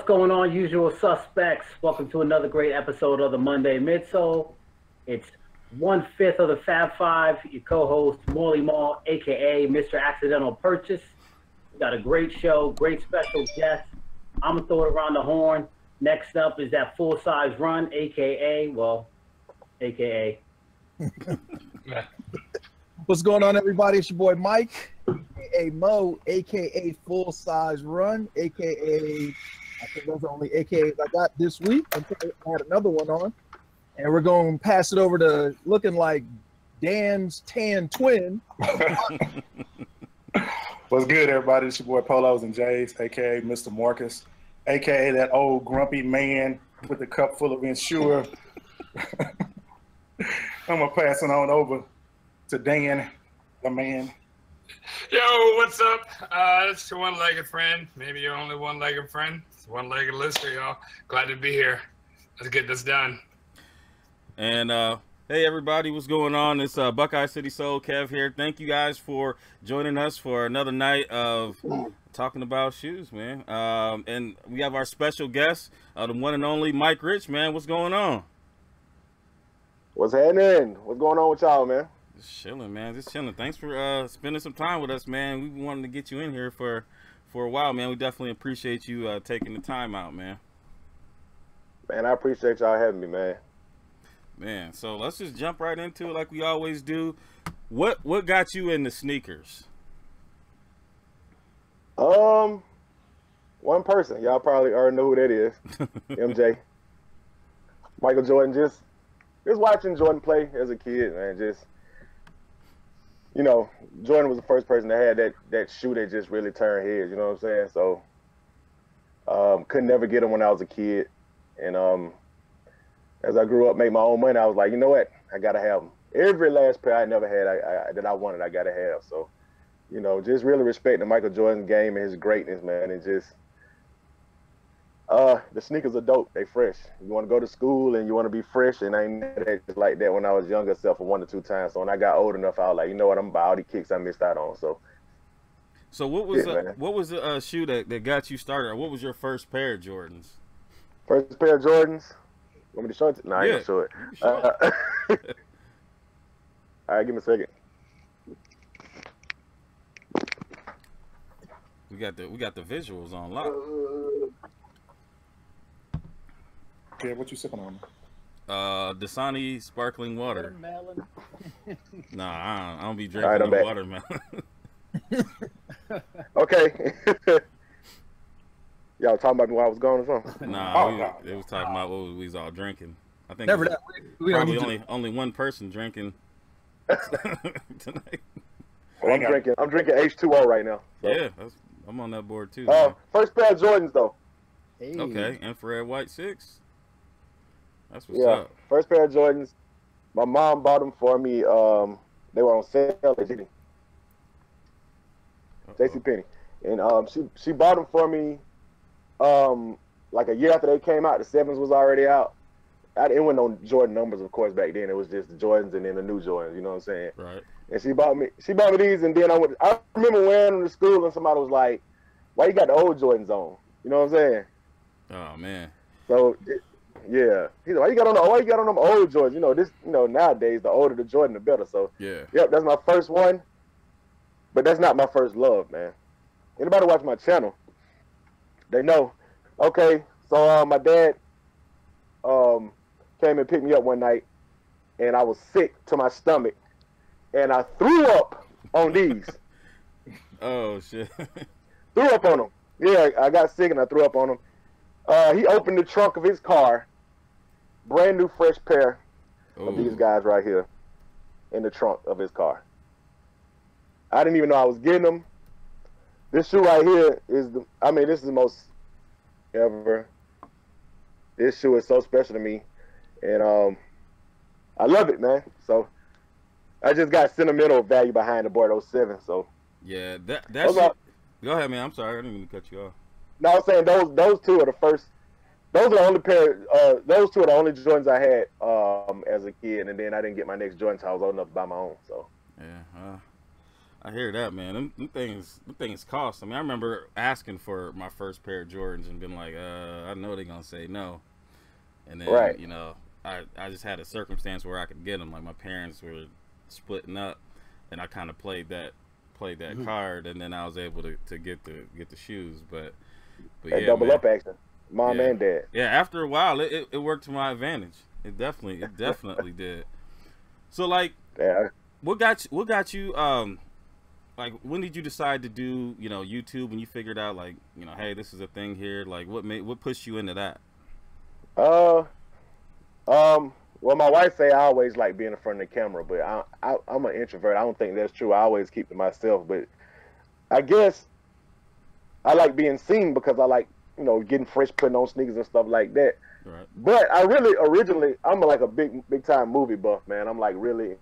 going on, usual suspects? Welcome to another great episode of the Monday Midsole. It's 1/5 of the Fab Five. Your co-host, Morley Mall, a.k.a. Mr. Accidental Purchase. We got a great show, great special guest. I'm going to throw it around the horn. Next up is that full-size run, a.k.a. What's going on, everybody? It's your boy Mike, a.k.a. Mo, a.k.a. Full Size Run, a.k.a. I think those are the only AKAs I got this week. Until I had another one on. And we're going to pass it over to looking like Dan's tan twin. What's good, everybody? It's your boy Polos and Jays, a.k.a. Mr. Marcus, a.k.a. that old grumpy man with the cup full of Ensure. I'm going to pass it on over to Dan, the man. Yo, what's up? It's your one-legged friend. Maybe your only one-legged friend. It's a one-legged listener, y'all. Glad to be here. Let's get this done. And hey, everybody, what's going on? It's Buckeye City Soul Kev here. Thank you guys for joining us for another night of talking about shoes, man. And we have our special guest, the one and only Mike Rich, man. What's going on? What's happening? What's going on with y'all, man? Just chilling, man. Just chilling. Thanks for spending some time with us, man. We wanted to get you in here for a while, man. We definitely appreciate you taking the time out, man. Man, I appreciate y'all having me, man. Man, so let's just jump right into it like we always do. What got you into sneakers? One person. Y'all probably already know who that is. MJ. Michael Jordan. Just watching Jordan play as a kid, man. Just, you know, Jordan was the first person that had that shoe that just really turned heads, you know what I'm saying? So couldn't never get them when I was a kid. And as I grew up, made my own money, I was like, you know what? I got to have them. Every last pair I never had that I wanted, I got to have. So, you know, just really respecting Michael Jordan's game and his greatness, man. And just, the sneakers are dope. They fresh. You want to go to school and you want to be fresh, and I ain't just like that when I was younger, except for 1 or 2 times. So when I got old enough, I was like, you know what? I'm about all the kicks I missed out on. So what was the shoe that got you started? Or what was your first pair of Jordans? First pair of Jordans. Want me to show it? No, I ain't gonna show it. All right, give me a second. We got the visuals on lock. Okay, what you sipping on? Dasani sparkling water. Melon. Nah, I don't be drinking no watermelon. Okay. Y'all talking about me while I was gone or something? Nah, they was talking about what we was all drinking. I think Never that. We probably only one person drinking tonight. Well, I'm drinking H2O right now. So. Yeah, I'm on that board too. First pair of Jordans though. Hey. Okay, infrared white 6. That's what's Yeah, up. first pair of Jordans. My mom bought them for me. They were on sale at JCPenney, and she bought them for me. Like a year after they came out, the 7s was already out. It wasn't no Jordan numbers, of course, back then. It was just the Jordans and then the new Jordans. You know what I'm saying? Right. And she bought me these, and then I remember wearing them to school, and somebody was like, "Why you got the old Jordans on?" You know what I'm saying? Oh man. So yeah, he's like, why you got on them old Jordans? You know this. You know nowadays, the older the Jordan, the better. So yeah. Yep, that's my first one, but that's not my first love, man. Anybody watch my channel, they know. Okay, so my dad came and picked me up one night, and I was sick to my stomach, and I threw up on these. Oh shit. Threw up on them. Yeah, I got sick and I threw up on them. He opened the trunk of his car, brand new fresh pair of these guys right here in the trunk of his car. I didn't even know I was getting them. This shoe right here is this is the most ever. This shoe is so special to me, and I love it, man. So I just got sentimental value behind the board 07. So yeah, that's go ahead, man. I'm sorry, I didn't mean to cut you off. No, I'm saying those two are the first. Those are the only pair. Those two are the only Jordans I had as a kid, and then I didn't get my next Jordan until I was old enough to buy my own. So yeah, I hear that, man. Them things cost. I mean, I remember asking for my first pair of Jordans and being like, I know they're gonna say no. And then, Right. you know, I just had a circumstance where I could get them. Like my parents were splitting up, and I kind of played that card, and then I was able to get the shoes. But That yeah, double man. up action, mom Yeah. and dad. Yeah, after a while, it worked to my advantage. It definitely did. So like, Yeah. what got you like, when did you decide to do, you know, YouTube, when you figured out, like, you know, hey, this is a thing here? Like, what pushed you into that? Well, my wife say I always like being in front of the camera, but I'm an introvert. I don't think that's true. I always keep to myself, but I guess I like being seen because I like, you know, getting fresh, putting on sneakers and stuff like that. Right. But I really originally, I'm like a big time movie buff, man. I'm like really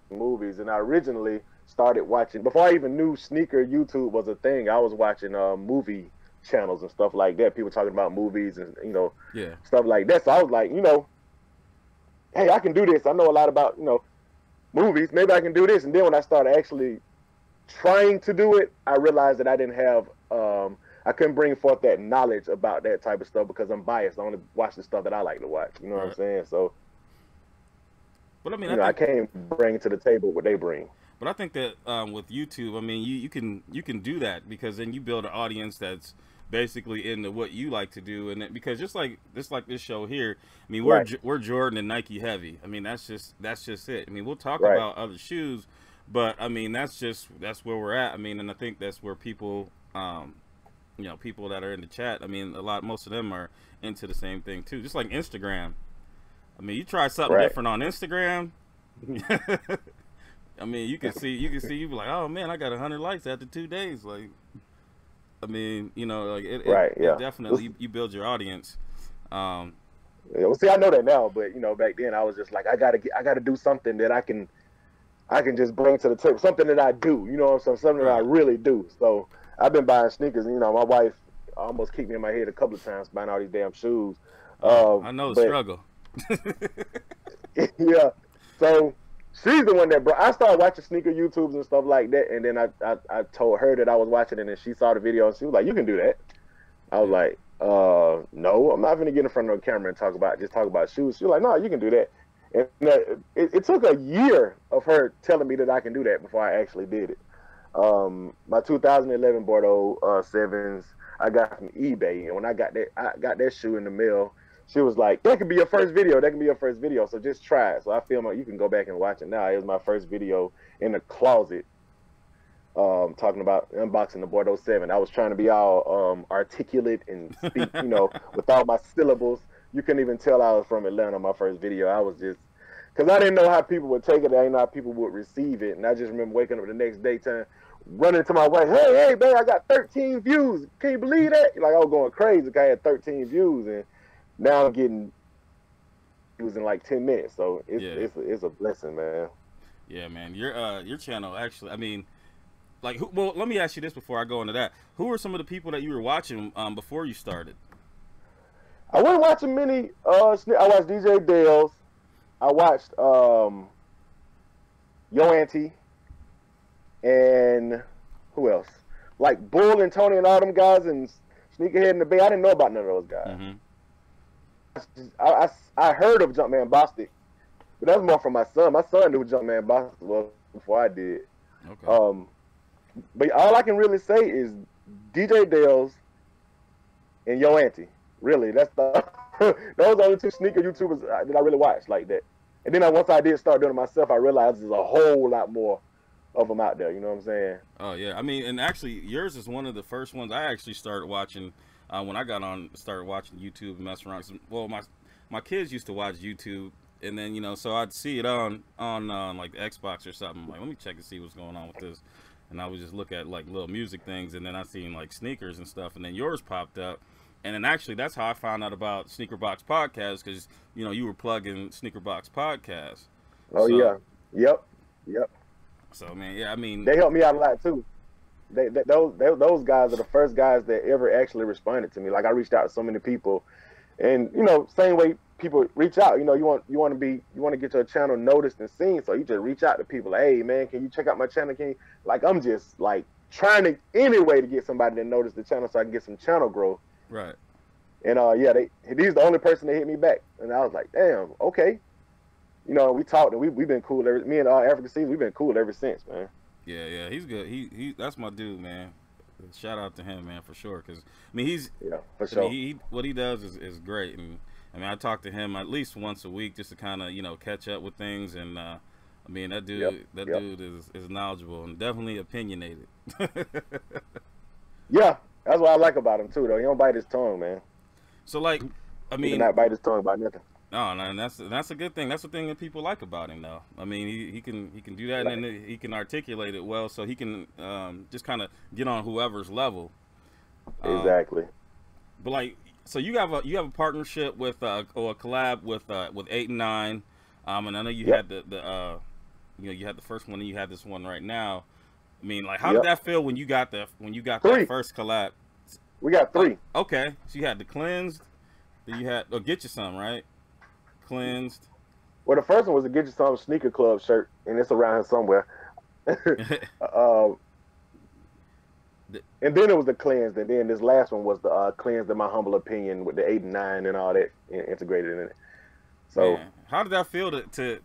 movies, and I originally started watching before I even knew sneaker YouTube was a thing. I was watching movie channels and stuff like that. People talking about movies and, you know, Yeah. stuff like that. So I was like, you know, hey, I can do this. I know a lot about, you know, movies. Maybe I can do this. And then when I started actually trying to do it, I realized that I didn't have, I couldn't bring forth that knowledge about that type of stuff because I'm biased. I only watch the stuff that I like to watch. You know what I'm saying? So, but I mean, you know, I can't bring to the table what they bring. But I think that with YouTube, I mean, you can do that, because then you build an audience that's basically into what you like to do, and because just like this show here, I mean, we're Jordan and Nike heavy. I mean, that's just it. I mean, we'll talk about other shoes, but I mean, that's where we're at. I mean, and I think that's where people, you know, people that are in the chat, I mean, most of them are into the same thing too. Just like Instagram. I mean, you try something different on Instagram. I mean, you can see, you be like, oh man, I got 100 likes after 2 days. Like, I mean, you know, like it definitely, you build your audience. Yeah, well, see, I know that now, but you know, back then I was just like, I gotta do something that I can just bring to the table, something that I do, you know, something that I really do. So I've been buying sneakers, and, you know, my wife almost kicked me in my head a couple of times buying all these damn shoes. I know the struggle. Yeah, so she's the one that brought. I started watching sneaker YouTubes and stuff like that, and then I told her that I was watching it, and she saw the video, and she was like, "You can do that." I was like, "No, I'm not gonna get in front of the camera and talk about shoes." She was like, "No, you can do that." And it took a year of her telling me that I can do that before I actually did it. My 2011 Bordeaux 7s I got from eBay, and when I got that shoe in the mail, she was like, "That could be your first video. That can be your first video. So just try it." So I feel like you can go back and watch it now. It was my first video in the closet, talking about unboxing the Bordeaux 7. I was trying to be all articulate and speak, you know, with all my syllables. You couldn't even tell I was from Atlanta. My first video, I was just, because I didn't know how people would take it. I didn't know how people would receive it. And I just remember waking up the next day, running to my wife, hey, babe, I got 13 views. Can you believe that? Like, I was going crazy because I had 13 views, and now I'm getting views in like 10 minutes. So it's a blessing, man. Yeah, man. Your channel, actually, I mean, like, well, let me ask you this before I go into that. Who were some of the people that you were watching before you started? I wasn't watching many. I watched DJ Dales. I watched Yo Auntie, and who else? Like Bull and Tony and all them guys, and Sneakerhead in the Bay. I didn't know about none of those guys. I heard of Jumpman Bostic, but that's more from my son. My son knew Jumpman Bostic was before I did. Okay. But all I can really say is DJ Dales and Yo Auntie. Really, that's those are the only two sneaker YouTubers that I really watched like that. And then once I did start doing it myself, I realized there's a whole lot more of them out there. You know what I'm saying? Oh yeah, I mean, and actually, yours is one of the first ones I actually started watching when I started watching YouTube and messing around. Well, my kids used to watch YouTube, and then, you know, so I'd see it on like Xbox or something. Like, let me check and see what's going on with this, and I would just look at like little music things, and then I seen like sneakers and stuff, and then yours popped up. And then actually, that's how I found out about Sneaker Box Podcast, because, you know, you were plugging Sneaker Box Podcast. Oh, so, yeah. Yep. So, man, yeah, I mean, they helped me out a lot too. Those guys are the first guys that ever actually responded to me. Like, I reached out to so many people, and, you know, same way people reach out. You know, you want to get your channel noticed and seen, so you just reach out to people. Like, hey man, can you check out my channel? Can you, like, I'm just like trying to any way to get somebody to notice the channel so I can get some channel growth. Right. And yeah, he's the only person that hit me back, and I was like, damn, okay. You know, we talked and we've been cool. Me and African Seas, we've been cool ever since, man. Yeah, he's good. He that's my dude, man. Shout out to him, man, for sure. Because I mean, for sure. I mean, what he does is great, and I mean, I talk to him at least once a week just to kind of catch up with things, and I mean, that dude dude is knowledgeable and definitely opinionated. Yeah, that's what I like about him too, though. He don't bite his tongue, man. So, like, I mean, he not bite his tongue about nothing. No, and that's a good thing. That's the thing that people like about him, though. I mean, he can do that, and then he can articulate it well, so he can just kind of get on whoever's level. Exactly. But like, so you have a partnership with or a collab with 8 and 9, and I know you had the you had the first one, and you have this one right now. I mean, like, how did that feel when you got that first collab? We got 3. Okay, so you had the cleansed, then you had get you some, right? Cleansed. Well, the first one was a Get You Some Sneaker Club shirt, and it's around here somewhere. And then it was the cleansed, and then this last one was the cleansed, in my humble opinion, with the 8 and 9 and all that integrated in it. So, man, how did that feel to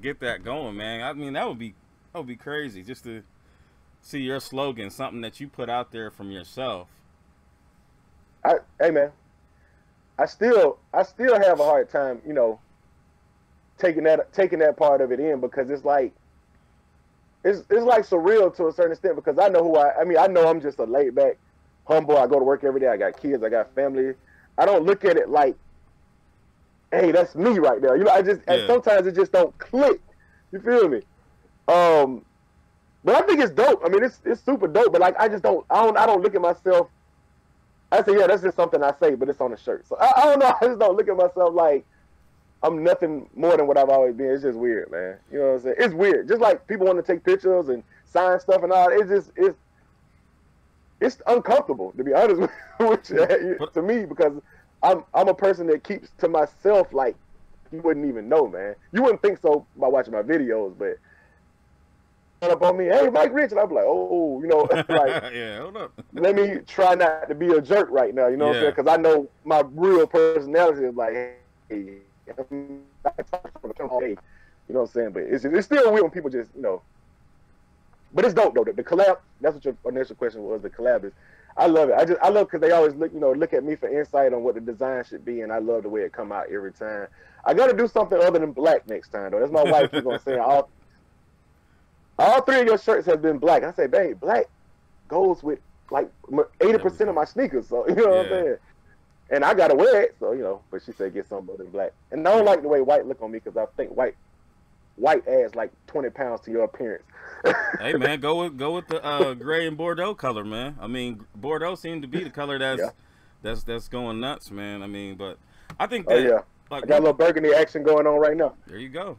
get that going, man? I mean, that would be crazy just to see your slogan, something that you put out there from yourself. Hey man, I still have a hard time, taking that part of it in, because it's like like surreal to a certain extent, because I know I know I'm just a laid back, humble. I go to work every day. I got kids. I got family. I don't look at it like, hey, that's me right there. And sometimes it just don't click. You feel me? But I think it's dope. I mean, it's super dope. But like, I don't look at myself. I say, yeah, that's just something I say, but it's on the shirt. So I don't know. I just don't look at myself like I'm nothing more than what I've always been. It's just weird, man. You know what I'm saying? It's weird. Just like people want to take pictures and sign stuff and all. It's uncomfortable, to be honest with you, to me, because I'm a person that keeps to myself like you wouldn't even know, man. You wouldn't think so by watching my videos, but up on me, hey, Mike Rich, and I'm like, oh, like, yeah, hold up. Let me try not to be a jerk right now, you know what I'm saying? Because I know my real personality is like, hey, I'm not hey, you know what I'm saying? But it's still weird when people just, But it's dope though. The collab, that's what your initial question was. The collab is, I love it. I love because they always look at me for insight on what the design should be, and I love the way it come out every time. I got to do something other than black next time though. That's my wife who's gonna say all 3 of your shirts have been black. I say, babe, black goes with like 80% of my sneakers. So you know what I'm saying. And I gotta wear it, so But she said get something other than black. And I don't like the way white look on me, because I think white adds like 20 pounds to your appearance. Hey man, go with the gray and Bordeaux color, man. I mean, Bordeaux seemed to be the color that's going nuts, man. I mean, but I think that like, I got a little burgundy action going on right now. There you go.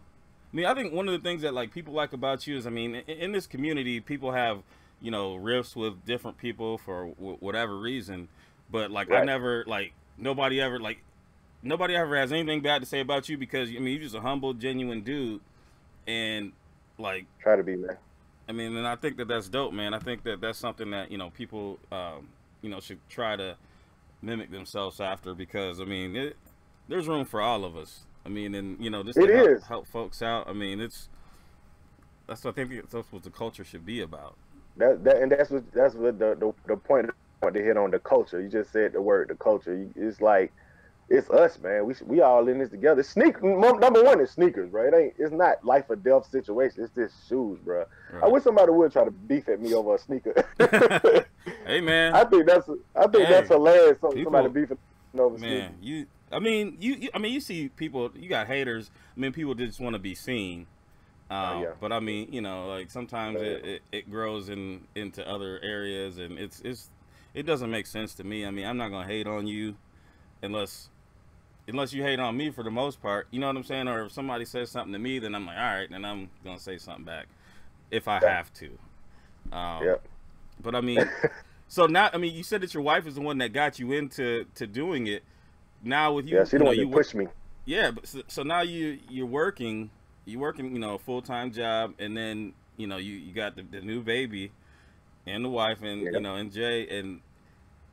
I mean, I think one of the things that like people like about you is, I mean, in this community, people have riffs with different people for whatever reason, but like I never like nobody ever has anything bad to say about you, because I mean you're just a humble, genuine dude, and like try to be, man. I mean, and I think that's dope, man. I think that's something that people should try to mimic themselves after, because I mean there's room for all of us. I mean, and just to help folks out. I mean, that's what the culture should be about. That's what the point I want to hit on, the culture. You just said the word, the culture. It's like, it's us, man. We all in this together. Number one is sneakers, bro. It's not life or death situation. It's just shoes, bro. Right. I wish somebody would try to beef at me over a sneaker. Hey, man. I think that's hilarious. Somebody beefing over sneakers. You see people. You got haters. I mean, people just want to be seen. But I mean, like sometimes it grows into other areas, and it doesn't make sense to me. I mean, I'm not gonna hate on you unless you hate on me for the most part. You know what I'm saying? Or if somebody says something to me, then I'm like, all right, then I'm gonna say something back if I have to. But I mean, so now, I mean, you said that your wife is the one that got you into doing it. Now with you, she the one that pushed me. Yeah, but so now you're working, you know, a full-time job, and then you know you got the new baby and the wife, and Yeah. you know, and Jay, and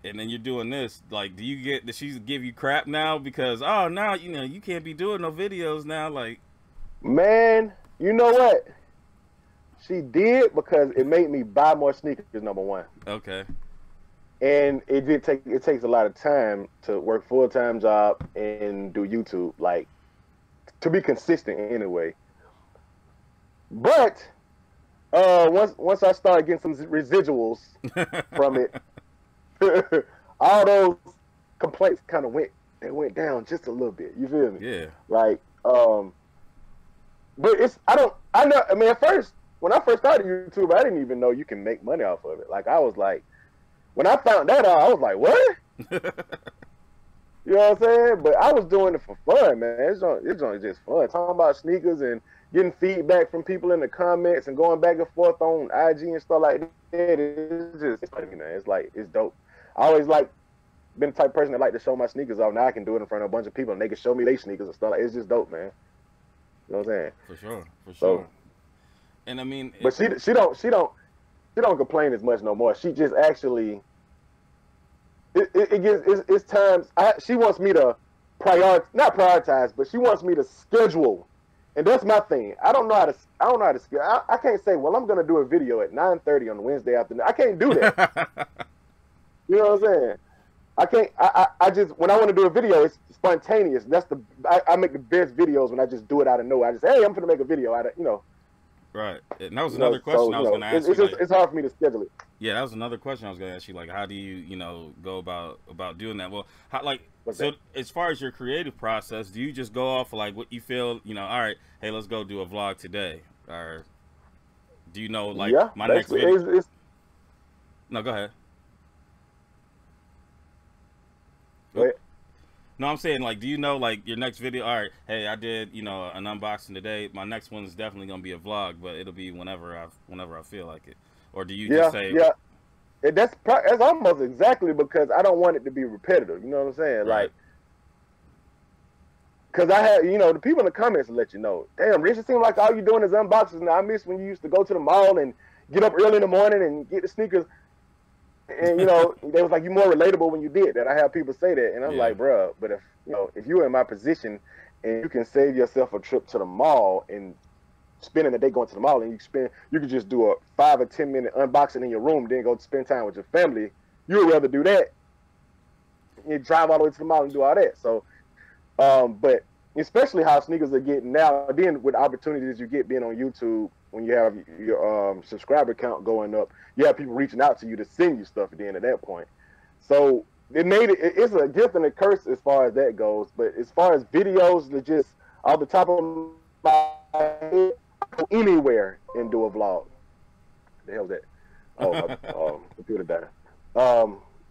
then you're doing this. Like, does she give you crap now because, oh, now you know you can't be doing no videos now? Like, Man, you know what? She did, because it made me buy more sneakers, number one. okay, And it takes a lot of time to work full-time job and do YouTube, like, to be consistent anyway. But once I started getting some residuals from it, all those complaints kind of went down just a little bit. You feel me? yeah, Like, but I know, I mean, at first, when I first started YouTube, I didn't even know you can make money off of it. Like, I was like, when I found that out, I was like, what? You know what I'm saying? But I was doing it for fun, man. It's just fun. Talking about sneakers and getting feedback from people in the comments and going back and forth on IG and stuff like that. It's funny, man. It's like, it's dope. I always been the type of person that like to show my sneakers off. Now I can do it in front of a bunch of people and they can show me their sneakers and stuff like. It's just dope, man. You know what I'm saying? for sure. So, And I mean, but she don't complain as much no more. She just actually it's times she wants me to not prioritize, but she wants me to schedule, and that's my thing. I don't know how to schedule. I can't say, well, I'm gonna do a video at 9:30 on Wednesday afternoon. I can't do that. You know what I'm saying? I can't. I just, when I want to do a video, it's spontaneous. I make the best videos when I just do it out of nowhere. I just, hey, I'm gonna make a video out of, you know. right. And that was another question I was going to ask you. Like, it's hard for me to schedule it. yeah, that was another question I was going to ask you. Like, how do you know, go about doing that? Well, What's so that? as far as your creative process, do you just go off of like what you feel? You know, all right, hey, let's go do a vlog today, or do you know like Yeah, my next video? No, go ahead. Go ahead. No, I'm saying, like, do you know, like, your next video, all right, hey, I did, you know, an unboxing today. My next one is definitely going to be a vlog, but it'll be whenever I feel like it. Or do you just say... Yeah, that's almost exactly because I don't want it to be repetitive. You know what I'm saying? Right. Like, because I have, you know, the people in the comments will let you know, damn, Rich, it seems like all you doing is unboxings now. I miss when you used to go to the mall and get up early in the morning and get the sneakers. And, you know, they was like, you more relatable when you did that. I have people say that. And I'm like, bruh, but if you're in my position and you can save yourself a trip to the mall and spending the day going to the mall, and you could just do a 5 or 10 minute unboxing in your room, then go spend time with your family, you would rather do that. You drive all the way to the mall and do all that. So, but especially how sneakers are getting now, then with opportunities you get being on YouTube, when you have your subscriber count going up, you have people reaching out to you to send you stuff at the end of that point. So it's a gift and a curse as far as that goes. But as far as videos, that just off the top of my head, go anywhere and do a vlog. The hell's that? Oh, my computer died.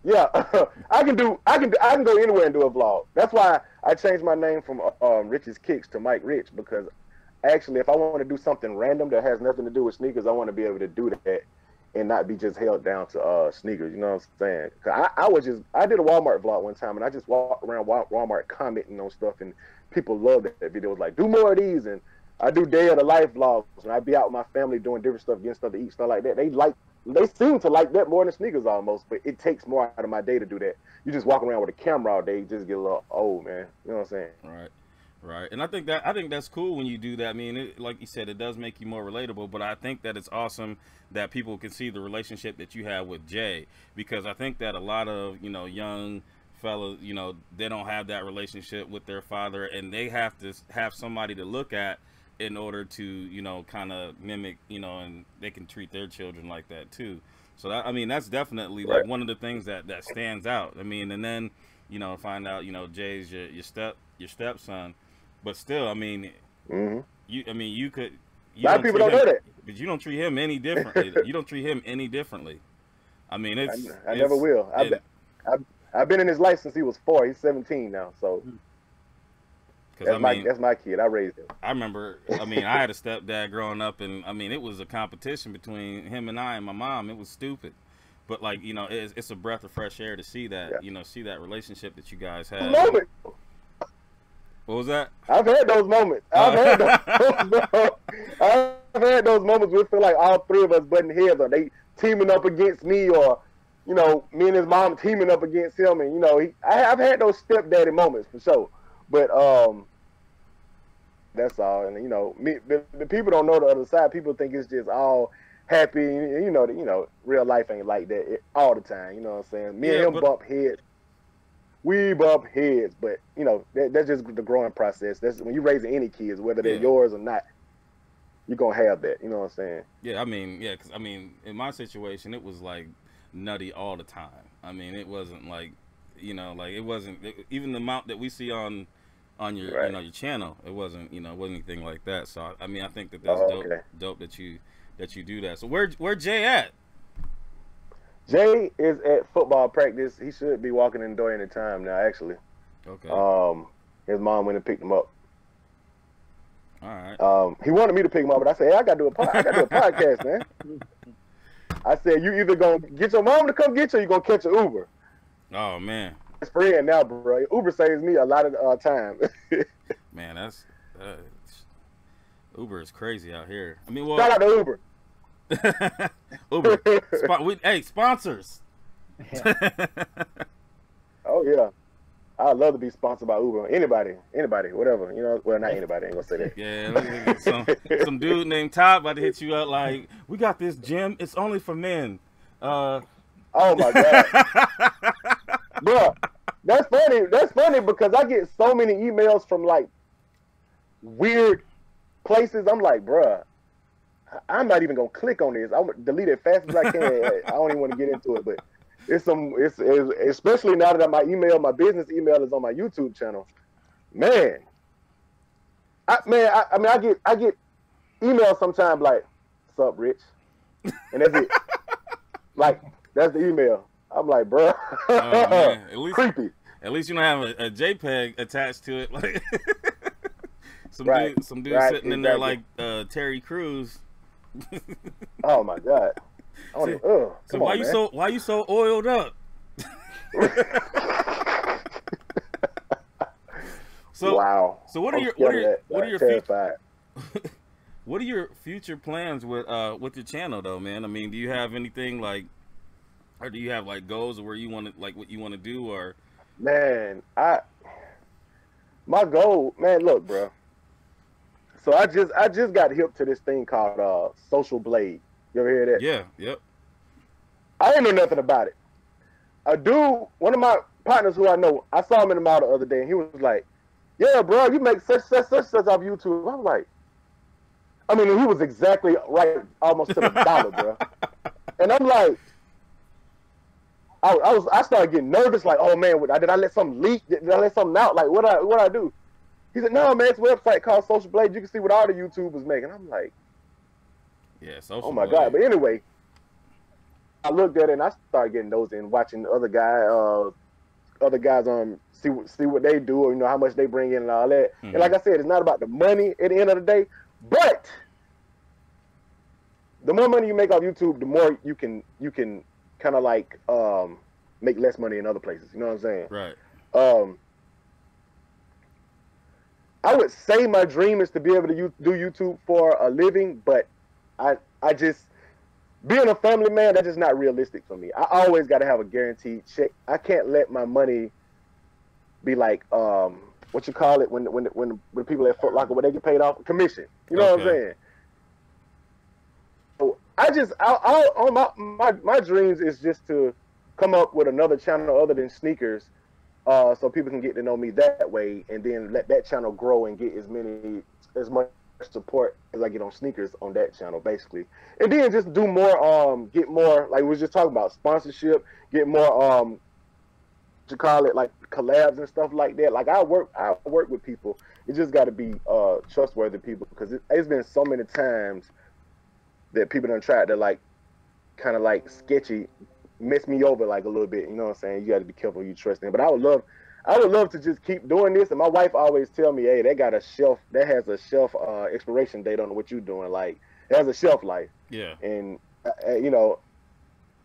Yeah, I can go anywhere and do a vlog. That's why I changed my name from Rich's Kicks to Mike Rich, because actually, if I want to do something random that has nothing to do with sneakers, I want to be able to do that and not be just held down to sneakers. You know what I'm saying? Cause I did a Walmart vlog one time, and I just walked around Walmart commenting on stuff, and people loved that video. It was like, do more of these, and I do day of the life vlogs, and I be out with my family doing different stuff, getting stuff to eat, stuff like that. They seem to like that more than sneakers almost, but it takes more out of my day to do that. You just walk around with a camera all day, you just get a little old, man. You know what I'm saying? Right. And I think that's cool when you do that. I mean, like you said, it does make you more relatable, but I think that it's awesome that people can see the relationship that you have with Jay, because I think that a lot of, you know, young fellas, you know, they don't have that relationship with their father, and they have to have somebody to look at in order to, you know, kind of mimic, you know, and they can treat their children like that too. So that, I mean, that's definitely like one of the things that stands out. I mean, and then, you know, find out, you know, Jay's your stepson, but still, I mean, you could. A lot of people don't know that, but you don't treat him any differently. You don't treat him any differently. I mean, I never will. I've been in his life since he was 4. He's 17 now, so. That's my kid. I raised him. I remember, I mean, I had a stepdad growing up, and I mean, it was a competition between him and I and my mom. It was stupid. But, like, you know, it's a breath of fresh air to see that, you know, see that relationship that you guys have. What was that? I've had those moments. I've had those moments where it feel like all three of us butting heads, or they teaming up against me, or you know, me and his mom teaming up against him, and you know, I've had those stepdaddy moments for sure. But that's all. And you know, the people don't know the other side. People think it's just all happy. You know, real life ain't like that all the time. You know what I'm saying? Me and him bump heads. We bump heads, but you know, that's just the growing process. That's when you're raising any kids, whether they're yours or not. You're gonna have that. You know what I'm saying? Yeah, I mean, yeah, because I mean, in my situation, it was like nutty all the time. I mean, it wasn't like, you know, like it wasn't even the amount that we see on your you know, your channel. It wasn't, you know, it wasn't anything like that. So I mean, I think that that's dope that you do that. So where Jay at? Jay is at football practice. He should be walking in the door any time now, actually. Okay. His mom went and picked him up. All right. He wanted me to pick him up, but I said, hey, I gotta do a podcast, man. I said, you either gonna get your mom to come get you, or you gonna catch an Uber. Oh man. It's free now, bro. Uber saves me a lot of time. Man, that's Uber is crazy out here. I mean, well, shout out to Uber. Uber, hey, sponsors. Oh yeah, I'd love to be sponsored by Uber. Anybody, whatever. You know, well, not anybody. I ain't gonna say that. Yeah, some dude named Todd about to hit you up like, we got this gym. It's only for men. Oh my god, bro, that's funny. That's funny because I get so many emails from like weird places. I'm like, bruh, I'm not even gonna click on this. I'm gonna delete it fast as I can. I don't even want to get into it, but it's especially now that my business email is on my YouTube channel. Man, I get emails sometimes like, "Sup, Rich," and that's it. Like that's the email. I'm like, bro, creepy. At least you don't have a JPEG attached to it, like some dude sitting in there like Terry Crews. Oh my god! So why you so oiled up? Wow. So what are your future plans with your channel though, man? I mean, do you have anything like, or do you have like goals of where you want to, like what you want to do, or? Man, my goal, man. Look, bro. So I just got hip to this thing called Social Blade. You ever hear that? Yeah. Yep. I didn't know nothing about it. A dude, one of my partners who I know, I saw him in the mall the other day, and he was like, "Yeah, bro, you make such off YouTube." I was like, I mean, he was exactly right, almost to the dollar, bro. And I'm like, I started getting nervous, like, oh man, did I let something leak? Did I let something out? Like, what I do? He said, no, man, it's a website called Social Blade. You can see what all the YouTubers making. I'm like, yeah, Social oh my Blade. god. But anyway, I looked at it and I started getting those in, watching other guys see what they do, or you know how much they bring in and all that. Mm-hmm. And like I said, it's not about the money at the end of the day, but the more money you make off YouTube, the more you can kind of like make less money in other places. You know what I'm saying? Right. I would say my dream is to be able to do YouTube for a living, but I just, being a family man, that's just not realistic for me. I always got to have a guaranteed check. I can't let my money be like, what you call it when people at Foot Locker, when they get paid off commission. You know what I'm saying? So my dreams is just to come up with another channel other than sneakers, so people can get to know me that way, and then let that channel grow and get as much support as I get on sneakers on that channel, basically. And then just do more, get more, like we was just talking about, sponsorship, get more, what you call it, like collabs and stuff like that. Like I work with people. It just got to be trustworthy people, because it's been so many times that people done tried to like kind of like sketchy mess me over like a little bit. You know what I'm saying? You got to be careful who you trust in. But I would love to just keep doing this. And my wife always tell me, hey, that has a shelf expiration date on what you're doing. Like it has a shelf life. Yeah. And you know,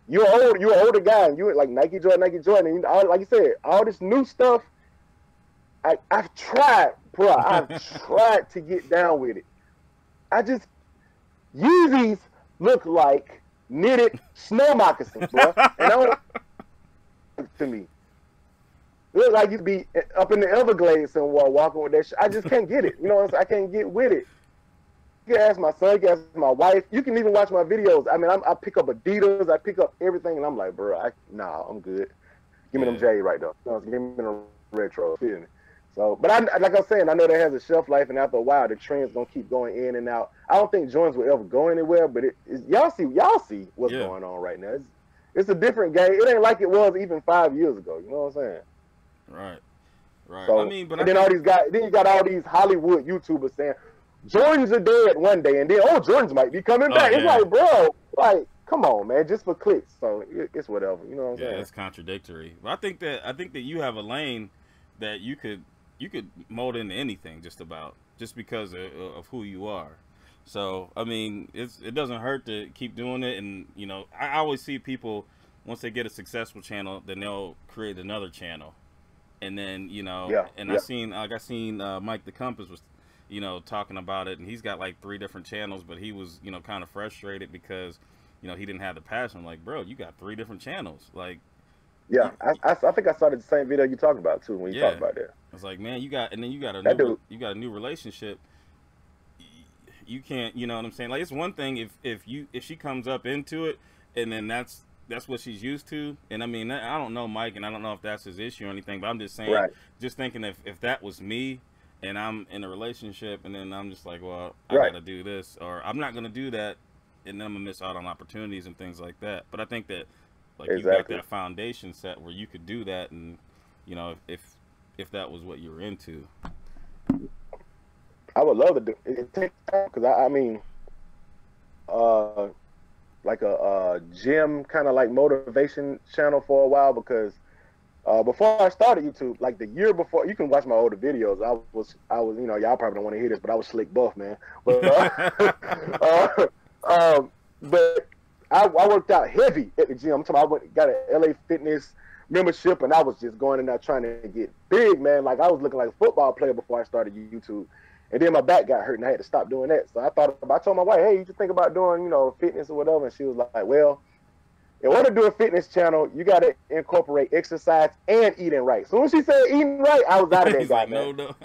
you're an older guy, and you like Nike Jordan, and like you said, all this new stuff. I've tried bro, I've tried to get down with it. Yeezys look like knitted snow moccasins, bro. And I don't, to me. It look like you'd be up in the Everglades somewhere walking with that shit. I just can't get it. You know what I'm saying? I can't get with it. You can ask my son, you can ask my wife. You can even watch my videos. I mean, I pick up Adidas, I pick up everything, and I'm like, bro, nah, I'm good. Give me them J right there. Give me the retro. Feel me? So, but like I'm saying, I know that has a shelf life, and after a while, the trend's gonna keep going in and out. I don't think Jordans will ever go anywhere, but y'all see what's going on right now. It's a different game. It ain't like it was even 5 years ago. You know what I'm saying? Right. So, I mean, but then all these guys, then you got all these Hollywood YouTubers saying Jordans are dead one day, and then Jordans might be coming back. Yeah. It's like, bro, like, come on, man, just for clicks. So it's whatever. You know what I'm saying? Yeah, it's contradictory. But I think that you have a lane that you could mold into anything just because of who you are. So I mean, it doesn't hurt to keep doing it. And you know, I always see people once they get a successful channel, then they'll create another channel, and then you know, I seen Mike the Compass was, you know, talking about it, and he's got like 3 different channels, but he was, you know, kind of frustrated because, you know, he didn't have the passion. I'm like, bro, you got 3 different channels, like. Yeah, I think I saw the same video you talked about too when you talked about that. I was like, man, you got a new relationship. You can't, you know what I'm saying? Like, it's one thing if she comes up into it, and then that's what she's used to. And I mean, I don't know Mike, and I don't know if that's his issue or anything, but I'm just saying, just thinking if that was me, and I'm in a relationship, and then I'm just like, well, I gotta do this, or I'm not gonna do that, and then I'm gonna miss out on opportunities and things like that. But I think that, like, you got that foundation set where you could do that, and you know, if that was what you were into. I would love to do it. It takes time because I mean, like a gym kind of like motivation channel for a while, because before I started YouTube, like the year before, you can watch my older videos. I was you know, y'all probably don't want to hear this, but I was slick buff, man. But but I worked out heavy at the gym. I'm talking about, I got an LA Fitness membership, and I was just going in there trying to get big, man. Like, I was looking like a football player before I started YouTube. And then my back got hurt, and I had to stop doing that. So I told my wife, hey, you just think about doing, you know, fitness or whatever. And she was like, well, in order to do a fitness channel, you got to incorporate exercise and eating right. So when she said eating right, I was out of that guy, man. No.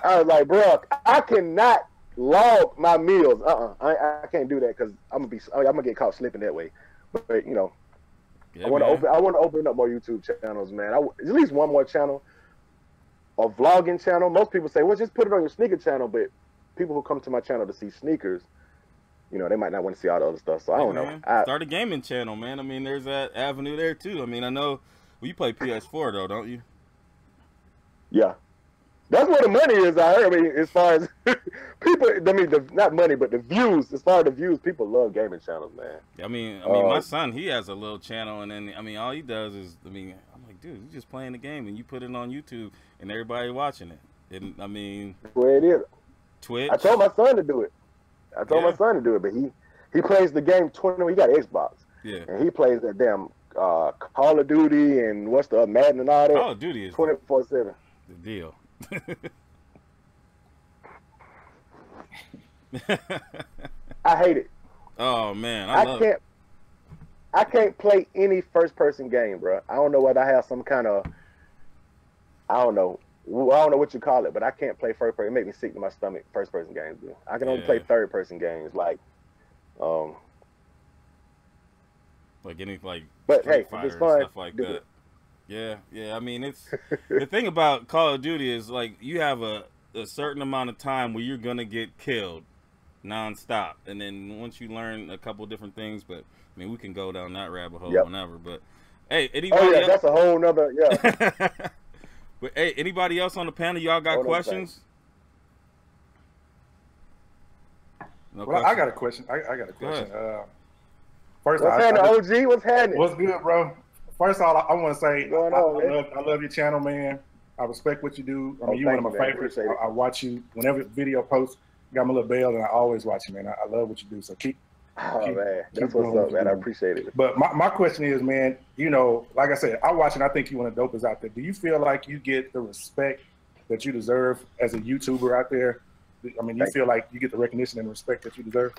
I was like, bro, I cannot log my meals. I can't do that because I'm gonna get caught slipping that way. But you know, I want to open up more YouTube channels, man. At least one more channel, a vlogging channel. Most people say, well, just put it on your sneaker channel. But people who come to my channel to see sneakers, you know, they might not want to see all the other stuff. So I don't know. Start a gaming channel, man. I mean, there's that avenue there too. I mean, I know you play PS4 though, don't you? Yeah. That's where the money is out here. I mean, as far as people, I mean, not money, but the views. As far as the views, people love gaming channels, man. I mean, my son, he has a little channel, and then, I mean, all he does is, I mean, I'm like, dude, you just playing the game, and you put it on YouTube, and everybody watching it. And I mean, that's where it is. Twitch. I told my son to do it. But he plays the game 20. He got an Xbox. Yeah. And he plays that damn Call of Duty and what's the Madden and all that. Call of Duty is 24/7. The deal. I hate it. Oh man, I can't play any first person game, bro. I don't know whether I have some kind of, I don't know what you call it, but I can't play first person. It makes me sick to my stomach. First person games, dude. I can only play third person games, like any But Street hey, Fighter it's fun. Stuff like that. Yeah. I mean, it's the thing about Call of Duty is, like, you have a certain amount of time where you're gonna get killed nonstop, and then once you learn a couple different things, but I mean, we can go down that rabbit hole whenever. But hey, anybody else? That's a whole nother But hey, anybody else on the panel? Y'all got questions? No question? I got a question. I got a question. First, what's happening, OG? What's happening? What's good, bro? First of all, I want to say I love your channel, man. I respect what you do. I mean, you're one of my favorites. I watch you whenever video posts. Got my little bell, and I always watch you, man. I love what you do. So keep. Man, that's what's up, man. I appreciate it. But my question is, man, you know, like I said, I watch and I think you're one of the dopest out there. Do you feel like you get the respect that you deserve as a YouTuber out there? I mean, you feel like you get the recognition and respect that you deserve?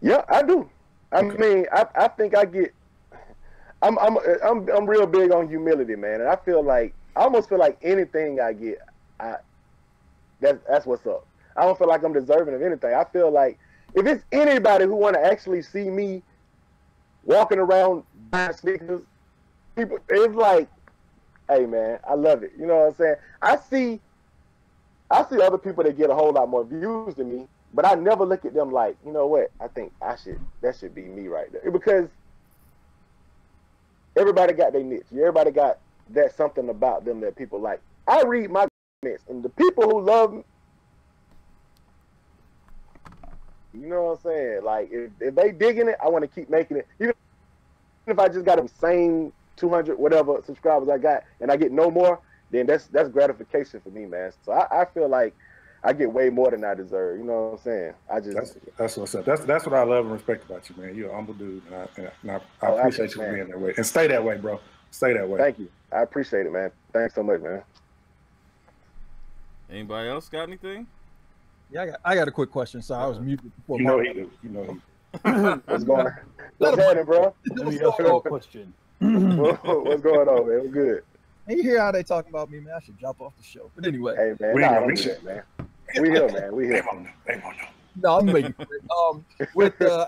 Yeah, I do. I mean, I think I get. I'm real big on humility, man, and I almost feel like anything I get, that's what's up. I don't feel like I'm deserving of anything. I feel like if it's anybody who want to actually see me walking around buying sneakers, people, it's like, hey man, I love it. You know what I'm saying? I see other people that get a whole lot more views than me, but I never look at them like, you know what? I think that should be me right there, because everybody got their niche. Everybody got that something about them that people like. I read my comments, and the people who love me, you know what I'm saying? Like, if they digging it, I want to keep making it. Even if I just got the same 200 whatever subscribers I got, and I get no more, then that's gratification for me, man. So I feel like I get way more than I deserve. You know what I'm saying? That's what's up. That's what I love and respect about you, man. You're an humble dude, and I appreciate you being that way. And stay that way, bro. Stay that way. Thank you. I appreciate it, man. Thanks so much, man. Anybody else got anything? Yeah, I got a quick question. Sorry, I was muted before. You know he do. You know he. What's going on? What's happening, bro? Let me ask you a question. What's going on, man? We're good. And you hear how they talk about me, man? I should drop off the show. But anyway, hey man, don't do that, man. We here, man. We here. No, I'm making it. With I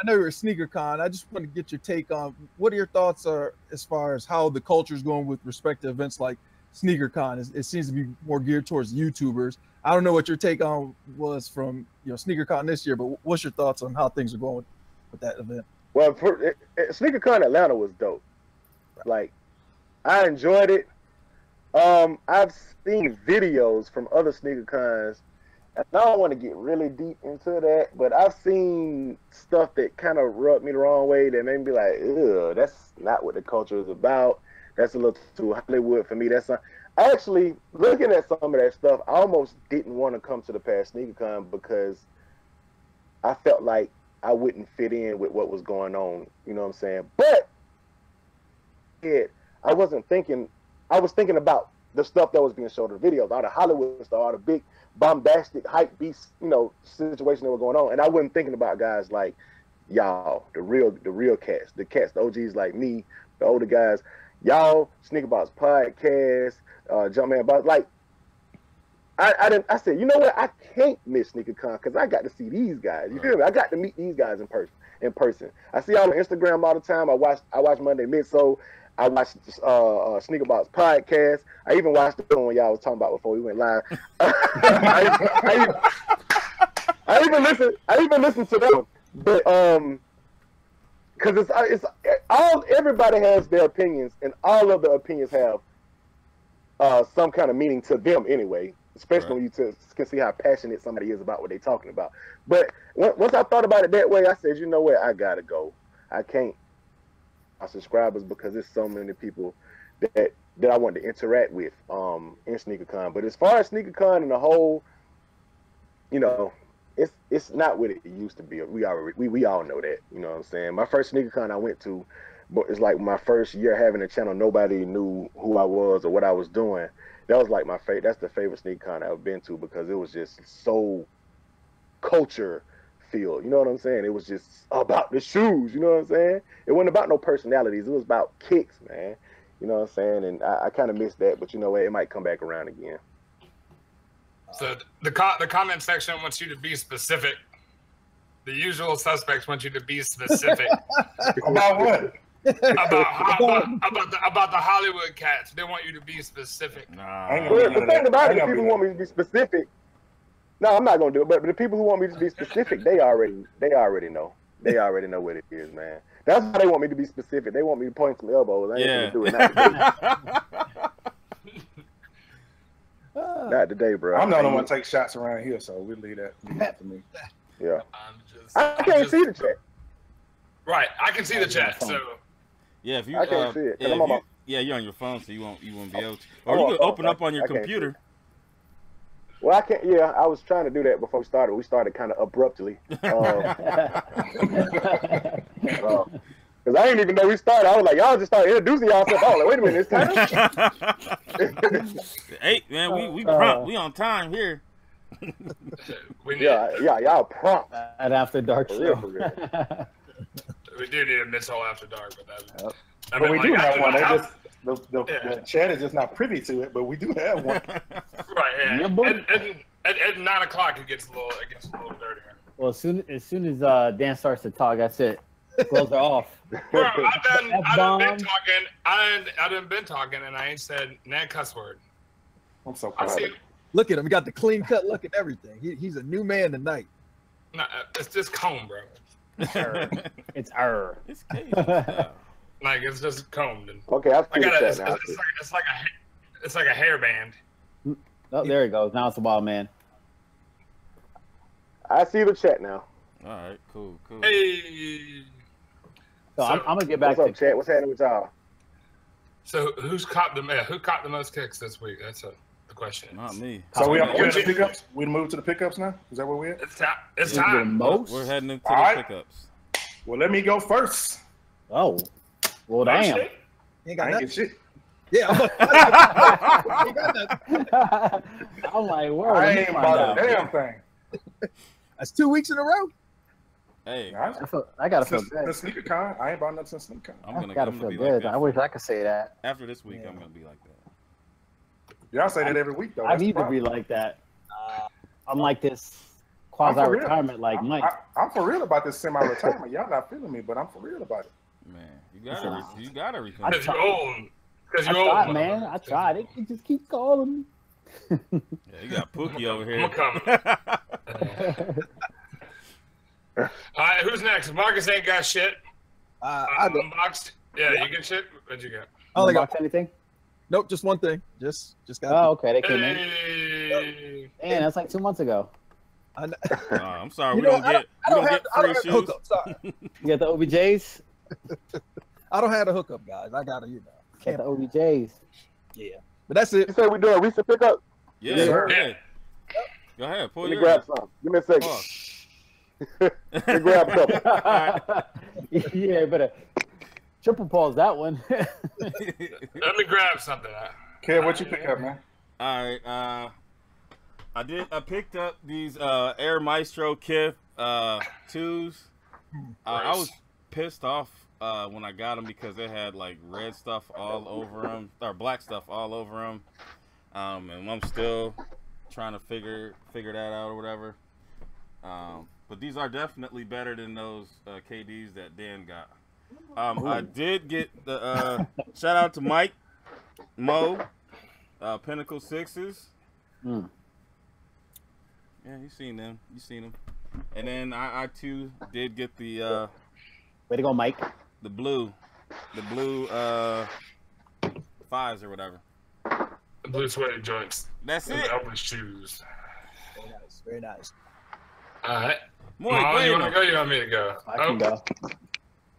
know you're a sneaker con. I just want to get your take on what are your thoughts are as far as how the culture is going with respect to events like Sneaker Con. It seems to be more geared towards YouTubers. I don't know what your take on was from Sneaker Con this year, but what's your thoughts on how things are going with that event? Well, Sneaker Con Atlanta was dope. Like, I enjoyed it. I've seen videos from other sneaker cons, and I don't want to get really deep into that, but I've seen stuff that kind of rubbed me the wrong way that made me be like, ugh, that's not what the culture is about. That's a little too Hollywood for me. Actually, looking at some of that stuff, I almost didn't want to come to the past sneaker con because I felt like I wouldn't fit in with what was going on. You know what I'm saying? But I wasn't thinking. I was thinking about the stuff that was being shown in the videos, all the Hollywood stuff, all the big bombastic hype beast, situation that was going on, and I wasn't thinking about guys like y'all, the real cats, the OGs like me, the older guys, y'all, Sneaker Box Podcast, Jumpman Box. Like, I said, you know what? I can't miss Sneaker Con because I got to see these guys. You feel me? I got to meet these guys in person. I see y'all on Instagram all the time. I watch Monday Midsole. I watched Sneaker Box Podcast. I even watched the one y'all was talking about before we went live. I even listened to them, but because it's all, everybody has their opinions, and all of the opinions have some kind of meaning to them anyway. Especially when you can see how passionate somebody is about what they're talking about. But once I thought about it that way, I said, you know what, I gotta go. I can't. My subscribers, because there's so many people that I want to interact with in SneakerCon. But as far as SneakerCon and the whole, it's not what it used to be. We all know that. You know what I'm saying? My first SneakerCon I went to, but it's like my first year having a channel. Nobody knew who I was or what I was doing. That was like that's the favorite SneakerCon I've been to because it was just so culture feel. You know what I'm saying? It was just about the shoes. You know what I'm saying? It wasn't about no personalities. It was about kicks, man. You know what I'm saying? And I kind of missed that, but you know what? It might come back around again. So the comment section wants you to be specific. The usual suspects want you to be specific. About what? about the Hollywood cats. They want you to be specific. The thing about it, the people who want me to be specific. No, I'm not gonna do it. But the people who want me to be specific, they already know. They already know what it is, man. That's why they want me to be specific. They want me to point some elbows. I ain't gonna do it. Not today, bro. I'm the only one to take shots around here, so we'll leave that to me. Yeah. I can't see the chat. Right, I can see the chat. So yeah, if you I can't see it. You're on your phone, so you won't be able to. Or you can open up on your computer. Well, I can't. Yeah, I was trying to do that before we started. We started kind of abruptly. Because I didn't even know we started. I was like, y'all just started introducing yourself. I was like, wait a minute, it's time. Hey, man, we prompt. We on time here. Y'all prompt. An after dark show. We do need a Midsole after dark, but that. But we do have one. The chat is just not privy to it, but we do have one. Right. Yeah. At 9 o'clock, it gets a little dirtier. Well, as soon as Dan starts to talk, that's it. Gloves are off. Bro, I've been talking, and I ain't said that cuss word. I'm so proud. Look at him. He got the clean cut look and everything. He's a new man tonight. No, it's just comb, bro. It's her. It's Cajun. Like it's just combed. And Okay, it's like a hairband. Oh, there he goes. Now it's a wild man. I see the chat now. All right, cool. Hey. So I'm gonna get back What's to up, chat? What's happening with y'all? So who caught the most kicks this week? That's the question. Not me. So we're to the pickups. We moved to the pickups now. Is that where we're at? It's time. We're heading into the pickups. Well, let me go first. Oh, well, damn. I ain't get shit. Yeah, I'm like, whoa. I ain't bought a damn thing. That's 2 weeks in a row. Hey, I gotta feel The good. sneaker con. I ain't bought nothing since sneaker con. I'm Gotta gonna feel be good. like that. I wish I could say that. After this week, I'm gonna be like that. Y'all say that every week though. I need to be like that. I'm like this quasi-retirement, like Mike. I'm for real about this semi-retirement. Y'all not feeling me, but I'm for real about it. Man, you got everything. Because you're old. I tried, man. I tried. It just keeps calling me. Yeah, you got Pookie over here. I'm coming. All right, who's next? Marcus ain't got shit. I do. Unboxed. Yeah, you get shit? What'd you get? I only got Unbox anything? Nope, just one thing. Just got. Oh, okay. They came in. Hey. Man, that's like 2 months ago. I'm sorry, You we know, don't get free shoes. hookup. Sorry, You got the OBJs? I don't have a hookup, guys. I gotta, Got the OBJs. Yeah, but that's it. You say we doing a recent pickup? Yeah, Yes, sir. yeah. Go ahead, pull Let me your grab some. Give me a second. Let me grab a couple. Yeah, better triple pause that one. Let me grab something. Kev, what you pick up, man? All right, I picked up these Air Maestro Kith 2s. I was pissed off when I got them because they had like red stuff all over them, or black stuff all over them, and I'm still trying to figure that out or whatever. But these are definitely better than those KDs that Dan got. I did get the shout out to Mike Mo Pinnacle 6s. Mm. Yeah, you seen them. And then I too did get the Way to go, Mike. the blue 5s or whatever. The blue sweater joints. That's And it. the open shoes. Very nice. Very nice. All right. More Mom, you want to go? You want me to go? I can go.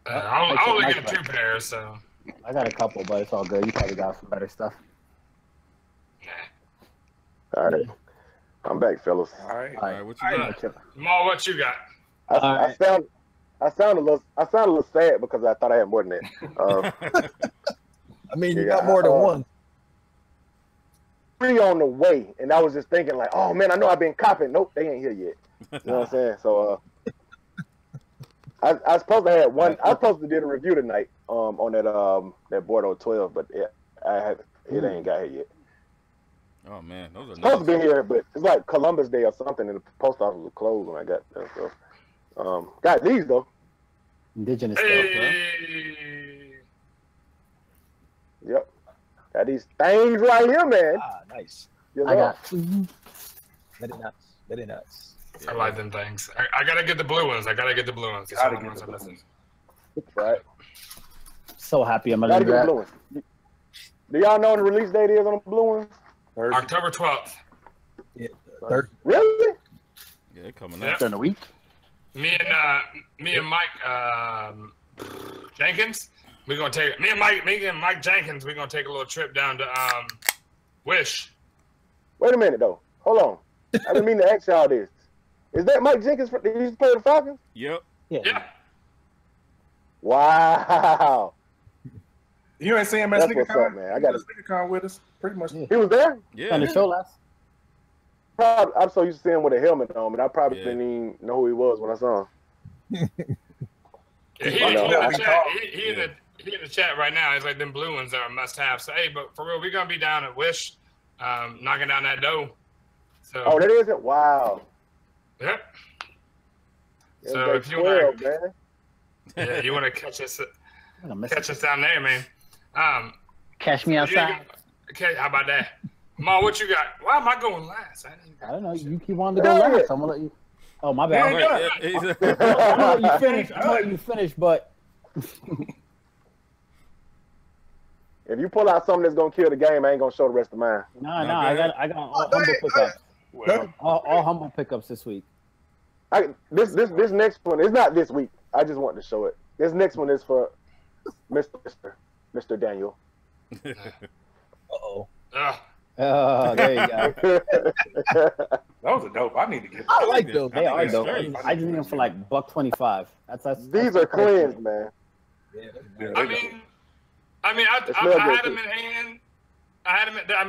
I only get 2 pairs, so. I got a couple, but it's all good. You probably got some better stuff. All right. I'm back, fellas. All right. All right, what you got? Ma, what you got? I sound a little sad because I thought I had more than that. I mean, you got more than one. 3 on the way, and I was just thinking like, oh man, I know I've been copping. Nope, they ain't here yet. You know what I'm saying? So I was supposed to have one. I was supposed to do a review tonight on that Bordeaux 12, but it ain't got here yet. Oh man, those are Supposed to nice. be here, but it's like Columbus Day or something, and the post office was closed when I got there. So got these though. Indigenous stuff. Hey. Yep. Got these things right here, man. Nice. You I know? got. Very nice. Very nice. I like them things. I gotta get the blue ones. That's Gotta the get ones the I'm blue missing. Right. So happy I'm Gotta gonna get the grab. blue ones. Do y'all know when the release date is on the blue ones? October 12th. Yeah. Third. Really? Yeah, they're coming Yeah. up. During the week. Me and Mike Jenkins. We're gonna take me and Mike Jenkins. We're gonna take a little trip down to Wish. Wait a minute though. Hold on. I didn't mean to ask y'all this. Is that Mike Jenkins? He used to play the Falcons? Yep. Yeah. Yeah. Wow. You ain't seeing my That's sneaker what's con? up, man. I got a sneaker con with us. Pretty much. He was there? Yeah. On the show last. Probably, I'm so used to seeing him with a helmet on, but I probably Yeah. didn't even know who he was when I saw him. Yeah, he in the chat right now. He's like, them blue ones are a must-have. So, hey, but for real, we're going to be down at Wish, knocking down that dough. So, Oh, that is it? Wow. Yep. Yeah, So, if you 12, want to, man. yeah, you want to catch us down there, man. Catch me outside. Okay, how about that? Ma, what you got? Why am I going last? I don't know. You keep wanting to go last. I'm gonna let you. Oh, my bad. Right. I'm gonna let you finish. I'm gonna let you finish, but If you pull out something that's gonna kill the game, I ain't gonna show the rest of mine. nah. I got all humble pickups. Well, All humble pickups this week. This next one is not this week. I just want to show it. This next one is for Mr. Daniel. Uh-oh. Oh, there you go. those are dope. I need to get. I like those. They are dope. straight. I just need them for like $125. That's These are cleansed, man. Yeah, I they mean, dope. I smell good, had them too. in hand.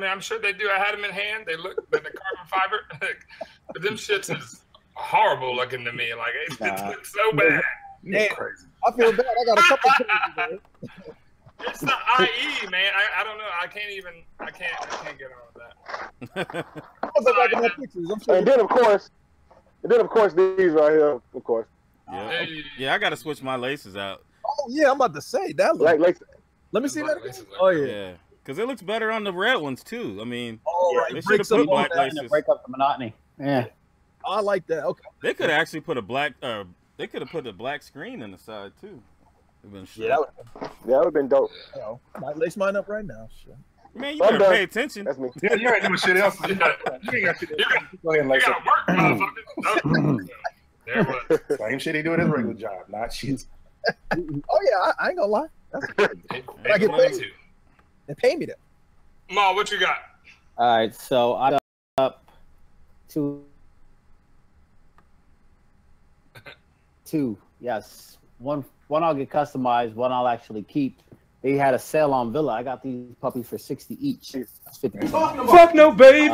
I'm sure they do. I had them in hand. They look like the carbon fiber, but them shits is horrible looking to me. Like it looks so bad. Man, Crazy. I feel bad. I got a couple of things, It's the IE, man. I don't know. I can't get on with that. I was looking at my pictures. I'm sure. And then of course these right here, of course. Yeah. Yeah, I got to switch my laces out. Oh yeah, I'm about to say that. Look. Like Let me see that again. Oh yeah. Yeah. Because it looks better on the red ones, too. I mean, Oh, right. they It should have breaks up put all black that. laces. break up the monotony. Yeah. I like that. Okay. They could have actually put a black, they could have put a black screen in the side, too. Been Yeah, that would have been dope. I might lace mine up right now. Sure. Man, you better pay attention. That's me. Yeah, you ain't doing shit else. You ain't got shit else. Go ahead and You lace gotta up. work, motherfucker. There it was. Same shit he do at his regular job, not shit. Oh yeah, I ain't gonna lie. That's I get Hey, paid. They pay me that. Ma, what you got? All right. So I got up two. Yes. One I'll get customized. One I'll actually keep. They had a sale on Villa. I got these puppies for 60 each. That's 50%. Fuck no, baby.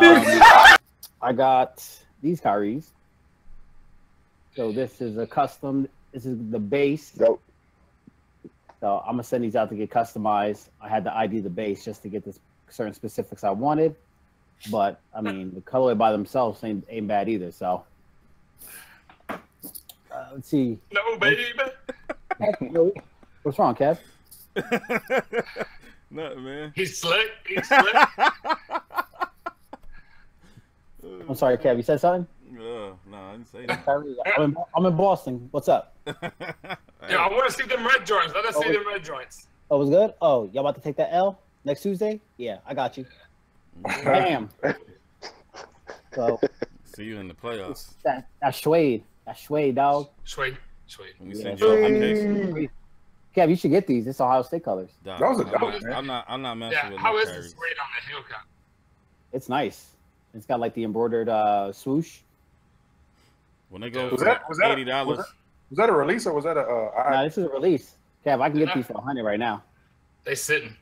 I got these Kyries. So this is a custom. This is the base. Dope. So I'm gonna send these out to get customized. I had to ID the base just to get the certain specifics I wanted. But I mean, the colorway by themselves ain't bad either. So let's see. No, baby. What's wrong, Kev? Nothing, man. He's slick. He's slick. I'm sorry, Kev. You said something? No, I didn't say that. I'm in Boston. What's up? Yeah, I want to see them red joints. Let us see them red joints. Oh, it was good? Oh, y'all about to take that L next Tuesday? Yeah, I got you. Bam. So See you in the playoffs. that's Schwade. That's Schwade, dog. Sweet. When we send you application. Kev, you should get these. It's Ohio State colors. Dog, Those are dope, man. I'm not messing Yeah, with how no is the carries. suede on the heel cut? It's nice. It's got like the embroidered swoosh. When they go Was for that $80. was that a release or was that a? Nah, this is a release. Kev, I can get these for 100 right now. They sitting.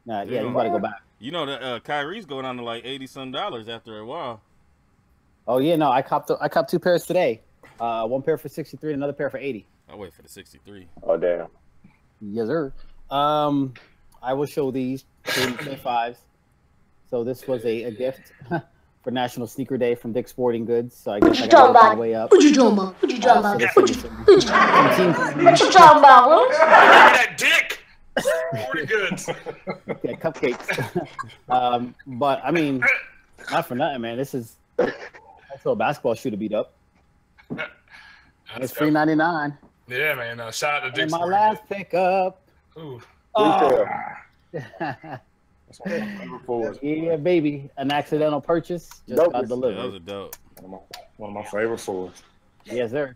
Nah, yeah, you gotta go back. You know that Kyrie's going on to like $80-some after a while. Oh yeah, no, I copped 2 pairs today. One pair for 63, another pair for 80. I'll wait for the 63. Oh damn. Yes, sir. I will show these 25s. So this was a gift for National Sneaker Day from Dick's Sporting Goods. So I guess I got to work my way up. What you talking about? What you talking about? What you talking about? Look at that dick. Pretty good. Yeah, cupcakes. But I mean, not for nothing, man. This is also a basketball shoe to beat up. It's $3.99. Yeah, man. Shout out to And Dick's. my last pickup. Ooh. Oh. That's one of my favorite fours. Yeah, baby. An accidental purchase just Dope. got Yeah, delivered. those are dope. One of my favorite fours. Yes, sir.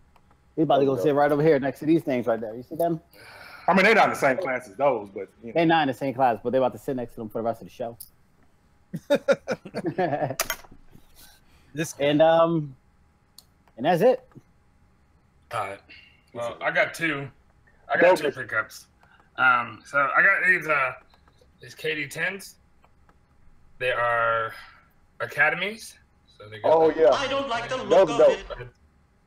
He's about to go sit right over here next to these things right there. You see them? I mean, they're not in the same class as those, but you know. They're not in the same class, but they're about to sit next to them for the rest of the show. and that's it. All right. Well, I got 2. I got two pickups. So I got these KD10s. They are academies. So they got I don't like the look of it.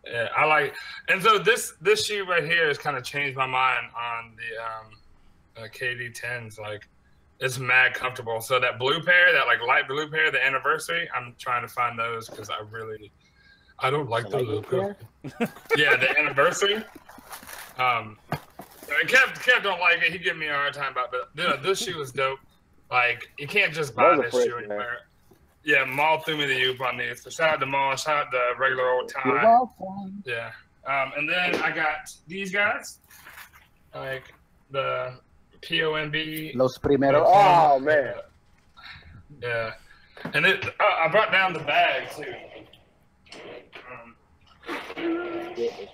Yeah, I like, and so this shoe right here has kind of changed my mind on the KD10s. Like, it's mad comfortable. So that blue pair, that like light blue pair, the anniversary, I'm trying to find those because I don't like the look of it. Yeah, the anniversary. Kev don't like it. He give me a hard time about it. But this shoe is dope. Like, you can't just buy this shoe and wear it. Yeah, Maul threw me the oop on these. So shout out to Maul, shout out to regular old Ty. Yeah. And then I got these guys. Like the POMB. Los Primeros. Oh, man. Yeah. And I brought down the bag, too. Hey,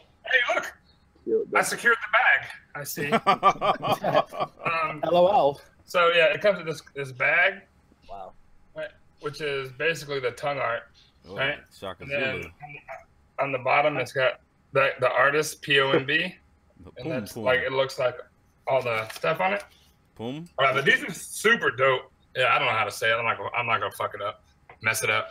look. I secured the bag. I see. LOL. So, yeah, it comes with this bag. Wow. Right, which is basically the tongue art, right? And then on the bottom, it's got the artist POMB, and that's like it looks like all the stuff on it. Boom. But these are super dope. Yeah, I don't know how to say it. I'm not gonna fuck it up, mess it up.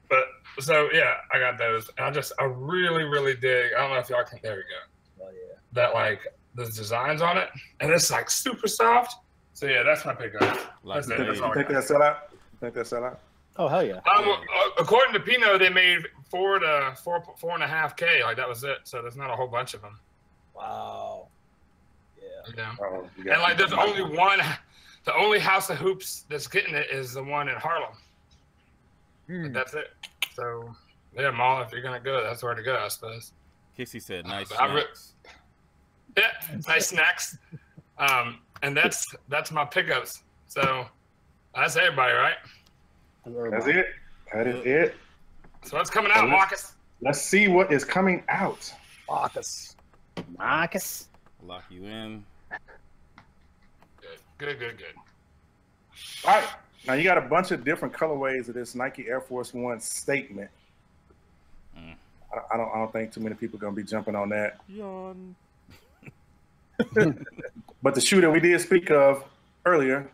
But so yeah, I got those. And I really really dig. I don't know if y'all can. There we go. Oh yeah. That like the designs on it, and it's like super soft. So yeah, that's my pickup. That's it. That's all I think got. that sell out? Think that sell out? Oh hell yeah! According to Pino, they made 4.5K. Like that was it. So there's not a whole bunch of them. Wow. Yeah. And like there's only one. The only house of hoops that's getting it is the one in Harlem. And that's it. So yeah, Maul, if you're gonna go, that's where to go, I suppose. Kissy said, "Nice snacks." Yeah, nice snacks. And that's my pickups. So that's everybody, right? That's it. That is it. So what's coming out, Marcus? Let's see what is coming out. Marcus. Lock you in. Good. All right. Now you got a bunch of different colorways of this Nike Air Force One statement. I don't think too many people are gonna be jumping on that. Yawn. But the shoe that we did speak of earlier,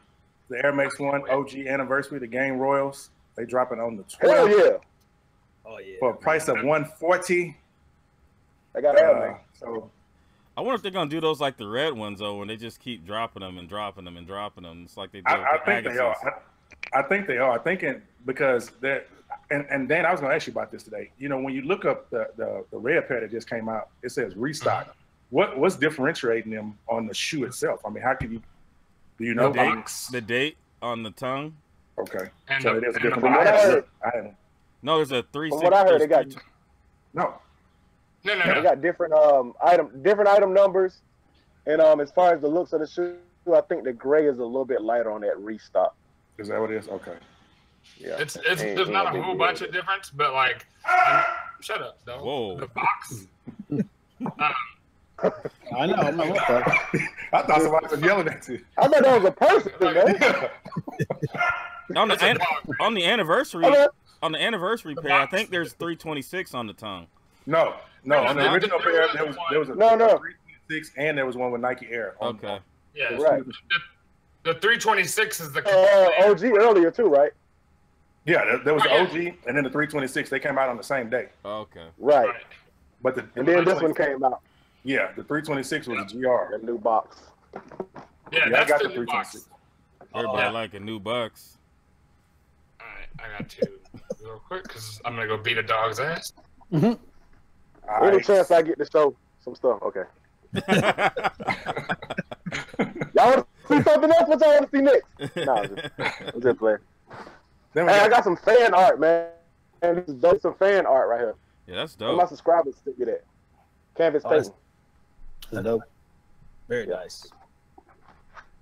the Air Max 1 OG anniversary, the Game Royals, they drop it on the 12th. Hell yeah. Oh yeah. For a price of $140. I got Air Max. So I wonder if they're gonna do those like the red ones though, when they just keep dropping them and dropping them and dropping them. It's like they do. I think they are. I think they are. I think because they're and Dan, I was gonna ask you about this today. You know, when you look up the red pair that just came out, it says restock. What's differentiating them on the shoe itself? I mean, how can you do you know the date on the tongue? Okay. And so it is a different. No, there's a 3. From what I heard, they got no. They got different item numbers, and as far as the looks of the shoe, I think the gray is a little bit lighter on that restock. Is that what it is? Okay. Yeah. There's not a whole bunch of difference, but like, shut up, dog. Whoa. The box. I know. I'm like, what the? I thought somebody was yelling at you. I thought that was a person, man. On the anniversary pair, I think there's 326 on the tongue. No. On the original pair, there was a 326, and there was one with Nike Air. Okay. Yeah. Right. The 326 is the OG earlier too, right? Yeah, there was the OG, and then the 326. They came out on the same day. Okay. Right. But and then this one came out. Yeah, the 326 was a GR. The new box. Yeah, I got the 326. Everybody like a new box. All right, I got two real quick because I'm gonna go beat a dog's ass. Any chance I get to show some stuff? Okay. Y'all want to see something else? What y'all want to see next? Nah, I'm just playing. Hey, I got some fan art, man. And this is dope. Some fan art right here. Yeah, that's One of dope. my subscribers sent me that. Canvas painting. That's dope. Very nice.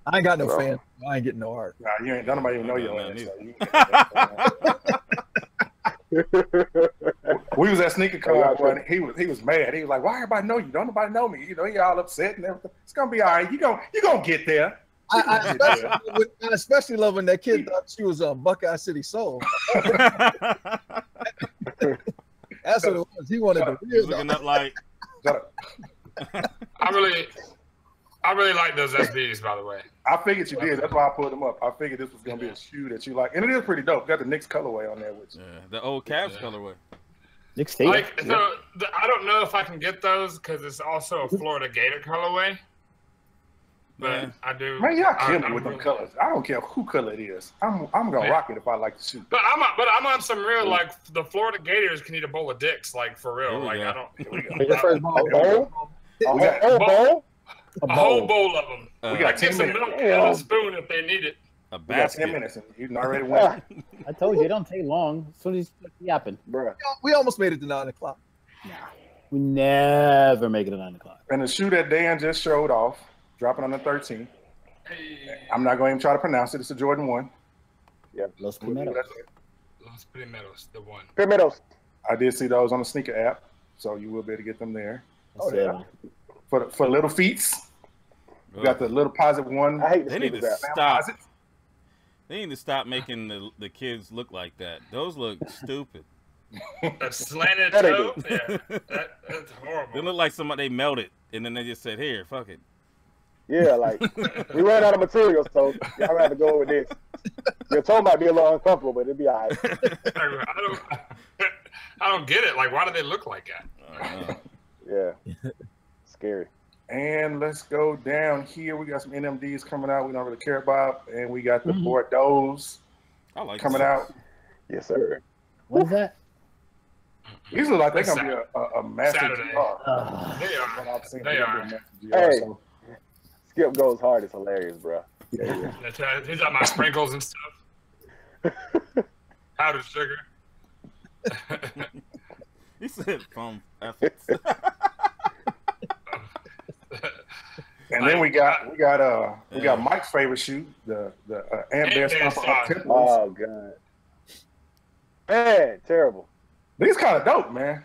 I ain't got no fan. I ain't getting no art. Nah, you ain't. Nobody even know your ass. We was at Sneaker Con, and he was mad. He was like, "Why everybody know you? Don't nobody know me? You know, you all upset and everything. It's gonna be all right. You gonna get there." I especially love when that kid thought she was Buckeye City Soul. That's what it was. He wanted to looking up like. I I really like those SBs, by the way. I figured you did. That's why I pulled them up. I figured this was gonna be a shoe that you like, and it is pretty dope. Got the Knicks colorway on there, which the old Cavs colorway. Knicks like, so I don't know if I can get those because it's also a Florida Gator colorway. But I do. Man, y'all kill me with them colors. I don't care who color it is. I'm gonna rock it if I like the shoe. But I'm on some real like the Florida Gators can eat a bowl of dicks, like for real. Like I don't. Your first bowl. A whole bowl of them. We got 10 some minutes. milk and a spoon if they need it. A We got 10 minutes and you already won. I told you it don't take long. As soon as you start yapping, Bruh. We almost made it to 9 o'clock. we never make it at 9 o'clock. And the shoe that Dan just showed off, dropping on the 13th. I'm not going to even try to pronounce it. It's a Jordan 1. Yeah. Los Primeros. Los Primeros, the one. Primeros. I did see those on the sneaker app, so you will be able to get them there. Oh, yeah. For little feets, you got the little positive one. I hate the They need to sneakers app. stop. They need to stop making the kids look like that. Those look stupid. That slanted toe, yeah, that's horrible. They look like somebody they melted and then they just said, "Here, fuck it." Yeah, like we ran out of material, so y'all have to go with this. Your toe might be a little uncomfortable, but it'll be all right. I don't get it. Like, why do they look like that? Yeah, scary. And let's go down here. We got some NMDs coming out we don't really care about. And we got the Bordeaux's coming out. Yes, sir. What is that? These look like they're going to be a massive Saturday. They are. They are. Hey, Skip goes hard. It's hilarious, bro. Yeah. He's got my sprinkles and stuff. Powdered sugar. He said foam efforts. And then we got Mike's favorite shoe, the Ant Bear Stomper Up Temples. Oh god, man, terrible. These kind of dope, man.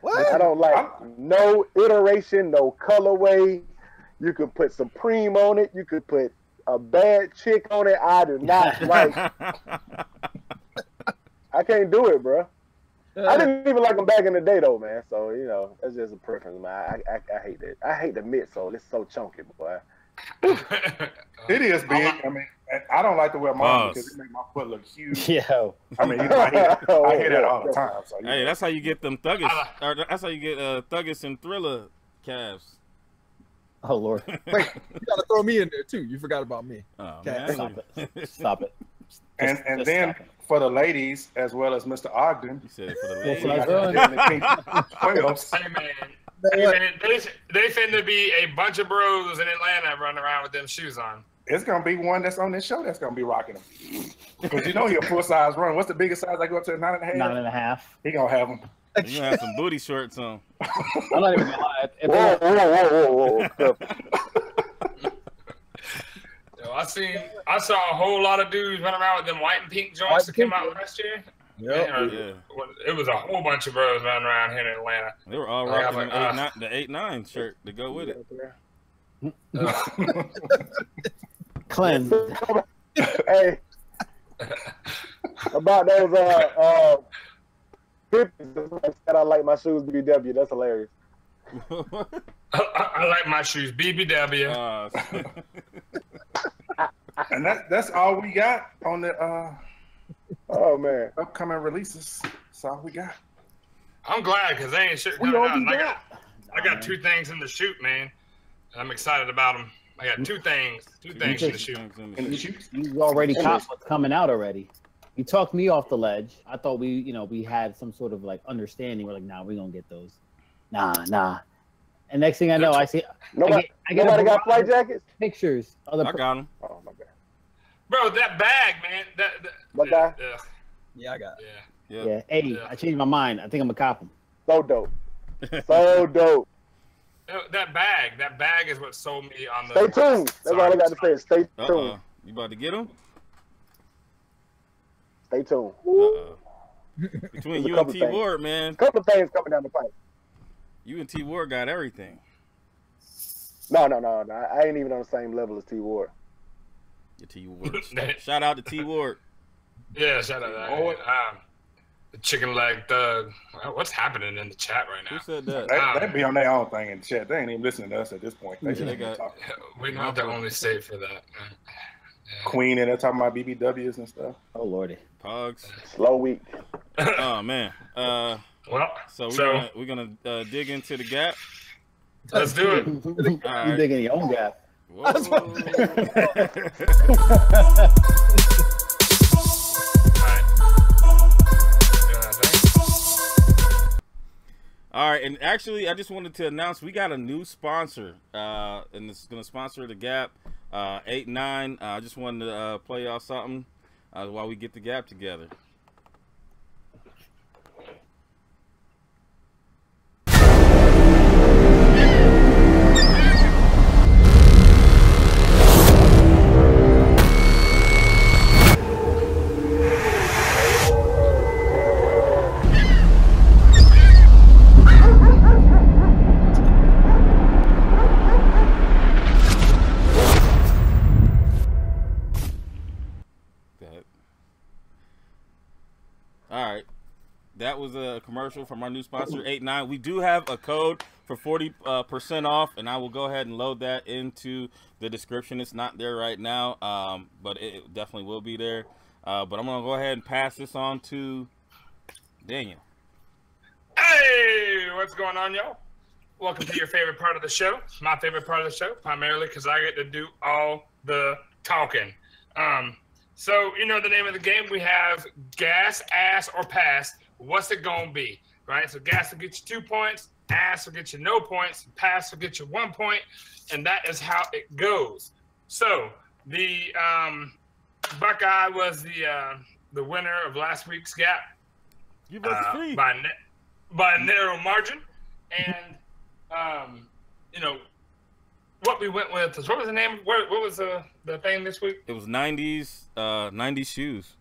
What? I don't like no iteration, no colorway. You could put Supreme on it. You could put a bad chick on it. I do not like. I can't do it, bro. I didn't even like them back in the day, though, man. So, you know, that's just a preference, man. I hate that. I hate the midsole. It's so chunky, boy. It is big. I mean, I don't like to wear mine because it makes my foot look huge. Yeah. I mean, you know, I hear that all the time. So, Hey, that's how you get them Thuggish. Or that's how you get Thuggish and Thriller calves. Oh, Lord. Wait, you got to throw me in there, too. You forgot about me. Oh, Okay. man. Stop it. Stop it. And then for the ladies, as well as Mr. Ogden, You said it for the That's ladies. what I was doing. Hey, man. They finna be a bunch of bros in Atlanta running around with them shoes on. It's gonna be one that's on this show that's gonna be rocking them. Because you know he a full size run. What's the biggest size? I go up to 9.5. 9.5. He gonna have them. You gonna have some booty shorts on. I'm not even gonna lie. Whoa. Yo, I saw a whole lot of dudes running around with them white and pink joints that came out last year. Yep. Yeah. It was a whole bunch of bros running around here in Atlanta. They were all Like, rocking I'm like, the 8-9 shirt to go with it. Cleanse. Hey, about those hippies that I like my shoes BBW. That's hilarious. I like my shoes BBW. And that's all we got on the Oh man, upcoming releases. That's all we got. I'm glad because they ain't shit coming out. And I got two things in the shoot, man. I'm excited about them. I got two things in the shoot. You already caught what's coming out already. You talked me off the ledge. I thought we had some sort of like understanding. We're like, nah, we're gonna get those. Nah. And next thing I know, I see nobody got flight jackets. Pictures. I got them. Oh my god, Bro, that bag, man. My guy? Yeah, I got it. Yeah. Hey, I changed my mind. I think I'm gonna cop them. so dope, so dope. That bag is what sold me on the. Stay tuned. That's all I got to say. Stay tuned. You about to get them? Stay tuned. Between There's you a and couple T things. Ward, man. Couple of things coming down the pipe. You and T Ward got everything. No. I ain't even on the same level as T Ward. Your T Ward. Shout out to T Ward. Yeah, shout out. The chicken leg thug. What's happening in the chat right now? Who said that? They be on their own thing in the chat. They ain't even listening to us at this point. They got. We're not the only state for that. Yeah. Queen and they're talking about BBWs and stuff. Oh lordy. Pogs. Slow week. Oh man. Well, we're gonna dig into the gap. Let's do it. You're digging your own gap. All right, and actually, I just wanted to announce we got a new sponsor, and this is going to sponsor the Gap, 8-9. I just wanted to play y'all something while we get the Gap together. That was a commercial from our new sponsor, 8-9. We do have a code for 40% off, and I will go ahead and load that into the description. It's not there right now, but it definitely will be there. But I'm going to go ahead and pass this on to Daniel. Hey, what's going on, y'all? Welcome to your favorite part of the show. My favorite part of the show, primarily because I get to do all the talking. So, you know the name of the game. We have gas, ass, or pass. What's it going to be, right? So gas will get you 2 points, ass will get you no points, pass will get you 1 point, and that is how it goes. So the Buckeye was the winner of last week's Gap by a narrow margin. And, you know, what we went with is, what was the name? What was the thing this week? It was 90s shoes.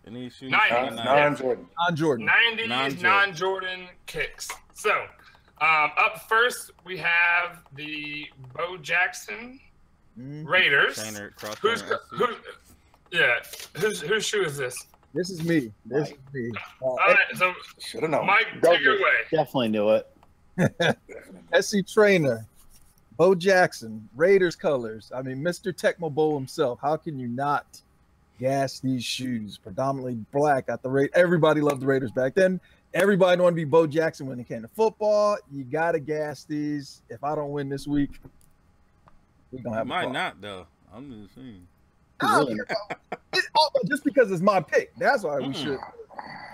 Any shoes? Non-Jordan. Non-Jordan. 90s non-Jordan kicks. So, up first, we have the Bo Jackson Raiders. Whose shoe is this? This is me. This is me. All right, so should have known. Mike, take it away. Definitely knew it. SC Trainer, Bo Jackson, Raiders colors. I mean, Mr. Tecmo Bowl himself. How can you not gas these shoes? Predominantly black at the rate. Everybody loved the Raiders back then. Everybody wanted to be Bo Jackson when it came to football. You got to gas these. If I don't win this week, we're going to have might not, though. I'm just saying. Just because it's my pick. That's why we should.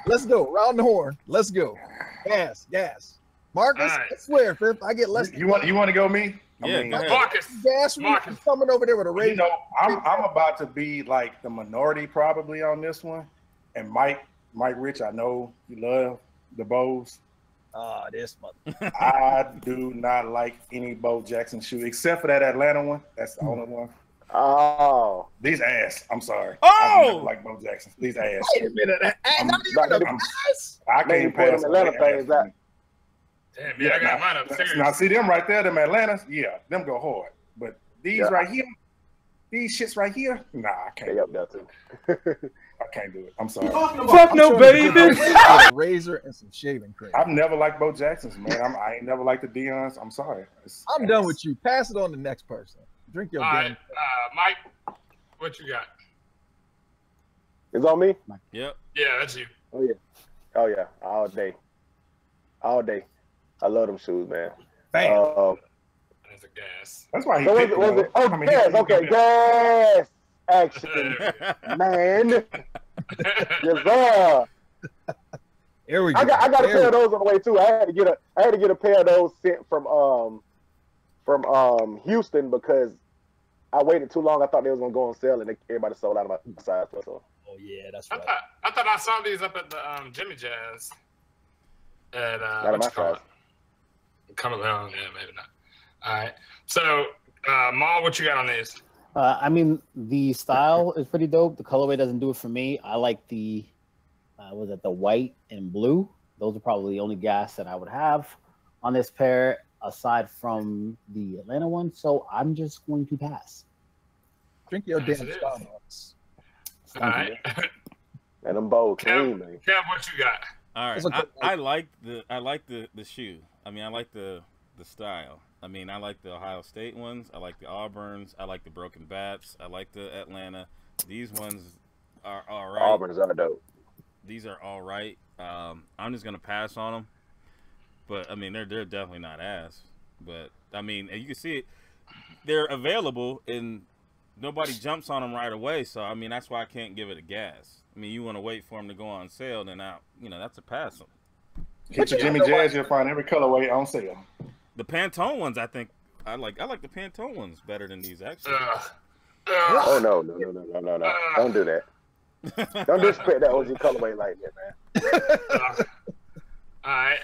Let's go. Round the horn. Let's go. Gas. Marcus, I swear, if I get less. You want to go me? Yeah, Marcus. Marcus coming over there with a Raider. You know, I'm about to be like the minority probably on this one. And Mike Rich, I know you love the Bows. This mother. I do not like any Bo Jackson shoe except for that Atlanta one. That's the only one. Oh, these ass. I'm sorry. Oh, I do not like Bo Jackson. These ass. Wait a minute. I can't pass Atlanta things that. Damn, yeah, I got mine upstairs. Now see them right there, them Atlantas. Yeah, them go hard. But these right here, these shits right here, nah, I can't. They up there too. I can't do it. I'm sorry. Fuck no, baby. A razor and some shaving cream. I've never liked Bo Jacksons, man. I ain't never liked the Deons. I'm sorry. I'm done with you. Pass it on to the next person. Drink your damn. Mike, what you got? It's on me? Yep. Yeah, that's you. Oh yeah. All day. I love them shoes, man. That's a gas. That's why he was it? Oh, gas. Okay, gas action, man. Yes, sir. Here we go. I got a pair of those on the way too. I had to get a pair of those sent from Houston because I waited too long. I thought they was gonna go on sale and everybody sold out of my size. So. Oh yeah, that's right. I thought I saw these up at the Jimmy Jazz. At not my size. Coming along, yeah, maybe not. All right. So, Maul, what you got on these? I mean, the style is pretty dope. The colorway doesn't do it for me. I like the the white and blue. Those are probably the only gas that I would have on this pair, aside from the Atlanta one. So I'm just going to pass. Drink your damn Starbucks. All right. And them bold clean, man. Kev, what you got? All right, I like the shoe. I mean, I like the style. I mean, I like the Ohio State ones. I like the Auburns. I like the Broken Bats. I like the Atlanta. These ones are all right. Auburns are dope. These are all right. I'm just gonna pass on them. But I mean, they're definitely not ass. But I mean, you can see it. They're available and nobody jumps on them right away. So I mean, that's why I can't give it a gas. I mean, you want to wait for them to go on sale, then that's a pass. Hit your Jimmy Jazz, you'll find every colorway on sale. The Pantone ones, I think I like the Pantone ones better than these actually. Oh no! Don't do that. Don't disrespect that OG colorway like that, man. All right.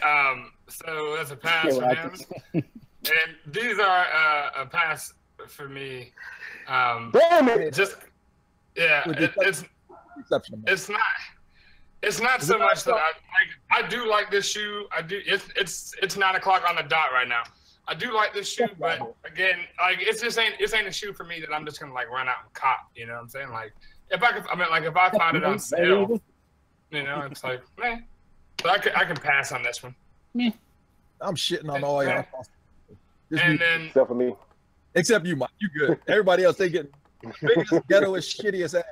So that's a pass for him, and these are a pass for me. Damn it! Just it's not so much that I do like this shoe. I do. It's 9 o'clock on the dot right now. I do like this shoe, but again, like this ain't a shoe for me that I'm just gonna like run out and cop. You know what I'm saying? Like if I find it on sale, it's like man. But I can pass on this one. I'm shitting on all y'all. And then except for me, except you, Mike. You good? Everybody else, they get biggest ghetto as shittiest ass.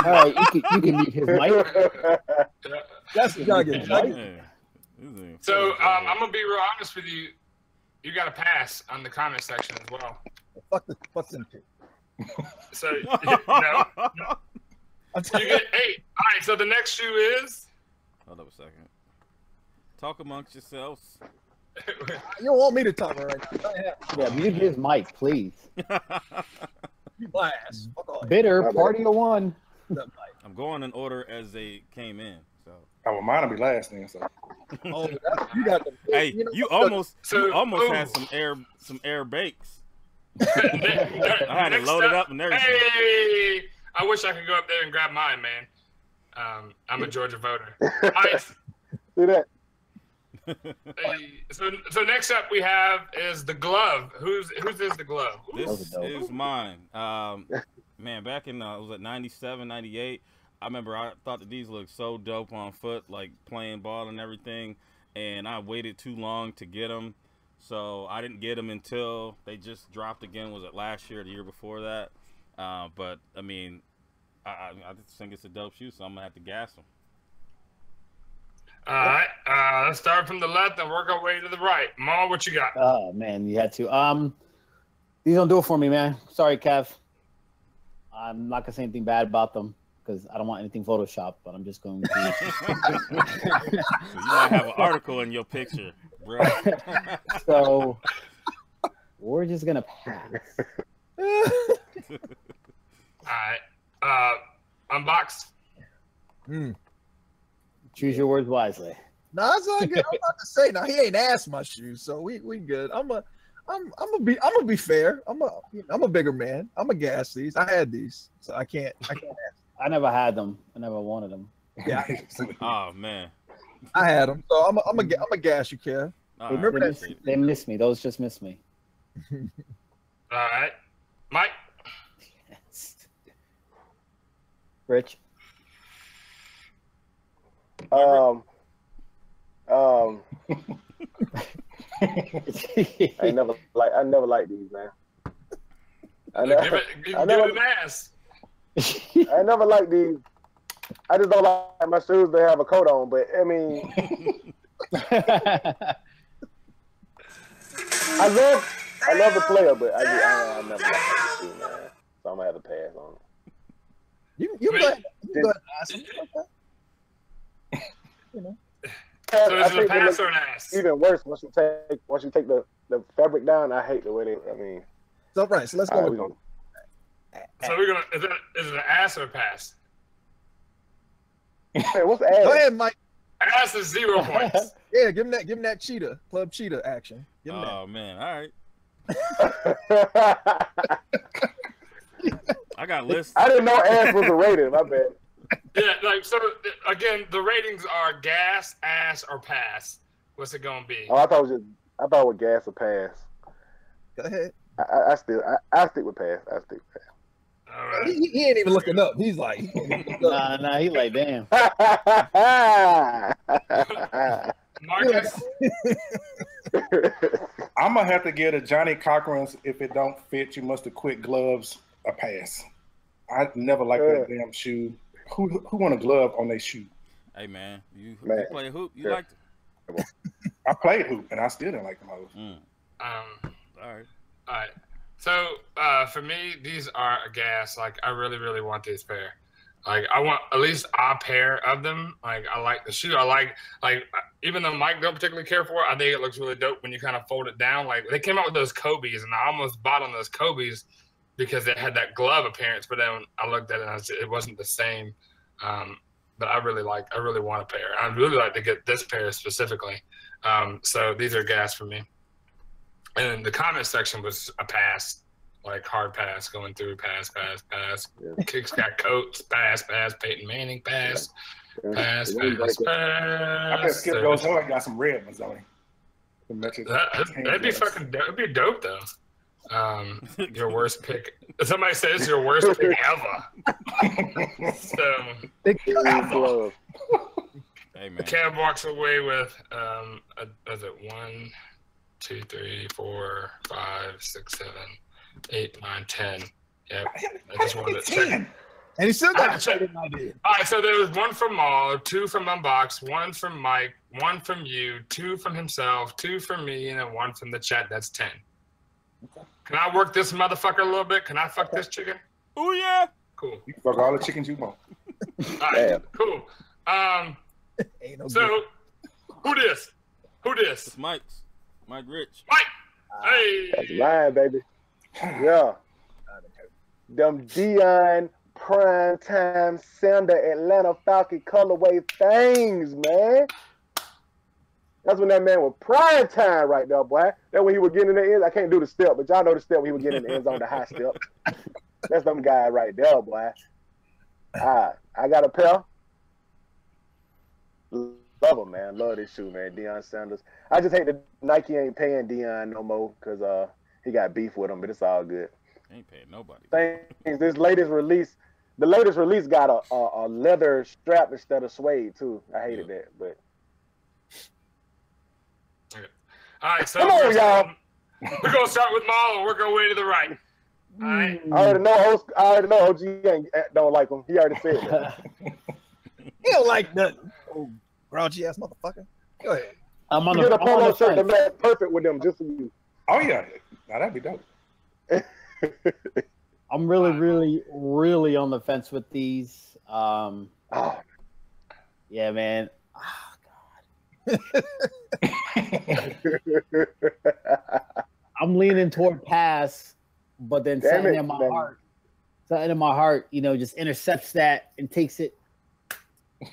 All right, you can meet his mic. That's what y'all get. So I'm gonna be real honest with you. You got to pass on the comment section as well. Fuck them two. So no. You get 8. All right. So the next shoe is. Hold up a second. Talk amongst yourselves. You don't want me to talk right now. Yeah, mute his mic, please. You my ass. Fuck off. Bitter party of one. I'm going in order as they came in. So. Oh, well, mine will be last then. So. Oh, you got the. Hey, you almost had some air bakes. I had it loaded up and everything. Hey, I wish I could go up there and grab mine, man. I'm a Georgia voter. All right. See that? So next up we have is the glove. Whose is the glove? This is mine. Man, back in was it 97, 98? I remember I thought that these looked so dope on foot, like playing ball and everything, and I waited too long to get them, so I didn't get them until they just dropped again. Was it last year or the year before that? But I mean, I just think it's a dope shoe, so I'm gonna have to gas them. All right, let's start from the left and work our way to the right. Ma, what you got? Oh man, you had to. These don't do it for me, man. Sorry, Kev. I'm not gonna say anything bad about them because I don't want anything photoshopped, but I'm just going to. You might have an article in your picture, bro. So we're just gonna pass. All right, unbox. Choose your words wisely. No, that's not good. I'm about to say now. He ain't asked my shoes, so we good. I'm gonna be fair. I'm a bigger man. I'm gonna gas these. I had these, so I can't ask. I never had them. I never wanted them. Yeah. Oh man. I had them, so I'm a gas you, Kev. Remember that? They missed me. Those just missed me. All right, Mike. Rich. I never liked these, man. Give it an ass. I never liked these. I just don't like my shoes to have a coat on, but I mean, I love the player, but I never liked the shoe, man. So I'm gonna have to pass on it. You go ahead and ask him. You know. So is it a pass or an ass? Even worse, once you take the fabric down, I hate the way they. I mean. So right, so let's go. So we're gonna. Is it an ass or a pass? Hey, what's ass? Go ahead, Mike. Ass is 0 points. Yeah, give him that cheetah, club cheetah action. Give him that. Man, all right. I got lists. I didn't know ass was a rating. My bad. Yeah, like so. Again, the ratings are gas, ass, or pass. What's it gonna be? Oh, I thought it was gas or pass. Go ahead. I stick with pass. I stick with pass. All right. He ain't even looking up. He's like, nah. He like, damn. Marcus? I'm gonna have to get a Johnny Cochran's. If it don't fit, you must have quit gloves a pass. I never liked that damn shoe. Who want a glove on their shoe? Hey man, you play hoop. You liked it. I played hoop and I still didn't like them hoes. All right. So for me, these are a gas. Like I really, really want this pair. Like I want at least a pair of them. Like I like the shoe. I like even though Mike don't particularly care for it, I think it looks really dope when you kind of fold it down. Like they came out with those Kobe's, and I almost bought on those Kobe's because it had that glove appearance. But then I looked at it, and it wasn't the same. But I really want a pair. I'd really like to get this pair specifically. So these are gas for me. And the comment section was a pass. Like hard pass going through, pass. Yeah. Kicks got coats, pass. Peyton Manning, pass. I bet Skip goes home and got some red ones on him. That'd be dope though. Your worst pick. Somebody says your worst pick ever. So hey man. Kev walks away with was it 1, 2, 3, 4, 5, 6, 7, 8, 9, 10. Yeah, I just wanted to check. And he still got to check it. I did. All right, so there was 1 from Maul, 2 from Unbox, 1 from Mike, 1 from you, 2 from himself, 2 from me, and then 1 from the chat. That's 10. Okay. Can I work this motherfucker a little bit? Can I fuck this chicken? Oh yeah. Cool. You can fuck all the chickens you want. All right, cool. Ain't no so who this? It's Mike Rich. Mike. Hey. That's mine, baby. Yeah. Them Dion Primetime Sander Atlanta Falcon colorway things, man. That's when that man was prime time right there, boy. That when he was getting in the end. I can't do the step, but y'all know the step when he was getting in the end zone, the high step. That's them guys right there, boy. I got a pair. Love him, man. Love this shoe, man. Deion Sanders. I just hate that Nike ain't paying Deion no more because he got beef with him, but it's all good. Ain't paying nobody. Things, the latest release got a leather strap instead of suede too. I hated that, but. Okay. All right, so come on, y'all. We're gonna start with Maul and work our way to the right. All right. I already know OG don't like him. He already said that. He don't like nothing. Oh, grouchy ass motherfucker. Go ahead. I'm on Get a polo the shirt that match perfect with them just for you. Oh yeah, now that'd be dope. I'm really on the fence with these. Yeah, man. Oh, God. I'm leaning toward pass, but then something in my heart, just intercepts that and takes it to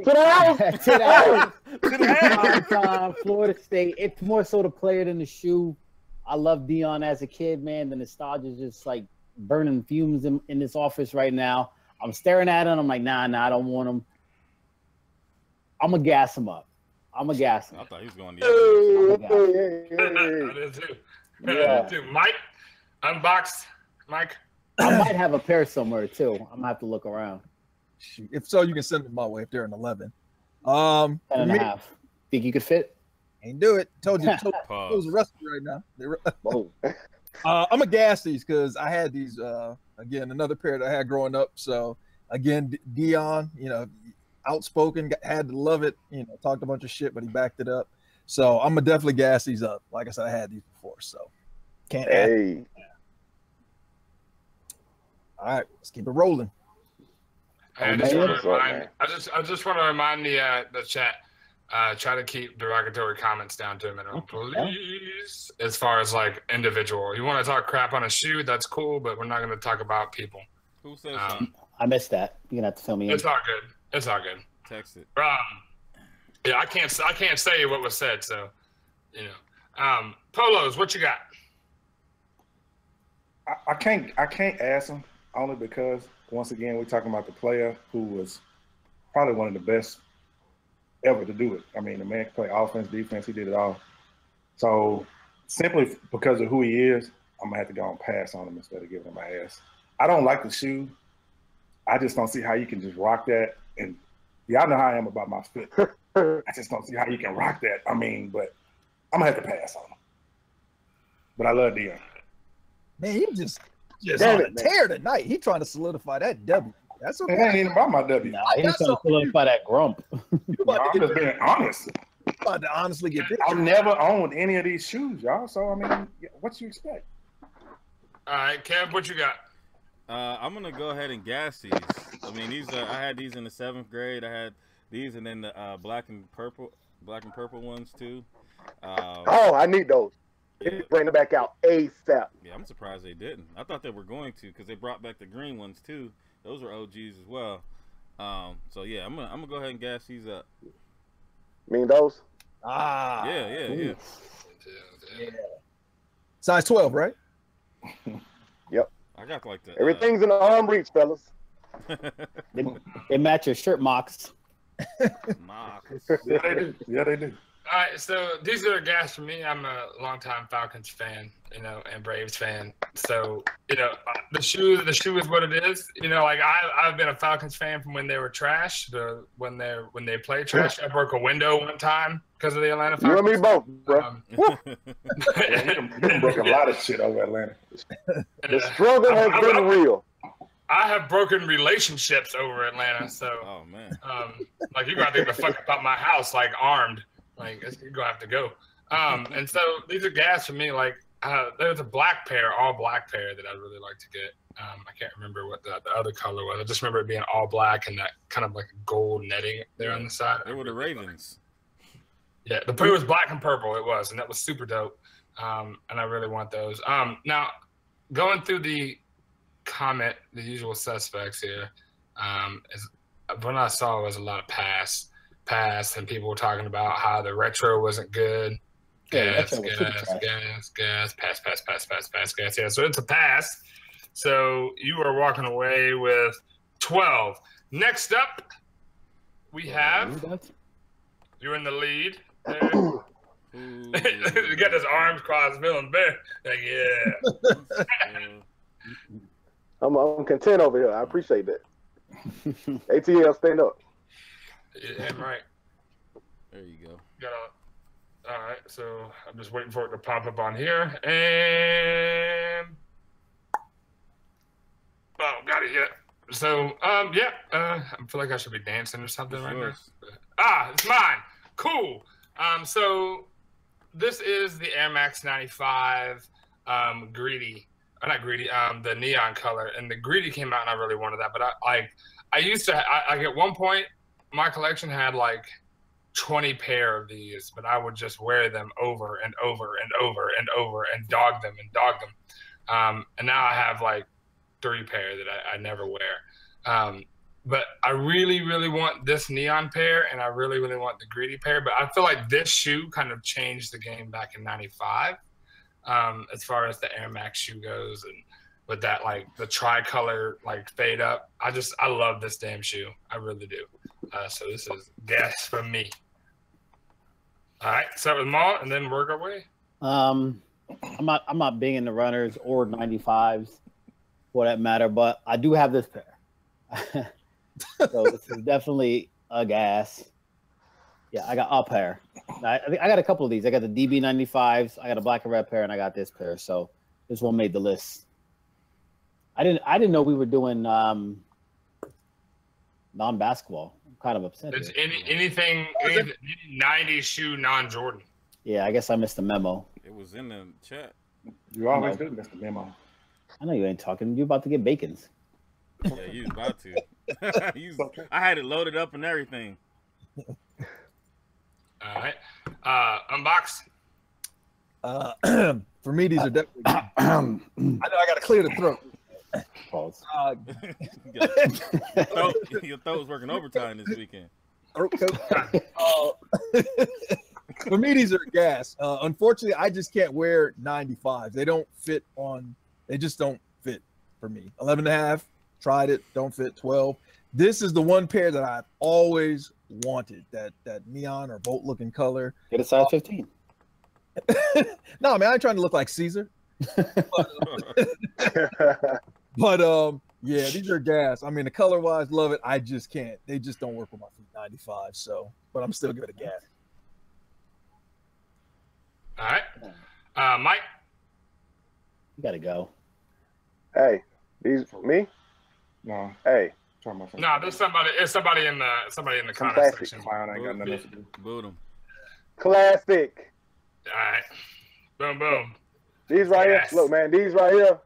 the house. To the house. Florida State. It's more so the player than the shoe. I love Deion as a kid, man. The nostalgia is just like burning fumes in this office right now. I'm staring at him. I'm like, nah, I don't want him. I'm going to gas him up. I thought he was going the other way. I did too. Yeah. Mike, unboxed. Mike. I might have a pair somewhere too. I'm going to have to look around. If so, you can send them my way if they're an 11. 10 and a half. Think you could fit? Ain't do it. Told you. It was rusty right now. I'm a gas these because I had these again, another pair that I had growing up. So again, Deion, outspoken, had to love it. Talked a bunch of shit, but he backed it up. So I'm gonna definitely gas these up. Like I said, I had these before, so can't. Hey. All right, let's keep it rolling. I just want to remind the chat. Try to keep derogatory comments down to a minimum, please. As far as like individual, you want to talk crap on a shoe, that's cool, but we're not going to talk about people. Who says I missed that. You're gonna have to fill me in. It's all good. It's all good. Text it. Yeah, I can't say what was said, so Polos, what you got? I can't ask him only because once again we're talking about the player who was probably one of the best ever to do it. I mean, the man can play offense, defense, he did it all. So simply because of who he is, I'm gonna have to go and pass on him instead of giving him my ass. I don't like the shoe. I just don't see how you can just rock that. And y'all know how I am about my fit. I just don't see how you can rock that. I mean, but I'm gonna have to pass on him. But I love Dion. Man, he just on a tear tonight. He trying to solidify that W. That's okay. It ain't about my W. Nah, he's trying to solidify that grump. I'm just being honest. About to honestly get this. I've never owned any of these shoes, y'all. So I mean, what you expect? All right, Kev, what you got? I'm gonna go ahead and gas these. I mean, these I had these in the 7th grade. I had these, and then the black and purple ones too. I need those. Yeah. Bring them back out ASAP. Yeah, I'm surprised they didn't. I thought they were going to because they brought back the green ones too. Those were OGs as well. So yeah, I'm gonna go ahead and gas these up. Mean those? Yeah. Size 12, right? Yep. I got like the everything's in the arm reach, fellas. They match your shirt mocks. Yeah, they do. Yeah, they do. All right, so these are gas for me. I'm a longtime Falcons fan, and Braves fan. So, the shoe is what it is. Like I've been a Falcons fan from when they were trash. When they played trash, I broke a window one time because of the Atlanta Falcons. You and me both, bro. You broke a lot of shit over Atlanta. The struggle has been real. I have broken relationships over Atlanta. So, oh man, like you're gonna think the fuck about my house, like armed. Like you're gonna have to go. And so these are gas for me. Like there's a all black pair that I'd really like to get. I can't remember what the other color was. I just remember it being all black and that kind of like gold netting there on the side. They were the Ravens. Yeah, the pair was black and purple. It was, and that was super dope. And I really want those. Now going through the usual suspects here, is when I saw it was a lot of pass, and people were talking about how the retro wasn't good. Pass. Yeah, so it's a pass. So you are walking away with 12. Next up, we have you're in the lead. You got his arms crossed, feeling bad. Like, yeah. I'm content over here. I appreciate that. ATL, stand up. Yeah, right. There you go. All right, so I'm just waiting for it to pop up on here, and got it yet. So I feel like I should be dancing or something right now. It's mine. Cool. So this is the Air Max 95 Greedy. Not Greedy. The neon color, and the Greedy came out, and I really wanted that. But I used to. At one point, my collection had like 20 pair of these, but I would just wear them over and over and over and over and dog them. And now I have like 3 pair that I never wear. But I really, really want this neon pair, and I really, really want the Greedy pair. But I feel like this shoe kind of changed the game back in '95, as far as the Air Max shoe goes, and with that like the tricolor like fade up. I love this damn shoe. I really do. So this is gas from me. All right, start with Maul and then work our way. I'm not big into runners or 95s for that matter, but I do have this pair. So this is definitely a gas. Yeah, I got a pair. I got a couple of these. I got the DB 95s. I got a black and red pair, and I got this pair. So this one made the list. I didn't know we were doing non-basketball. I'm kind of upset. It's any 90s shoe non-Jordan. Yeah, I guess I missed the memo. It was in the chat. You always do miss the memo. I know you ain't talking. You about to get bacons. Yeah, you was about to. I had it loaded up and everything. All right. Unbox. For me, these are definitely. I know I got to clear the throat. Pause. Your throat was working overtime this weekend. For me, these are gas. Unfortunately, I just can't wear 95s. They don't fit on. They just don't fit for me. 11.5. Tried it. Don't fit. 12. This is the one pair that I've always wanted. That neon or boat looking color. Get a size 15. No, man, I ain't trying to look like Caesar. But Yeah, these are gas. I mean, the color wise, love it. I just can't. They just don't work with my feet 95. So, but I'm still giving it a gas. All right, Mike. You gotta go. Hey, these me? No. Hey. No, there's somebody. It's somebody in the comment section. I ain't got nothing else to do. Boot 'em. Classic. All right. Boom, boom. These right Yes. here. Look, man, these right here.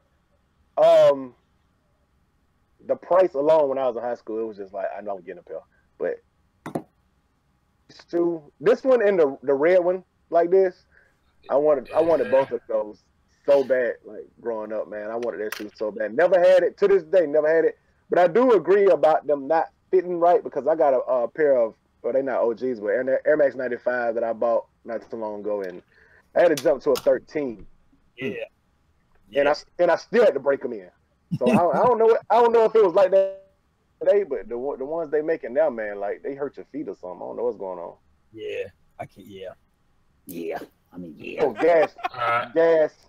The price alone when I was in high school, it was just like, I know I'm getting a pair. But this one and the red one like this, I wanted both of those so bad, like growing up, man. I wanted that shoe so bad. Never had it to this day, never had it. But I do agree about them not fitting right because I got a pair of, well, they're not OGs, but Air Max 95 that I bought not too long ago, and I had to jump to a 13. Yeah. And I still had to break them in. So I don't know if it was like that today, but the ones they making now, man, like they hurt your feet or something. I don't know what's going on. Yeah. I can't. Yeah. Yeah. I mean, yeah. Oh, gas. Gas.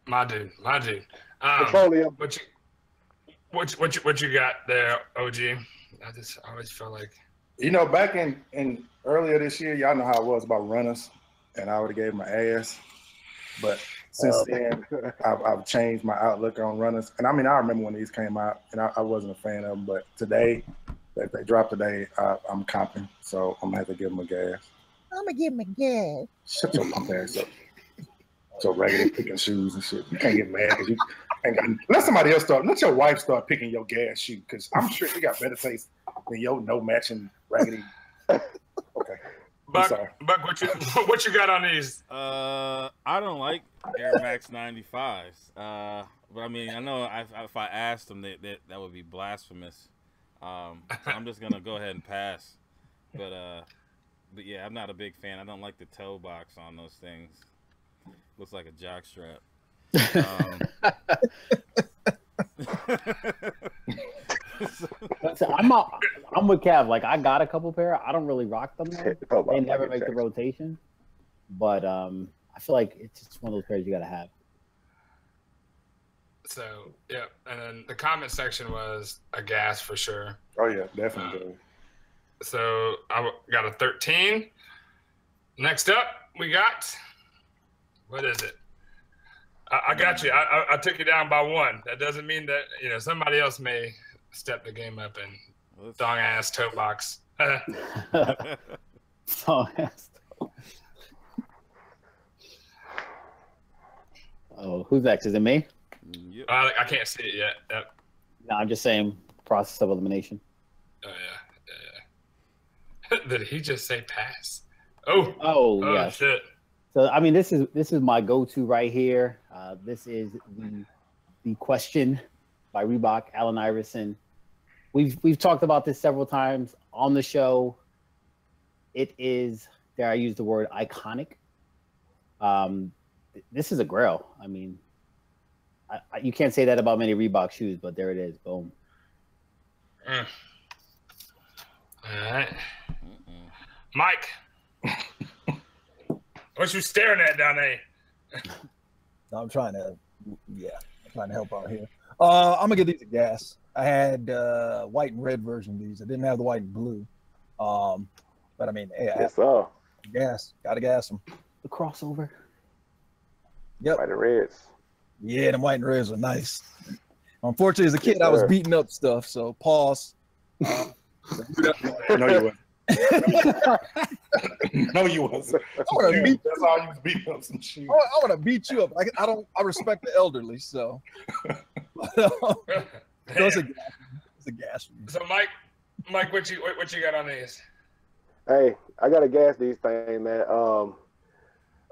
My dude. Petroleum. What you got there, OG? I just always felt like, Back in earlier this year, y'all know how it was about runners, and I already gave my ass. But since then, I've changed my outlook on runners. And I mean, I remember when these came out, and I wasn't a fan of them. But today, if they drop today, I'm comping. So I'm gonna have to give them a gas. I'm gonna give him a gas. Shut your punk ass up. So regular picking shoes and shit. You can't get mad because you ain't got. Let somebody else start. Let your wife start picking your gas shoe because I'm sure she got better taste than your no matching raggedy. Okay. Buck, what you got on these? I don't like Air Max 95s. But I mean, I know if I asked them, that would be blasphemous. So I'm just gonna go ahead and pass. But yeah, I'm not a big fan. I don't like the toe box on those things. Looks like a jock strap. So I'm with Cav. Like I got a couple pair. I don't really rock them. They never make the rotation. But I feel like it's just one of those pairs you gotta have. So yeah, and then the comment section was a gas for sure. Oh yeah, definitely. So I got a 13. Next up, we got, what is it? I got you. I took you down by one. That doesn't mean that somebody else may step the game up and thong ass toe box. Thong ass. Oh, who's next? Is it me? Yep. I can't see it yet. Yep. No, I'm just saying process of elimination. Oh yeah. Did he just say pass? Oh yes. Shit. So I mean, this is my go-to right here. This is the question by Reebok, Allen Iverson. We've talked about this several times on the show. It is, dare I use the word, iconic. This is a grail. I mean, you can't say that about many Reebok shoes, but there it is. Boom. All right. Mike, what you staring at down there? I'm trying to help out here. I'm gonna get these a gas. I had white and red version of these. I didn't have the white and blue. But I mean, hey, gas. Gotta gas them. The crossover. Yep. White and reds. Yeah, them white and reds are nice. Unfortunately, as a kid, I was beating up stuff. So pause. No, you wasn't. No, you wasn't. That's all you was beating up some shit. I want to beat you up. I respect the elderly, so. It's a gas. So Mike, what you got on these? Hey, I gotta gas these things, man.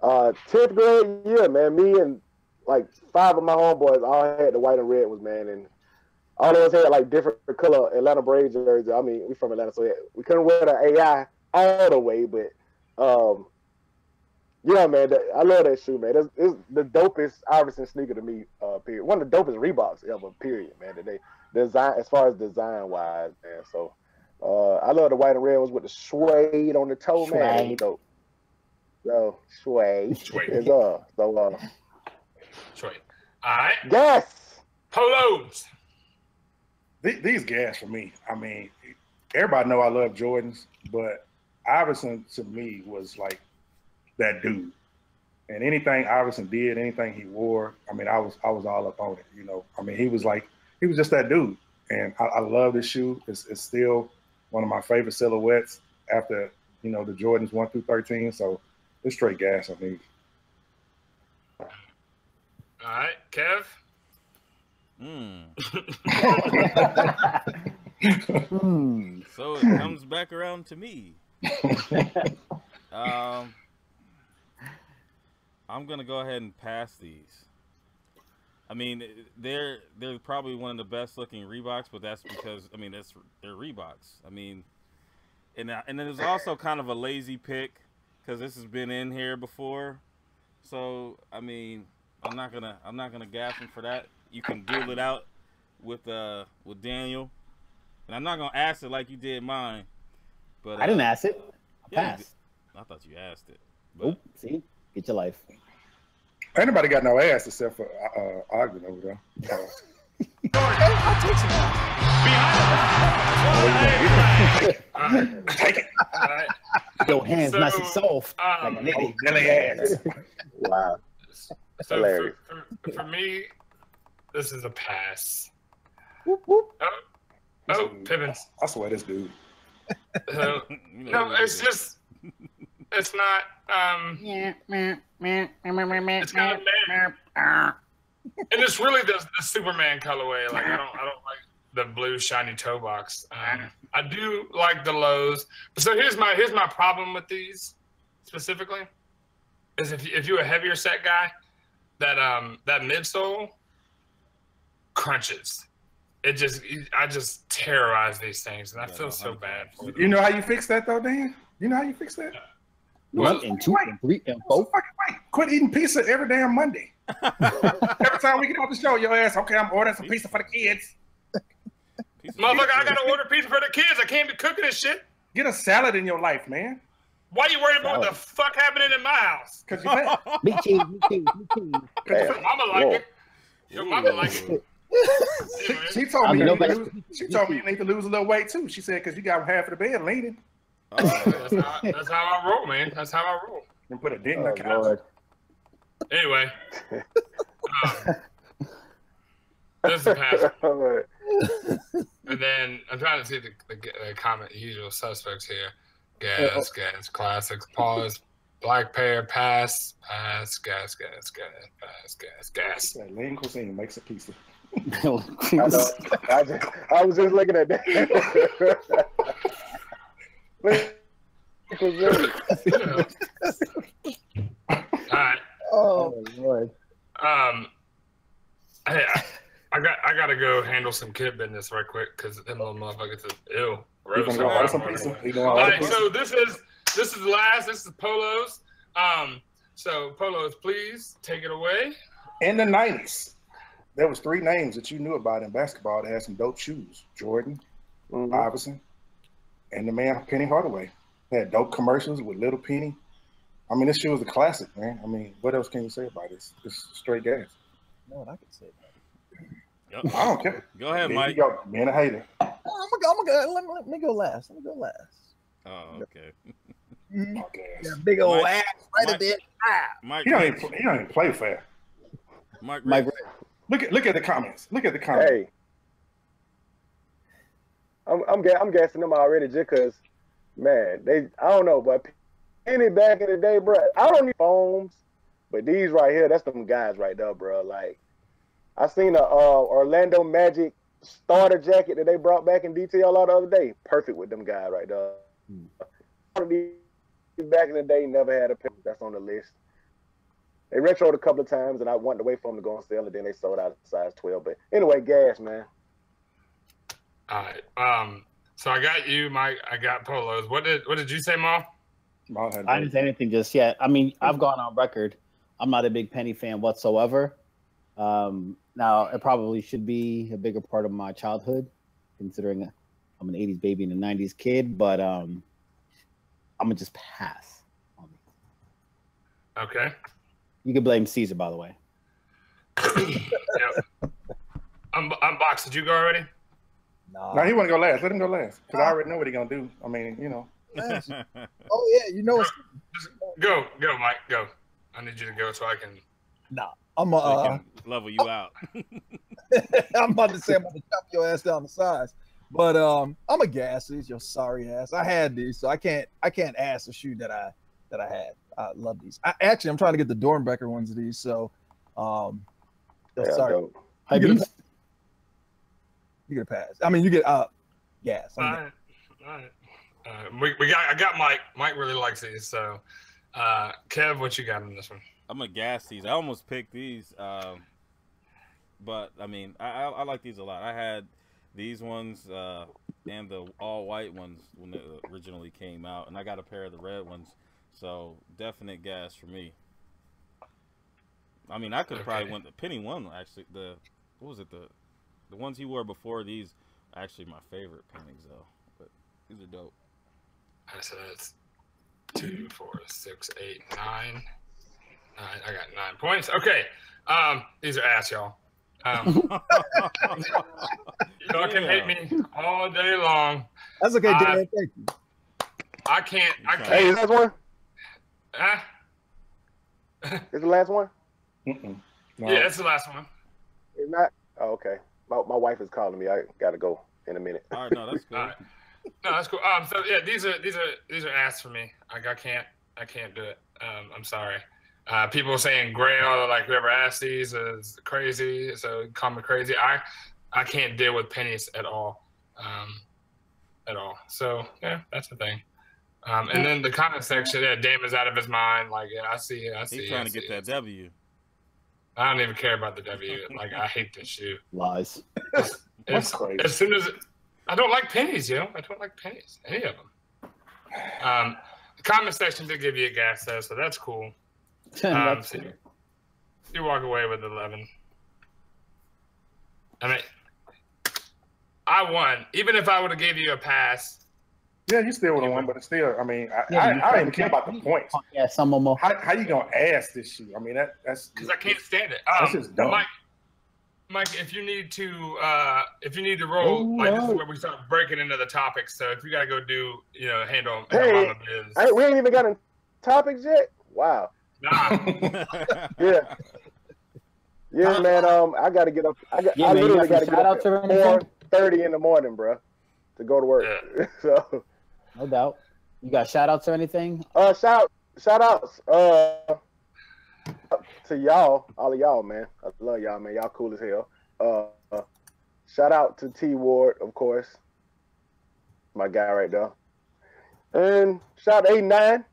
10th grade year, man. Me and like 5 of my homeboys all had the white and red ones, man, and all of us had like different color Atlanta Braves jerseys. I mean, we from Atlanta, so we couldn't wear the AI all the way, but yeah, man, I love that shoe, man. It's the dopest Iverson sneaker to me, period. One of the dopest Reeboks ever, period, man. That they design, as far as design wise, man. So I love the white and red ones with the suede on the toe, man. Dope. So suede. Suede. All right. Gas. Polos. these gas for me. I mean, everybody know I love Jordans, but Iverson to me was like that dude. And anything Iverson did, anything he wore, I mean, I was all up on it. You know, I mean, he was just that dude. And I love this shoe. It's still one of my favorite silhouettes after, you know, the Jordans 1 through 13. So it's straight gas on these. All right, Kev. So it comes back around to me. I'm gonna go ahead and pass these. I mean, they're probably one of the best looking Reeboks, but that's because they're Reeboks. I mean, and then there's also kind of a lazy pick because this has been in here before. So I mean, I'm not gonna gas him for that. You can duel it out with Daniel, and I'm not gonna ask it like you did mine. But I didn't ask it. I passed. I thought you asked it. But... Nope. See, get your life. Ain't nobody got no ass except for Ogden over there. I'll take some. Take it. All right. Your hands nice and soft. Jelly ass. Wow. So Hilarious. for me, this is a pass. Whoop, whoop. Oh, Pippin. I swear this dude. No, it's just, it's not. It's kind of man. And it's really the Superman colorway. Like I don't like the blue shiny toe box. I do like the lows. But so here's my problem with these specifically is if you're a heavier set guy, that midsole crunches. I just terrorize these things, and I feel so bad. You know how you fix that though, Dan? You know how you fix that? 1 and 2 and 3 and 4. Quit eating pizza every damn Monday. Every time we get off the show, your ass, okay, I'm ordering some pizza for the kids. Motherfucker, I gotta order pizza for the kids. I can't be cooking this shit. Get a salad in your life, man. Why you worried about what the fuck happening in my house? Because you fat. Me too. Your mama like it. Your mama like it. She told me you need to lose a little weight too. She said because you got half of the bed leaning. That's how I roll, man. That's how I roll. And put a dent in the couch. Anyway, this is a pass. And then I'm trying to see the comment. Usual suspects here. Gas, classics. Pause. Black pair. Pass. Gas. Lean cuisine makes a pizza. I was just looking at that. All right. Oh Lord. Hey, I gotta go handle some kid business right quick because them little motherfuckers is ill. All right, so this is the last. This is Polos. So Polos, please take it away. In the 90s, there was 3 names that you knew about in basketball that had some dope shoes: Jordan, Iverson, and the man Penny Hardaway. They had dope commercials with Little Penny. I mean, this shoe was a classic, man. I mean, what else can you say about this? It's straight gas. You know what I can say about it? Yep. I don't care. Go ahead, Mike. You go, being a hater. I'm gonna go. Let me go last. Oh, okay. Okay. Yeah, big old ass right at the end. Mike, he don't even play fair. Mike, look at the comments. Look at the comments. Hey, I'm gassing them already just because, man, I don't know, but Penny back in the day, bro. I don't need foams, but these right here, that's them guys right there, bro. Like, I seen a Orlando Magic starter jacket that they brought back in detail the other day. Perfect with them guys right there. Back in the day, never had a pair. That's on the list. They retroed a couple of times, and I wanted to wait for them to go on sale, and then they sold out size 12. But anyway, gas, man. All right. So I got you, Mike. I got Polos. What did you say, Ma? I didn't say anything just yet. I mean, I've gone on record. I'm not a big Penny fan whatsoever. Now, it probably should be a bigger part of my childhood, considering I'm an 80s baby and a 90s kid, but I'm going to just pass on it. Okay. You can blame Caesar, by the way. Yep. Unbox, did you go already? No, he want to go last. Let him go last because I already know what he gonna do. I mean, you know. Oh yeah, you know. Go, Mike, go. I need you to go so I can. Nah, I'm level you out. I'm about to say I'm about to chop your ass down the sides, but I'm a gas these. Your sorry ass. I had these, so I can't ask the shoe that I had. I love these. I'm trying to get the Dornbecker ones of these. So, sorry. You get a pass. I mean, you get gas. All right. I got Mike. Mike really likes these. So, Kev, what you got in this one? I'm gonna gas these. I almost picked these, but I mean, I like these a lot. I had these ones and the all white ones when they originally came out, and I got a pair of the red ones. So definite gas for me. I mean, I could have probably went the penny one actually. What was it? The ones he wore before these are actually my favorite pennies though. But these are dope. So that's 2, 4, 6, 8, 9. I got 9 points. Okay. These are ass, y'all. Y'all can hate me all day long. That's okay, Dan. Thank you. I can't. Hey, is that one? Huh? Is the last one? No. Yeah, it's the last one. It's not? Oh, okay. My wife is calling me. I gotta go in a minute. All right, no, that's cool. All right. No, that's cool. So yeah, these are ass for me. I can't do it. I'm sorry. People saying Grail, like whoever asked these is crazy. So call me crazy. I can't deal with pennies at all. At all. So yeah, that's the thing. And then the comment section, Dame is out of his mind. Like, yeah, I see it. He's trying to get that W. I don't even care about the W. Like, I hate this shoe. Lies. That's crazy. As soon as I don't like pennies, I don't like pennies, any of them. The comment section did give you a gas test, so that's cool. So you walk away with 11. I mean, I won. Even if I would have gave you a pass. Yeah, you still would have won, but it's still, I mean, I don't even care about the points. Yeah, some more. How you gonna ask this shoe? I mean, that's because I can't stand it. That's just dumb. Mike, if you need to roll, this is where we start breaking into the topics. So if you gotta go do, handle Mama Biz. We ain't even got in topics yet. Wow. Nah. Yeah, man. I gotta get up. I literally gotta get up at 4:30 in the morning, bro, to go to work. Yeah. So. No doubt. You got shout outs or anything? Shout outs to y'all, all of y'all, man. I love y'all, man. Y'all cool as hell. Shout out to T Ward, of course. My guy right there. And shout out to 89.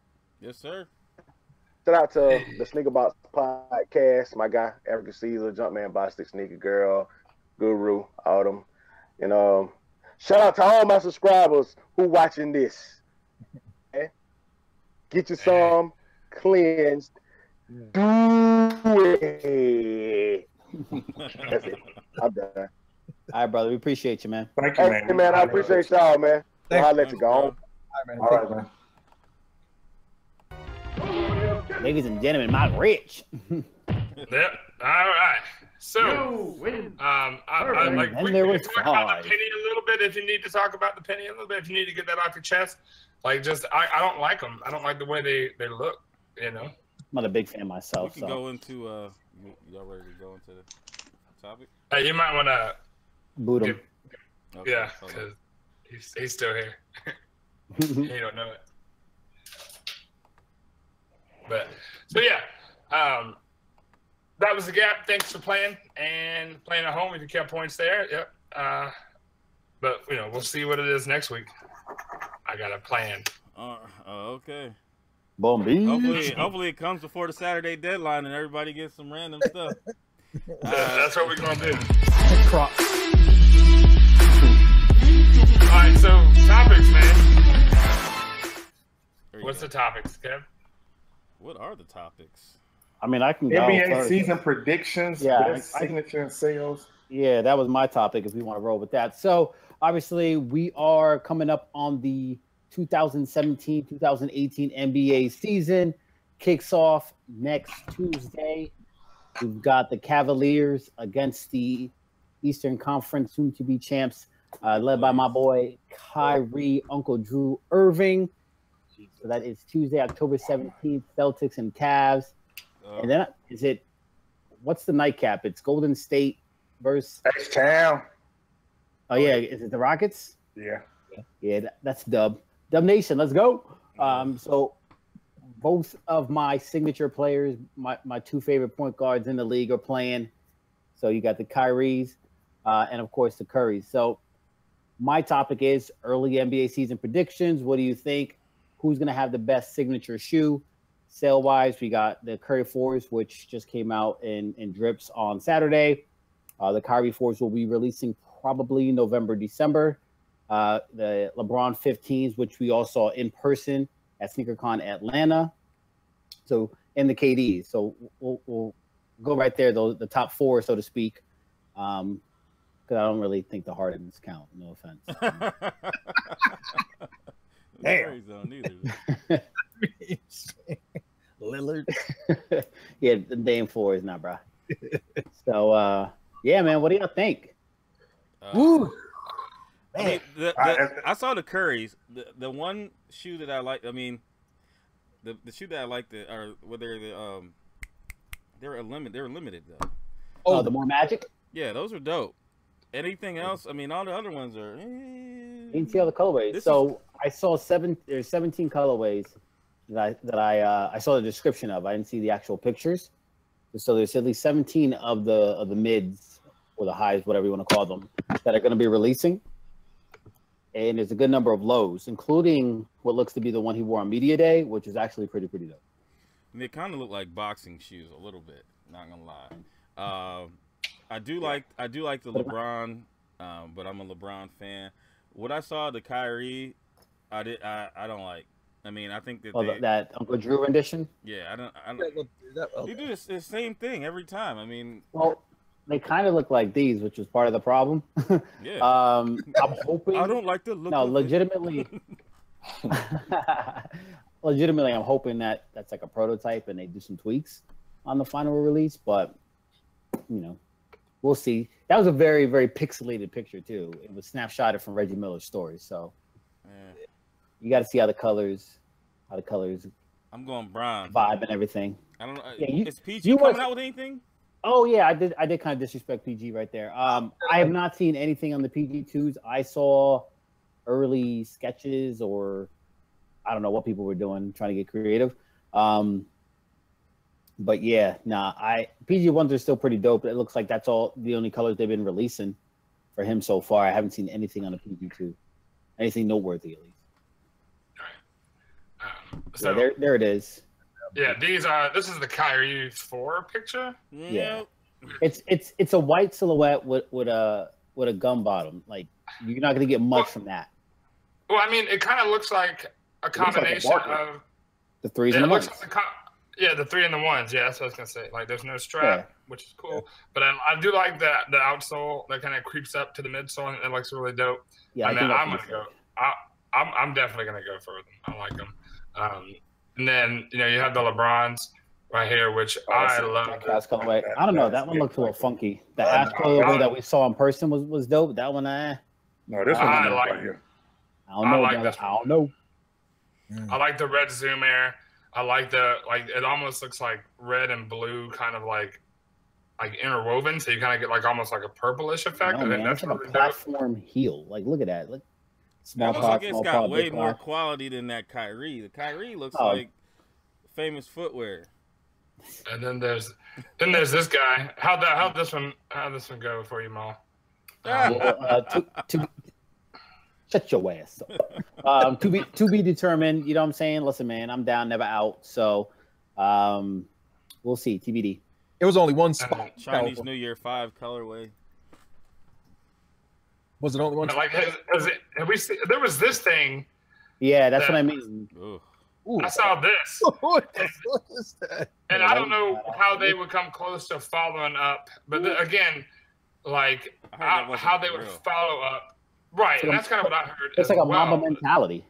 Yes, sir. Shout out to the Sneaker Box podcast, my guy, Erica Caesar, Jumpman Bostic, Sneaker Girl, Guru, Autumn. And shout out to all my subscribers who watching this. Okay? Get your some cleansed. Do it. That's it. I'm done. All right, brother. We appreciate you, man. Thank you, man. Hey, man, I appreciate y'all, man. I'll let you go on. All right, man. Ladies and gentlemen, Mike Rich. Yep. All right. So, we can talk about the penny a little bit if you need to talk about the penny a little bit. If you need to get that off your chest, I don't like them. I don't like the way they look. I'm not a big fan myself. We can go into y'all ready to go into the topic? You might want to boot him. Okay, yeah, because he's still here. You don't know it. But so yeah, that was the G.A.P. Thanks for playing and playing at home. If you kept points there, yep. But we'll see what it is next week. I got a plan. Okay. Hopefully it comes before the Saturday deadline and everybody gets some random stuff. That's what we're gonna do. Crop. All right, so topics, man. What's the topics, Kev? What are the topics? I mean, I can go NBA first. season predictions, best signature and sales. Yeah, that was my topic if we want to roll with that. So obviously we are coming up on the 2017-2018 NBA season. Kicks off next Tuesday. We've got the Cavaliers against the Eastern Conference soon-to-be champs led by my boy Kyrie, Uncle Drew Irving. So that is Tuesday, October 17th, Celtics and Cavs. And then what's the nightcap? It's Golden State versus H-Town. Oh, yeah. Is it the Rockets? Yeah. Yeah, that's Dub. Dub Nation, let's go. So both of my signature players, my two favorite point guards in the league are playing. So you got the Kyries and, of course, the Currys. So my topic is early NBA season predictions. What do you think? Who's going to have the best signature shoe? Sale-wise, we got the Curry 4s, which just came out in drips on Saturday. The Kyrie 4s will be releasing probably November, December. The LeBron 15s, which we all saw in person at SneakerCon Atlanta. So, and the KDs. So we'll go right there, the top four, so to speak. Because I don't really think the Hardens count. No offense. Damn. Lillard. Yeah, the Dame 4 is not, bro. So, yeah, man, what do y'all think? Woo. I mean, I saw the Currys. The one shoe that I like. I mean, the shoe that I liked, or whether they were limited though. Oh, the more Magic. Yeah, those are dope. Anything else? I mean, all the other ones are. You can see all the colorways. I saw there's 17 colorways that I saw the description of. I didn't see the actual pictures. So there's at least 17 of the mids or the highs, whatever you want to call them, that are going to be releasing. And there's a good number of lows, including what looks to be the one he wore on Media Day, which is actually pretty dope. And they kind of look like boxing shoes a little bit. Not gonna lie. I do like the LeBron, but I'm a LeBron fan. What I saw the Kyrie, I don't like. I mean, I think that that Uncle Drew rendition. Yeah, I don't. They do the same thing every time. I mean, well, they kind of look like these, which is part of the problem. Yeah. I'm hoping. I don't like the look. No, of legitimately. Legitimately, I'm hoping that that's like a prototype and they do some tweaks on the final release. But we'll see. That was a very, very pixelated picture too. It was snapshotted from Reggie Miller's story, so you got to see how the colors. I'm going brown. Vibe and everything. I don't know. Yeah, is PG coming out with anything? Oh yeah, I did kind of disrespect PG right there. I have not seen anything on the PG2s. I saw early sketches, or I don't know what people were doing, trying to get creative. But yeah, PG1s are still pretty dope. It looks like that's all the only colors they've been releasing for him so far. I haven't seen anything on the PG2, anything noteworthy at least. So yeah, there it is. Yeah, this is the Kyrie 4 picture. Yeah. It's a white silhouette with a gum bottom. Like, you're not gonna get much from that. Well, I mean, it kind of looks like a combination of the threes and the ones. The 3 and the 1s. Yeah, that's what I was gonna say. Like, there's no strap, which is cool. But I do like the outsole that kind of creeps up to the midsole, and it looks really dope. Yeah, I'm gonna go. I'm definitely gonna go for them. I like them. And then you have the LeBrons right here, which I love. Colorway. I don't know. That one looks a little funky. The ash colorway that we saw in person was dope. That one, No, this one I like here. I don't know. I like the red Zoom Air. I like it almost looks like red and blue, kind of like interwoven. So you kind of get like almost like a purplish effect. No, man, that's like really a platform heel. Like, look at that. Look. Small pot, it's got way more quality than that Kyrie. The Kyrie looks like Famous Footwear. And then there's this guy. How'd this one go for you, Mal? Shut your ass up. To be determined. You know what I'm saying? Listen, man, I'm down, never out. So we'll see. TBD. It was only one spot. Chinese New Year 5 colorway. Was it only one? Like, have we seen? There was this thing. Yeah, that's what I mean. Ooh, I saw this. What is that? And I don't know how they would come close to following up. But again, like how they would follow up. Right, and that's kind of what I heard. It's like a Mamba mentality.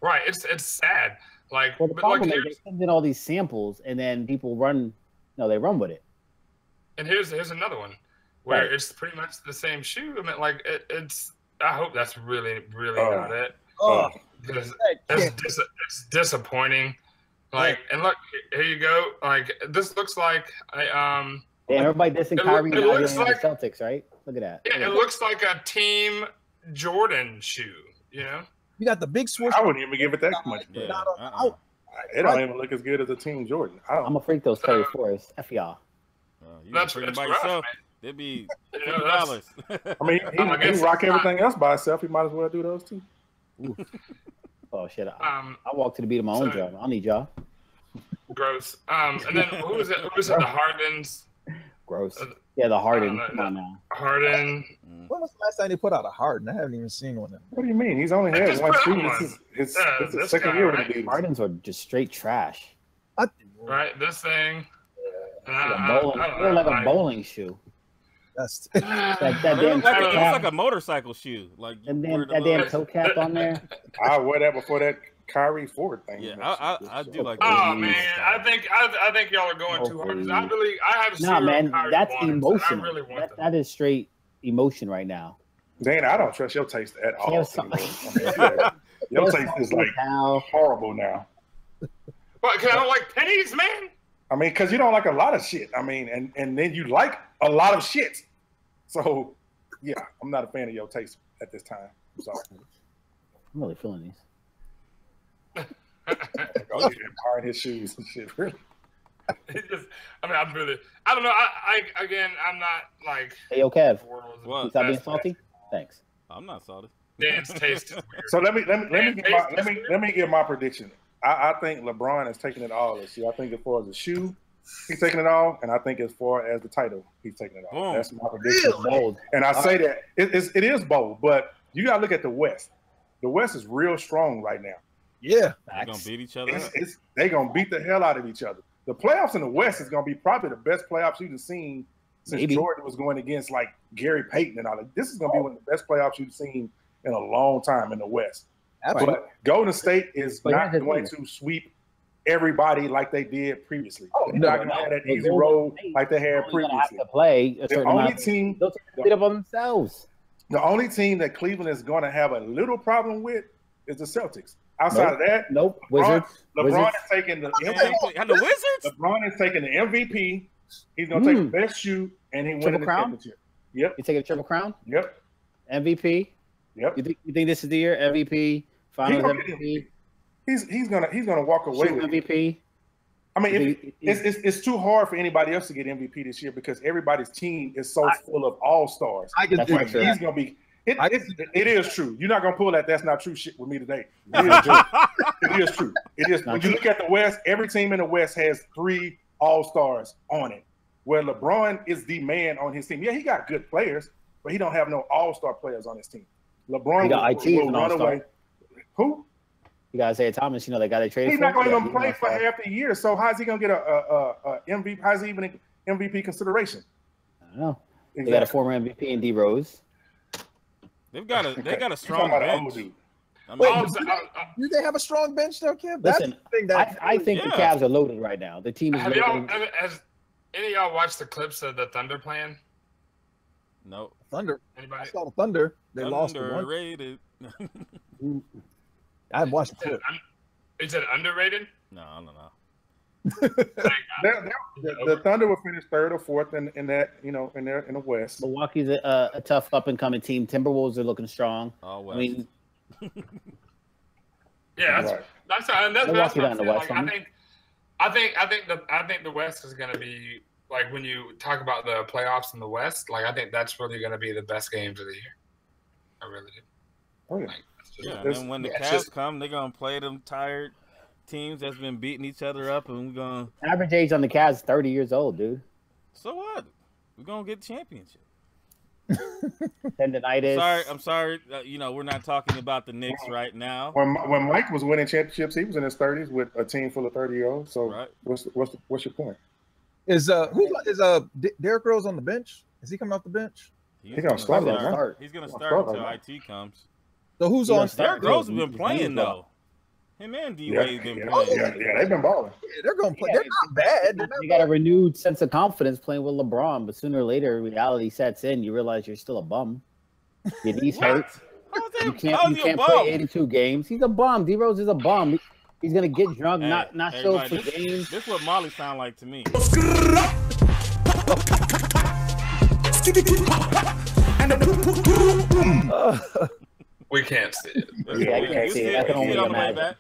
Right, it's sad. Like, well, the problem is they send in all these samples, and then people run. No, they run with it. And here's another one. where it's pretty much the same shoe. I mean, like it's. I hope that's really not it. Because it's disappointing. Like, and look, here you go. Like, this looks like Damn, everybody dissing Kyrie now like, the Celtics, right? Look at that. Yeah, it looks like a Team Jordan shoe. You know. You got the big swoosh. I wouldn't even give it that much. Yeah. It don't even look as good as a Team Jordan. I'm a freak those Curry Forest. F y'all. That's by rough, yourself. man. It'd be $50. I mean, he rock everything else by himself. He might as well do those too. Oh shit! I walk to the beat of my own drum. I'll need y'all. Gross. And then who was it? Who was it? The Hardens. Gross. Yeah, the Harden. Come on now. Harden. When was the last time they put out a Harden? I haven't even seen one. What do you mean? He's only had one shoe. It's the second year with the Hardens are just straight trash. Right, this thing. Like a bowling shoe. That's that damn it looks like a motorcycle shoe. Like and then that damn toe cap on there. I wear that before that Kyrie Ford thing. Yeah, I do like. Oh man, I think y'all are going too hard. I have nah, man, that's emotion. I really want that is straight emotion right now. Dan, I don't trust your taste at all. Your taste is like horrible now. What? Because I don't like pennies, man. I mean, because you don't like a lot of shit. I mean, and then you like a lot of shit. So, yeah, I'm not a fan of your taste at this time. Sorry. I'm really feeling these. Admiring his shoes and shit, really. I don't know. I'm not like. Hey, yo, Kev. What? You stop being salty? Thanks. I'm not salty. Dan's taste is weird. So let me give my prediction. I think LeBron is taking it all this year. I think as far as the shoe, he's taking it all, and I think as far as the title, he's taking it all. Boom. That's my prediction. Bold. And I say that it is bold, but you got to look at the West. The West is real strong right now. Yeah, they're gonna beat each other. They're gonna beat the hell out of each other. The playoffs in the West is gonna be probably the best playoffs you've seen since Jordan was going against like Gary Payton and all that. This is gonna be one of the best playoffs you've seen in a long time in the West. But Golden State is not going to sweep everybody like they did previously. They're not going to have that easy road like they had previously. Have to play a the only team, they'll take it up on themselves. The only team that Cleveland is going to have a little problem with is the Celtics. Outside of that, Wizards. LeBron is taking the Wizards. LeBron is taking the MVP. He's going to take the best shoe, and he winning the championship. Yep. You taking a triple crown? Yep. MVP. Yep. You think this is the year MVP? Finals MVP. He's gonna walk away with MVP. I mean, it's too hard for anybody else to get MVP this year because everybody's team is so full of all stars. I can do that. He's gonna be. It is true. You're not gonna pull that. That's not true shit with me today. It is true. It is true. It is. When you look at the West, every team in the West has 3 all stars on it. Where LeBron is the man on his team. Yeah, he got good players, but he don't have no all star players on his team. LeBron will run away. Who? You got Isaiah Thomas. You know, they got to trade. He's not going to even play for half the year. So how's he going to get a MVP? How's he even MVP consideration? I don't know. Exactly. They got a former MVP in D Rose. They got a strong bench. Do they have a strong bench though, Kim? Listen, I think the Cavs are loaded right now. The team is loaded. Has any of y'all watched the clips of the Thunder playing? No. Thunder. Anybody? I saw the Thunder. They lost the underrated. I've watched the clip. Is it underrated? No. The Thunder will finish 3rd or 4th in that, in the West. Milwaukee's a tough up and coming team. Timberwolves are looking strong. Oh, well. I mean, yeah, that's what I'm saying. West, I think the West is going to be like when you talk about the playoffs in the West. Like I think that's really going to be the best games of the year. I really do. Oh yeah. And then when the Cavs come, they're gonna play them tired teams that's been beating each other up, and we're gonna average age on the Cavs is 30 years old, dude. So what? We're gonna get the championship. Tendonitis. I'm sorry. We're not talking about the Knicks right now. When Mike was winning championships, he was in his 30s with a team full of 30-year-olds. So right. What's your point? Is Derrick Rose on the bench? Is he coming off the bench? He's gonna start. He's gonna start until IT comes. So who's on? Derrick Rose has been playing though. Him and D-Wade been playing. Yeah, they've been balling. Yeah, they're gonna play. They're not bad. They got a renewed sense of confidence playing with LeBron, but sooner or later, reality sets in. You realize you're still a bum. Your knees hurt. You can't play 82 games. He's a bum. D-Rose is a bum. He's gonna get drunk, not show up for games. This is what Molly sound like to me. We can't see it. Yeah, I can't see it. I can only imagine.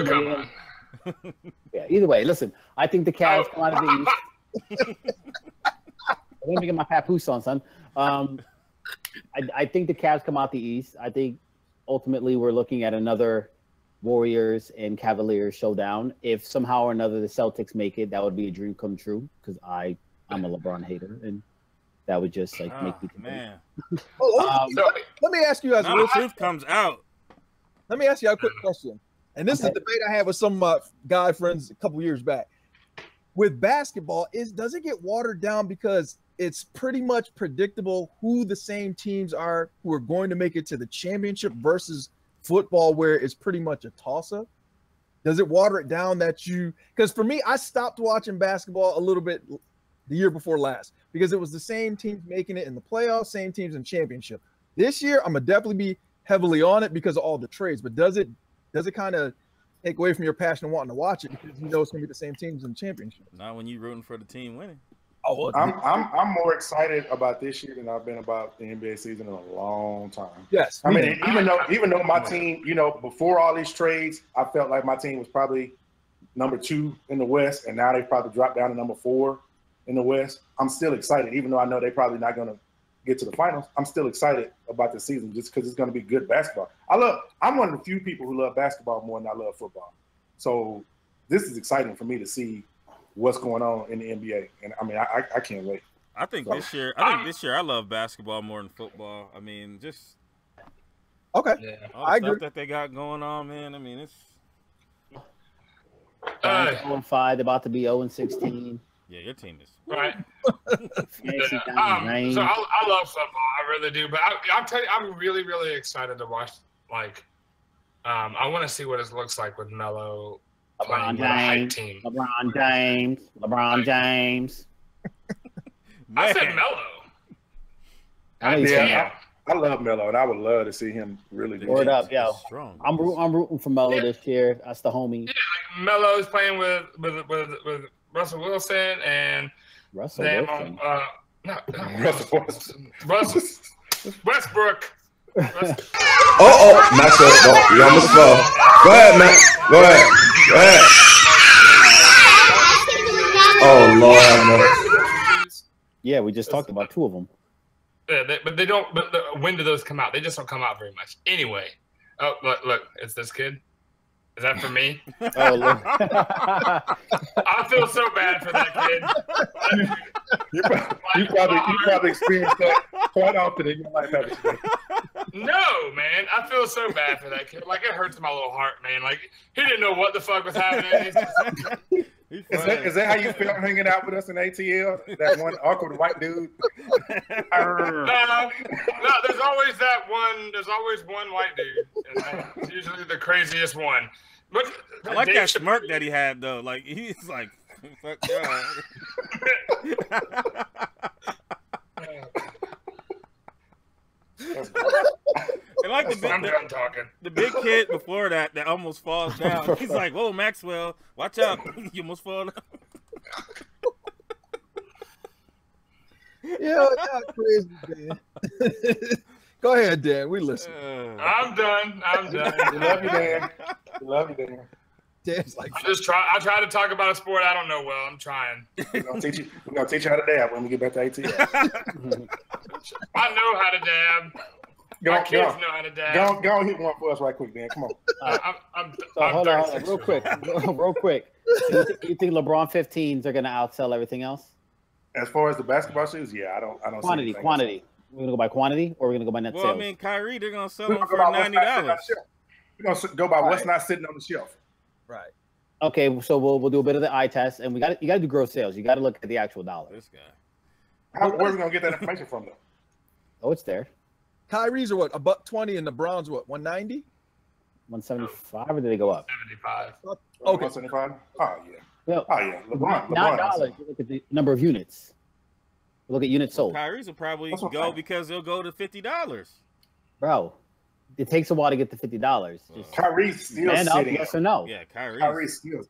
Come on. Yeah, either way, listen, I think the Cavs come out of the East. Let me get my papoose on, son. I think the Cavs come out the East. I think ultimately we're looking at another Warriors and Cavaliers showdown. If somehow or another the Celtics make it, that would be a dream come true because I'm a LeBron hater, and that would just like make me man. Let me ask you guys. The truth comes out. Let me ask you a quick question. And this is a debate I had with some guy friends a couple years back. With basketball, does it get watered down because it's pretty much predictable who the same teams are who are going to make it to the championship versus football where it's pretty much a toss-up? Does it water it down because for me, I stopped watching basketball a little bit the year before last because it was the same teams making it in the playoffs, same teams in championship. This year, I'm going to definitely be heavily on it because of all the trades, but does it kind of take away from your passion of wanting to watch it because you know it's going to be the same teams in the championship? Not when you're rooting for the team winning. Oh, well, I'm more excited about this year than I've been about the NBA season in a long time. Yes, I mean, even though my team, before all these trades, I felt like my team was probably number 2 in the West, and now they probably dropped down to number 4 in the West. I'm still excited, even though I know they're probably not going to get to the finals. I'm still excited about the season just because it's going to be good basketball. I'm one of the few people who love basketball more than I love football. So this is exciting for me to see what's going on in the NBA, and I mean, I can't wait. I think this year I love basketball more than football. I mean, just all the stuff that they got going on, man. I mean, it's 0-5. They're about to be 0-16. Yeah, your team is right. So I love football, I really do. But I'll tell you, I'm really, really excited to watch. Like, I want to see what it looks like with Melo. LeBron James. I said Melo. I love Melo, and I would love to see him really do it up, yo. I'm rooting for Melo this year. That's the homie. Yeah, like Melo's playing with Russell Wilson and Westbrook. Max, you almost fell. Go ahead, Max. Go ahead. Oh, Lord. Yeah, we just talked about 2 of them. Yeah, but they don't. But when do those come out? They just don't come out very much. Anyway, look, it's this kid. Is that for me? Oh, look. I feel so bad for that kid. You probably experienced that quite often in your life, haven't you? No, man. I feel so bad for that kid. Like, it hurts my little heart, man. Like, he didn't know what the fuck was happening. Is that how you felt hanging out with us in ATL? That one awkward white dude? No, there's always that one. There's always one white dude. And it's usually the craziest one. But I like that smirk that he had, though. Like, he's like, fuck yeah. And like the big kid before that almost falls down. He's like, "Whoa, Maxwell, watch out! You almost fall down." Yeah, crazy, Dan. Go ahead, Dan. We listen. I'm done. We love you, Dan. We love you, Dan. Dan's like, I try to talk about a sport I don't know well. I'm trying. We're gonna teach you how to dab when we get back to ATL. I know how to dab. My kids know how to dab. Go on, hit one for us right quick, Dan. Come on. Hold on, real quick. You think LeBron 15s are gonna outsell everything else? As far as the basketball shoes, yeah, I don't. Quantity. We're gonna go by quantity, or we're gonna go by net sales. Well, I mean, Kyrie, they're gonna sell them for $90. We're gonna go by what's not sitting on the shelf. Right. Okay, so we'll do a bit of the eye test, and you got to do gross sales. You got to look at the actual dollar. This guy. Where are we gonna get that information from, though? Oh, it's there. Kyrie's are what, $120, and the Browns what, 190? 175, or did they go up? 75. Okay. 175. Oh yeah. Well, oh yeah. LeBron. Not dollars. You look at the number of units. Look at units sold. Kyrie's will probably go because they'll go to $50. Bro, it takes a while to get to $50. Just Kyrie's still stand sitting. up, yes or no? Yeah, Kyrie's still.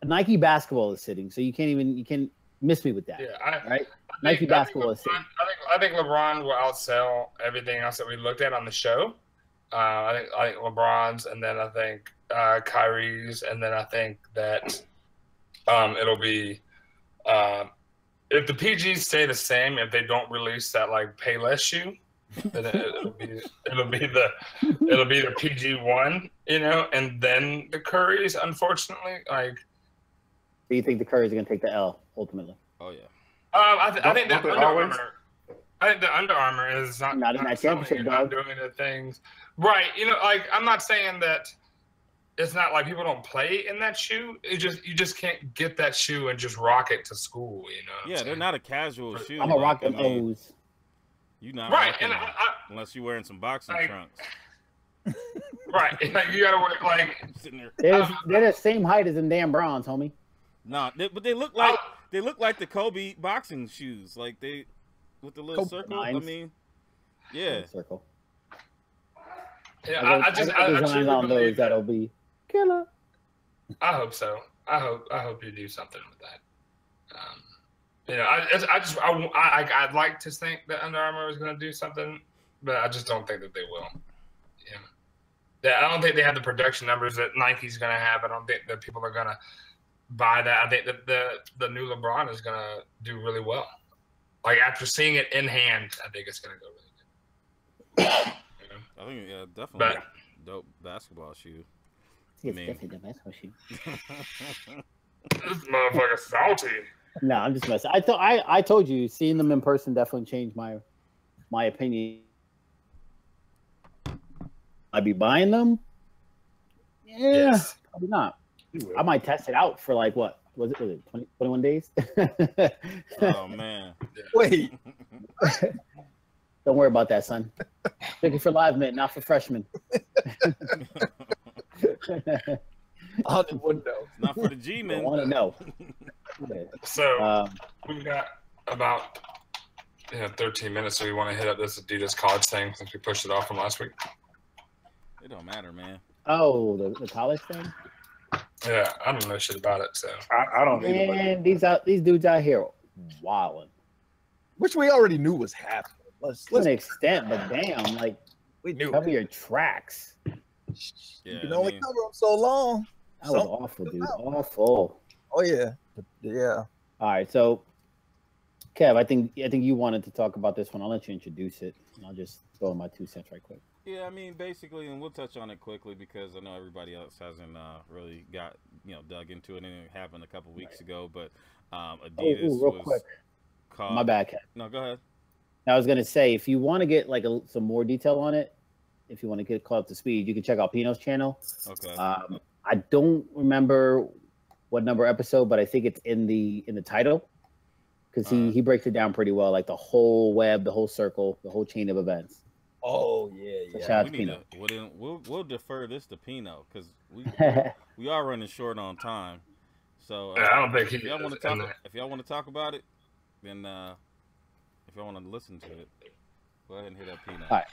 Nike basketball is sitting, so you can't miss me with that. Yeah, right? Nike basketball is sitting. I think LeBron will outsell everything else that we looked at on the show. I think LeBron's, and then I think Kyrie's, and then I think that it'll be if the PGs stay the same, if they don't release that like Payless shoe, then it'll be the PG1, you know, and then the Currys. Unfortunately, like. Do you think the Currys are going to take the L ultimately? Oh yeah. I think the Under Armour is not in that championship, not doing the things right. You know, like I'm not saying that it's not like people don't play in that shoe. You just can't get that shoe and just rock it to school. You know. Yeah, they're not a casual shoe. I'm gonna rock them O's. You not right, and unless you're wearing some boxing trunks. Right, like you gotta wear like. They're the same height as them damn Browns, homie. Nah, but they look like the Kobe boxing shoes, like they with the little circle. Nines. I mean, yeah, circle. Yeah, I design on those that'll be killer. I hope so. I hope you do something with that. You know, I'd like to think that Under Armour is going to do something, but I just don't think that they will. Yeah, I don't think they have the production numbers that Nike's going to have. I don't think that people are going to buy that. I think that the new LeBron is going to do really well. Like after seeing it in hand, I think it's going to go really good. You know? I think definitely a dope basketball shoe. It's definitely the basketball shoe. This motherfucker salty. No, I'm just messing. I told you, seeing them in person definitely changed my opinion. I'd be buying them. Yeah, yes. Probably not. I might test it out for like what was it 20, 21 days? Oh man. Wait. Don't worry about that, son. Looking for live men, not for freshmen. On the window. Not for the G-men. I want to know. So we've got about 13 minutes, so we want to hit up this Adidas college thing since we pushed it off from last week. It don't matter, man. Oh, the college thing? Yeah, I don't know shit about it, so I don't either. Man, these dudes out here wilding. Which we already knew was happening. To an extent, but damn, like we knew. Cover your tracks. Yeah, you can only cover them so long. That was awful, dude. Awful. Oh yeah, yeah. All right, so Kev, I think you wanted to talk about this one. I'll let you introduce it, and I'll just throw in my 2 cents right quick. Yeah, I mean, basically, and we'll touch on it quickly because I know everybody else hasn't really got dug into it, and it happened a couple weeks ago. But Adidas real was quick. called. My bad, Kev. No, go ahead. I was gonna say, if you want to get like some more detail on it, if you want to get caught up to speed, you can check out Pino's channel. Okay. I don't remember what number episode, but I think it's in the title because he breaks it down pretty well, like the whole web, the whole circle, the whole chain of events. Oh yeah. So shout out to Pino. We'll defer this to Pino because we are running short on time. So I don't think if y'all want to talk about it, then if y'all want to listen to it, go ahead and hit up Pino. All right.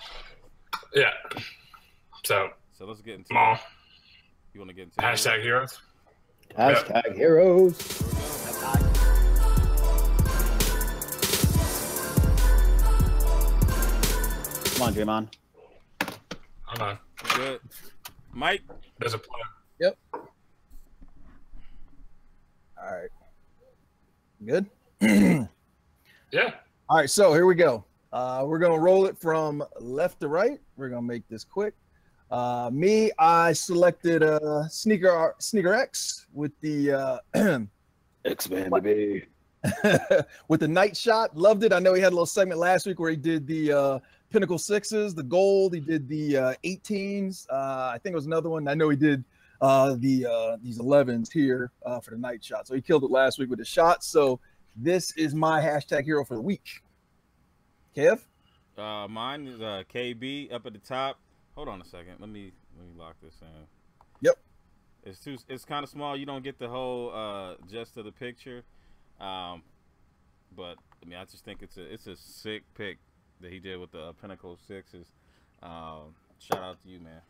Yeah. So let's get into it. You want to get into hashtag heroes? Hashtag heroes. Come on, Draymond. Hold on. Good. Mike. There's a plan. Yep. All right. Good? Yeah. All right, so here we go. We're going to roll it from left to right. We're going to make this quick. I selected Sneaker X with the X-Man, baby. with the night shot. Loved it. I know he had a little segment last week where he did the Pinnacle 6s, the gold. He did the 18s. I think it was another one. I know he did these 11s here for the night shot. So he killed it last week with the shots. So this is my hashtag hero for the week. Kev? Mine is KB up at the top. Hold on a second. Let me Let me lock this in. Yep. It's kind of small. You don't get the whole gist of the picture. But I mean, I just think it's a sick pick that he did with the Pinnacle 6s. Shout out to you, man.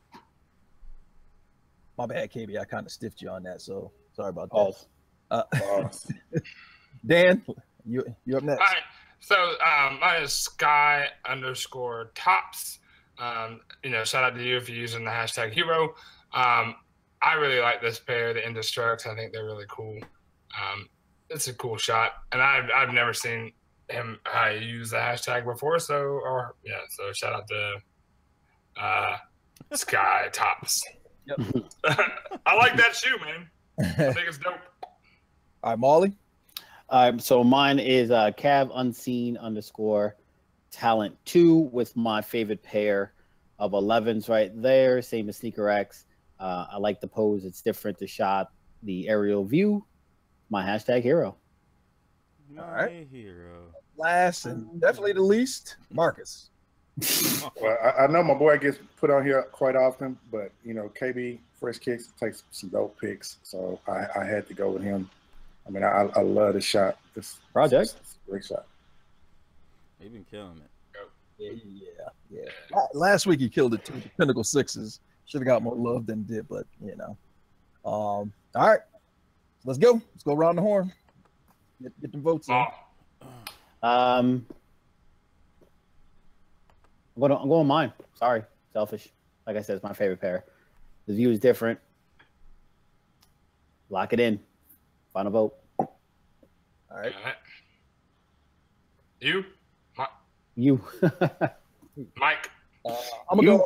My bad, KB. I kind of stiffed you on that, so sorry about that. Dan, you up next? All right. So mine is Sky_Tops. Shout out to you if you're using the hashtag hero. I really like this pair, the Indestructs. I think they're really cool. It's a cool shot, and I've never seen him use the hashtag before. So shout out to Sky Tops. Yep. I like that shoe, man. I think it's dope. All right, Molly. So mine is Cav Unseen _Talent 2 with my favorite pair of 11s right there. Same as Sneaker X. I like the pose. It's different. The shot, the aerial view. My hashtag hero. My hero. Last and definitely the least, Marcus. Well, I know my boy gets put on here quite often, but KB Fresh Kicks takes some dope picks, so I had to go with him. I mean, I love the shot. This project, it's a great shot. He's been killing it. Yeah. Last week he killed it too. The Pinnacle 6s should have got more love than did, but All right, let's go. Let's go around the horn. Get the votes in. I'm going mine. Sorry, selfish. Like I said, it's my favorite pair. The view is different. Lock it in. Final vote. All right. You? You. Mike. I'm gonna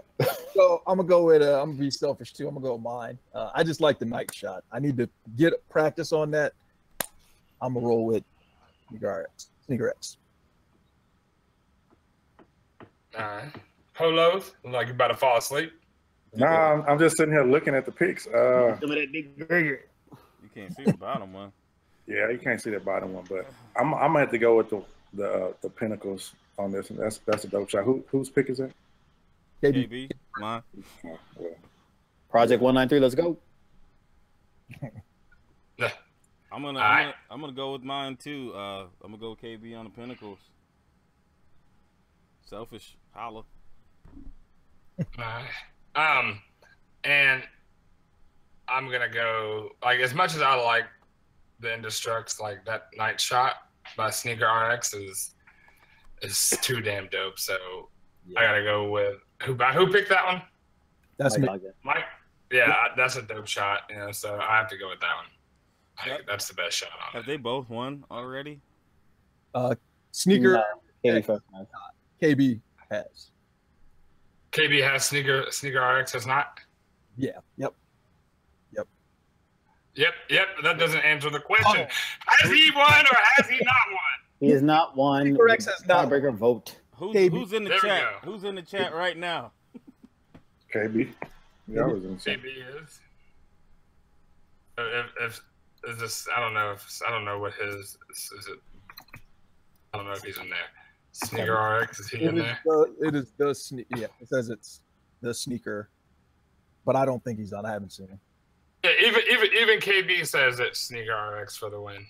go with. I'm gonna be selfish too. I'm gonna go with mine. I just like the night shot. I need to get practice on that. I'm gonna roll with Sneaker X. All right. Polos, like you're about to fall asleep. Nah, I'm just sitting here looking at the picks. You can't see the bottom one. Yeah, you can't see the bottom one, but I'm gonna have to go with the Pinnacles on this, and that's a dope shot. Whose pick is that? KB, mine. Oh, well. Project 193. Let's go. I'm gonna go with mine too. I'm gonna go with KB on the Pinnacles. Selfish, holla. And I'm gonna go as much as I like the Indestructs, like that night shot by Sneaker RX is too damn dope. So I gotta go with who picked that one? That's me. Mike. Yeah, that's a dope shot. So I have to go with that one. I think that's the best shot on it. Have they both won already? Sneaker. No, KB has. KB has Sneaker RX has not. Yeah. Yep. Yep. That doesn't answer the question. Has he won or has he not won? He has not won. Sneaker X has not. Tiebreaker vote. Who's in the chat? Who's in the chat right now? KB. Yeah, I was in the chat. KB is. If is this? I don't know what his is. It. I don't know if he's in there. Sneaker RX, is he in there? It is the sneaker. Yeah, it says it's the sneaker, but I don't think he's on. I haven't seen him. Yeah, even KB says it's Sneaker RX for the win.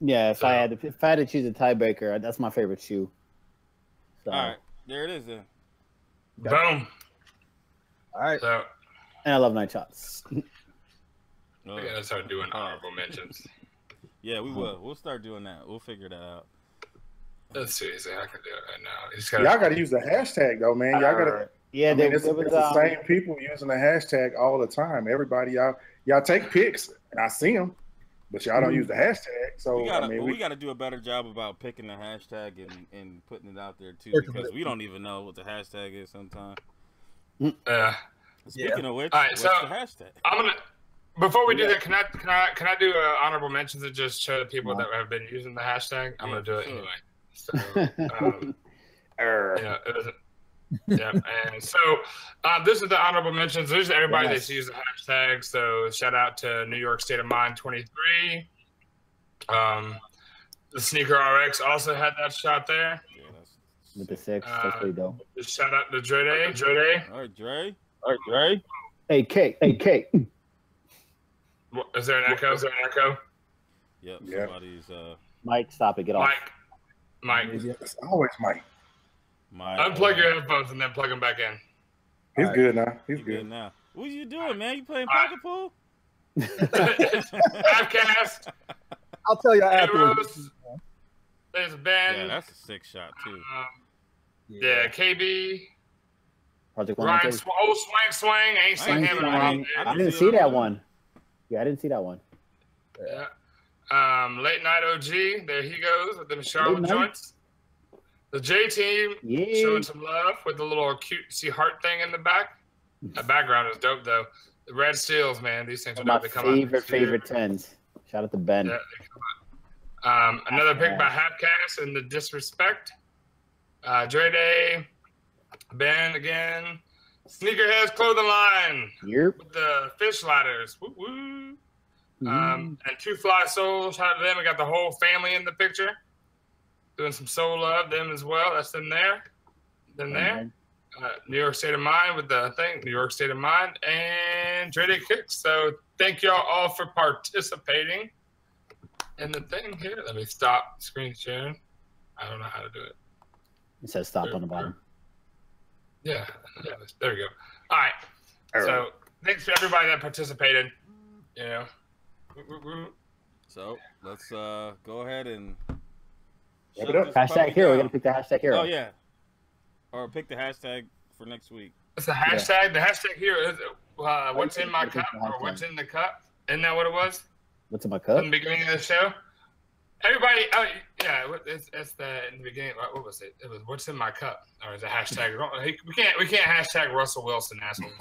Yeah, if I had to choose a tiebreaker, that's my favorite shoe. So. All right, there it is. Then. Boom. All right. So, and I love night shots. We gotta start doing honorable mentions. Yeah, we will. We'll start doing that. We'll figure that out. Let's see. I can do it right now. Y'all gotta use the hashtag though, man. Y'all gotta. Yeah, it's the same people using the hashtag all the time. Everybody, y'all take pics, and I see them, but y'all don't use the hashtag. So we gotta do a better job about picking the hashtag and putting it out there too, because we don't even know what the hashtag is sometimes. Speaking of which, what's the hashtag? I'm gonna. Before we do that, can I do honorable mentions and just show the people that have been using the hashtag? I'm gonna do it anyway. So, and so this is the honorable mentions. There's everybody that's used the hashtag. So shout out to New York State of Mind 23. The Sneaker RX also had that shot there. Yeah, with the 6, that's pretty dope. Shout out to Dre. All right, Dre. All right, Dre. Hey, K. Is there an echo? Yep. Yeah. Somebody's Mike, stop it. Get off. Mike. It's always Mike. Unplug your headphones and then plug them back in. He's good now. He's good now. What are you doing, man? You playing pocket pool? Podcast. I'll tell you afterwards. There's Ben. Yeah, that's a sick shot too. Yeah, KB. Project Ryan, Swang. I ain't seen him in a while. I didn't see that one. Yeah, I didn't see that one. Yeah. Late Night OG. There he goes with them Charlotte joints. The J team showing some love with the little cutesy heart thing in the back. The background is dope though. The red seals, man. These things are dope. They come out. Favorite 10s. Shout out to Ben. Yeah, they come out. Another pick by Hapcast and the Disrespect. Dre Day. Ben again. Sneakerheads clothing line. Yep. With the fish ladders. Woo woo. And Two Fly Soul. Shout out to them. We got the whole family in the picture. Doing some soul love, them as well. That's them there. New York State of Mind with the thing. New York State of Mind and Dre Day Kicks. So thank y'all all for participating in the thing here. Let me stop screen sharing. I don't know how to do it. It says stop on the bottom. Yeah, there we go. All right. So thanks to everybody that participated. You know. So let's go ahead and hashtag hero. We gotta pick the hashtag hero. Oh yeah. Or pick the hashtag for next week. It's the hashtag. Yeah. The hashtag here is what's in my cup or what's in the cup. Isn't that what it was? What's in my cup? In the beginning of the show. Everybody, it's the in the beginning. What was it? It was what's in my cup, or is it hashtag? We can't hashtag Russell Wilson assholes.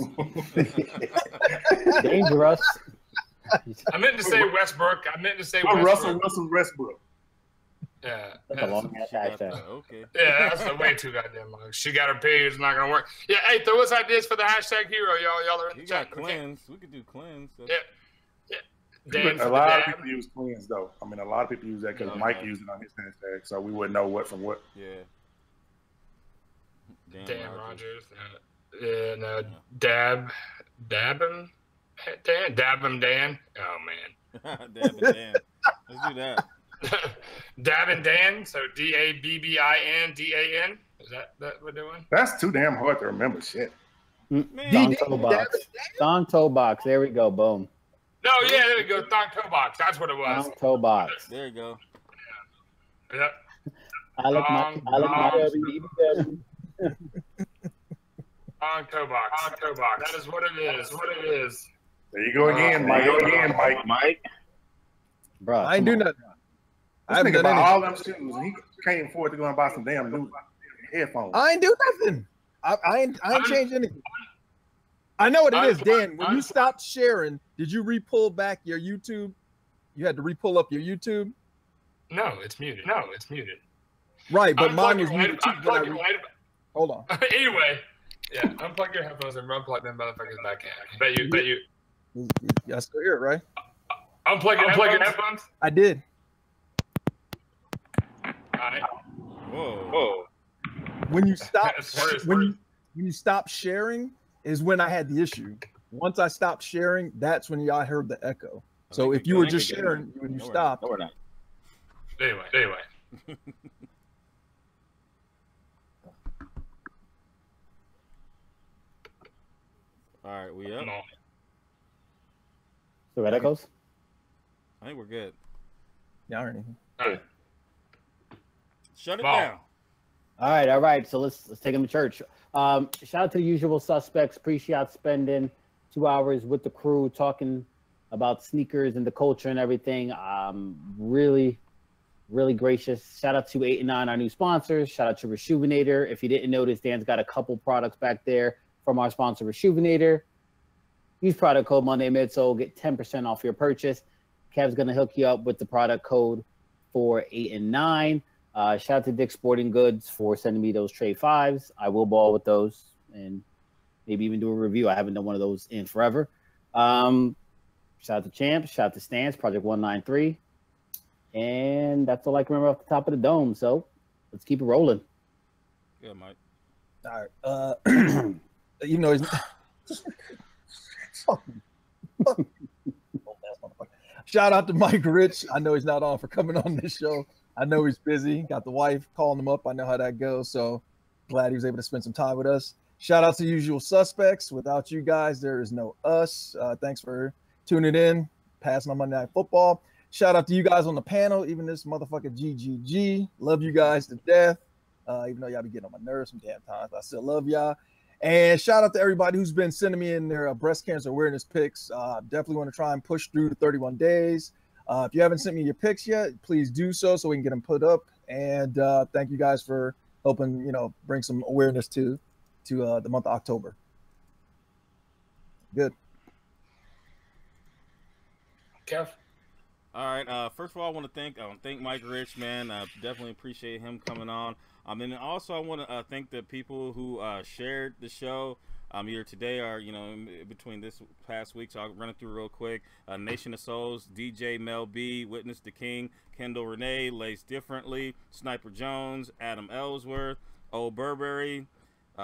Dangerous. I meant to say Westbrook. Russell Wilson Westbrook. Yeah, that's a long hashtag. Okay. Yeah, that's way too goddamn long. She got her page. It's not gonna work. Yeah, hey, throw us ideas for the hashtag hero, y'all. Y'all are in the chat. Cleanse. We could do cleanse. Yeah. A lot of people use cleanse though. I mean, a lot of people use that because Mike used it on his hashtag, so we wouldn't know what from what. Yeah. Dan Rogers. Dab him. Dab him, Dan. Oh man. Dab him, Dan. Let's do that. Dab and Dan. So DABBINDAN. Is that what we're doing? That's too damn hard to remember. Shit. Don Toe Box. Don Toe Box. There we go. Boom. No, yeah, there we go. Don Toe Box. That's what it was. Don Toe Box. There you go. Yep. I like my Don Toe Box. That is what it is. There you go again, Mike. Bro, I ain't do nothing. I haven't done all them shoes, and he can't afford to go and buy some damn new headphones. I ain't do nothing. I ain't changed anything. I know what it is, Dan. When you stopped sharing, did you re-pull back your YouTube? You had to re-pull up your YouTube? No, it's muted. Right, but mine was muted too. Hold on. Anyway, yeah, unplug your headphones and unplug them motherfuckers back in. Bet you. Y'all still hear it, right? Unplug your headphones? I did. All right. Whoa. When you stop when you stop sharing is when I had the issue. Once I stopped sharing, that's when y'all heard the echo. So if you were just sharing when you stopped. No, we're not. Anyway. All right, we up. So that echoes? I think we're good. Yeah, or anything. All right. Shut it down. All right. So let's take him to church. Shout out to the usual suspects. Appreciate spending 2 hours with the crew talking about sneakers and the culture and everything. Really gracious. Shout out to 8 and 9, our new sponsors. Shout out to Resjuvenator. If you didn't notice, Dan's got a couple products back there from our sponsor, Resjuvenator. Use product code Monday Midsole, get 10% off your purchase. Kev's gonna hook you up with the product code for 8 and 9. Shout out to Dick's Sporting Goods for sending me those Trade 5s. I will ball with those and maybe even do a review. I haven't done one of those in forever. Shout out to Champs. Shout out to Stance, Project 193. And that's all I can remember off the top of the dome. So let's keep it rolling. Yeah, Mike. All right. You know, Shout out to Mike Rich. I know he's not on for coming on this show. I know he's busy. Got the wife calling him up. I know how that goes. So glad he was able to spend some time with us. Shout out to Usual Suspects. Without you guys, there is no us. Thanks for tuning in, passing on Monday Night Football. Shout out to you guys on the panel, even this motherfucker GGG. Love you guys to death. Even though y'all be getting on my nerves some damn times, I still love y'all. And shout out to everybody who's been sending me in their breast cancer awareness pics. Definitely want to try and push through to 31 days. If you haven't sent me your pics yet, please do so we can get them put up. And thank you guys for helping, bring some awareness to the month of October. Good. Kev? All right. First of all, I want to thank Mike Rich, man. Definitely appreciate him coming on. And also I want to thank the people who shared the show either today or in between this past week. So I'll run it through real quick. Nation of Souls, DJ Mel B, Witness the King, Kendall Renee, Lace Differently, Sniper Jones, Adam Ellsworth, Old Burberry,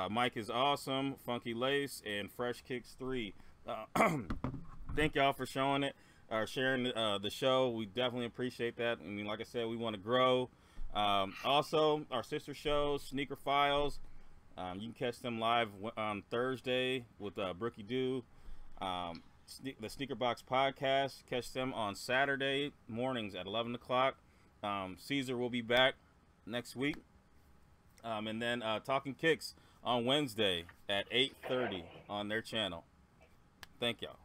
Mike is Awesome, Funky Lace, and Fresh Kicks 3. Thank y'all for showing it. Sharing the show. We definitely appreciate that. I mean, like I said, we want to grow. Also, our sister shows, Sneaker Files. You can catch them live on Thursday with Brookie Doo. The Sneaker Box Podcast, catch them on Saturday mornings at 11 o'clock. Caesar will be back next week. And then Talking Kicks on Wednesday at 8:30 on their channel. Thank y'all.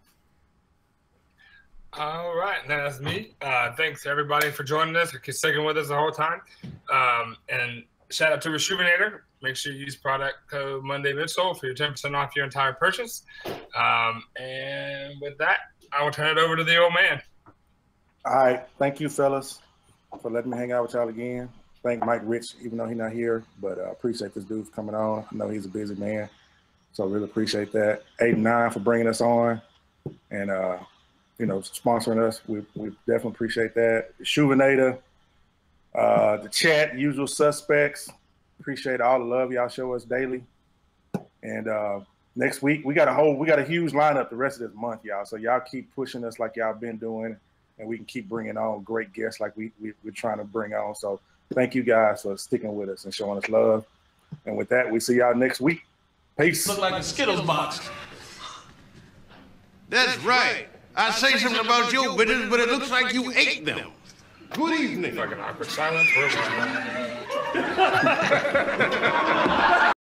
All right, that's me. Thanks everybody for joining us, for sticking with us the whole time. And shout out to Rejuvenator. Make sure you use product code Monday Midsole for your 10% off your entire purchase. And with that, I will turn it over to the old man. All right, thank you, fellas, for letting me hang out with y'all again. Thank Mike Rich, even though he's not here, but I appreciate this dude for coming on. I know he's a busy man, so I really appreciate that. 8 and 9 for bringing us on, and sponsoring us. We definitely appreciate that. Rejuvenator, the chat, Usual Suspects. Appreciate all the love y'all show us daily. And next week we got a huge lineup the rest of this month, y'all. So y'all keep pushing us like y'all been doing, and we can keep bringing on great guests like we're trying to bring on. So thank you guys for sticking with us and showing us love. And with that, we see y'all next week. Peace. Look like a Skittles box. That's right. I say something about your business, but it looks like you ate them. Good evening. Fucking awkward silence.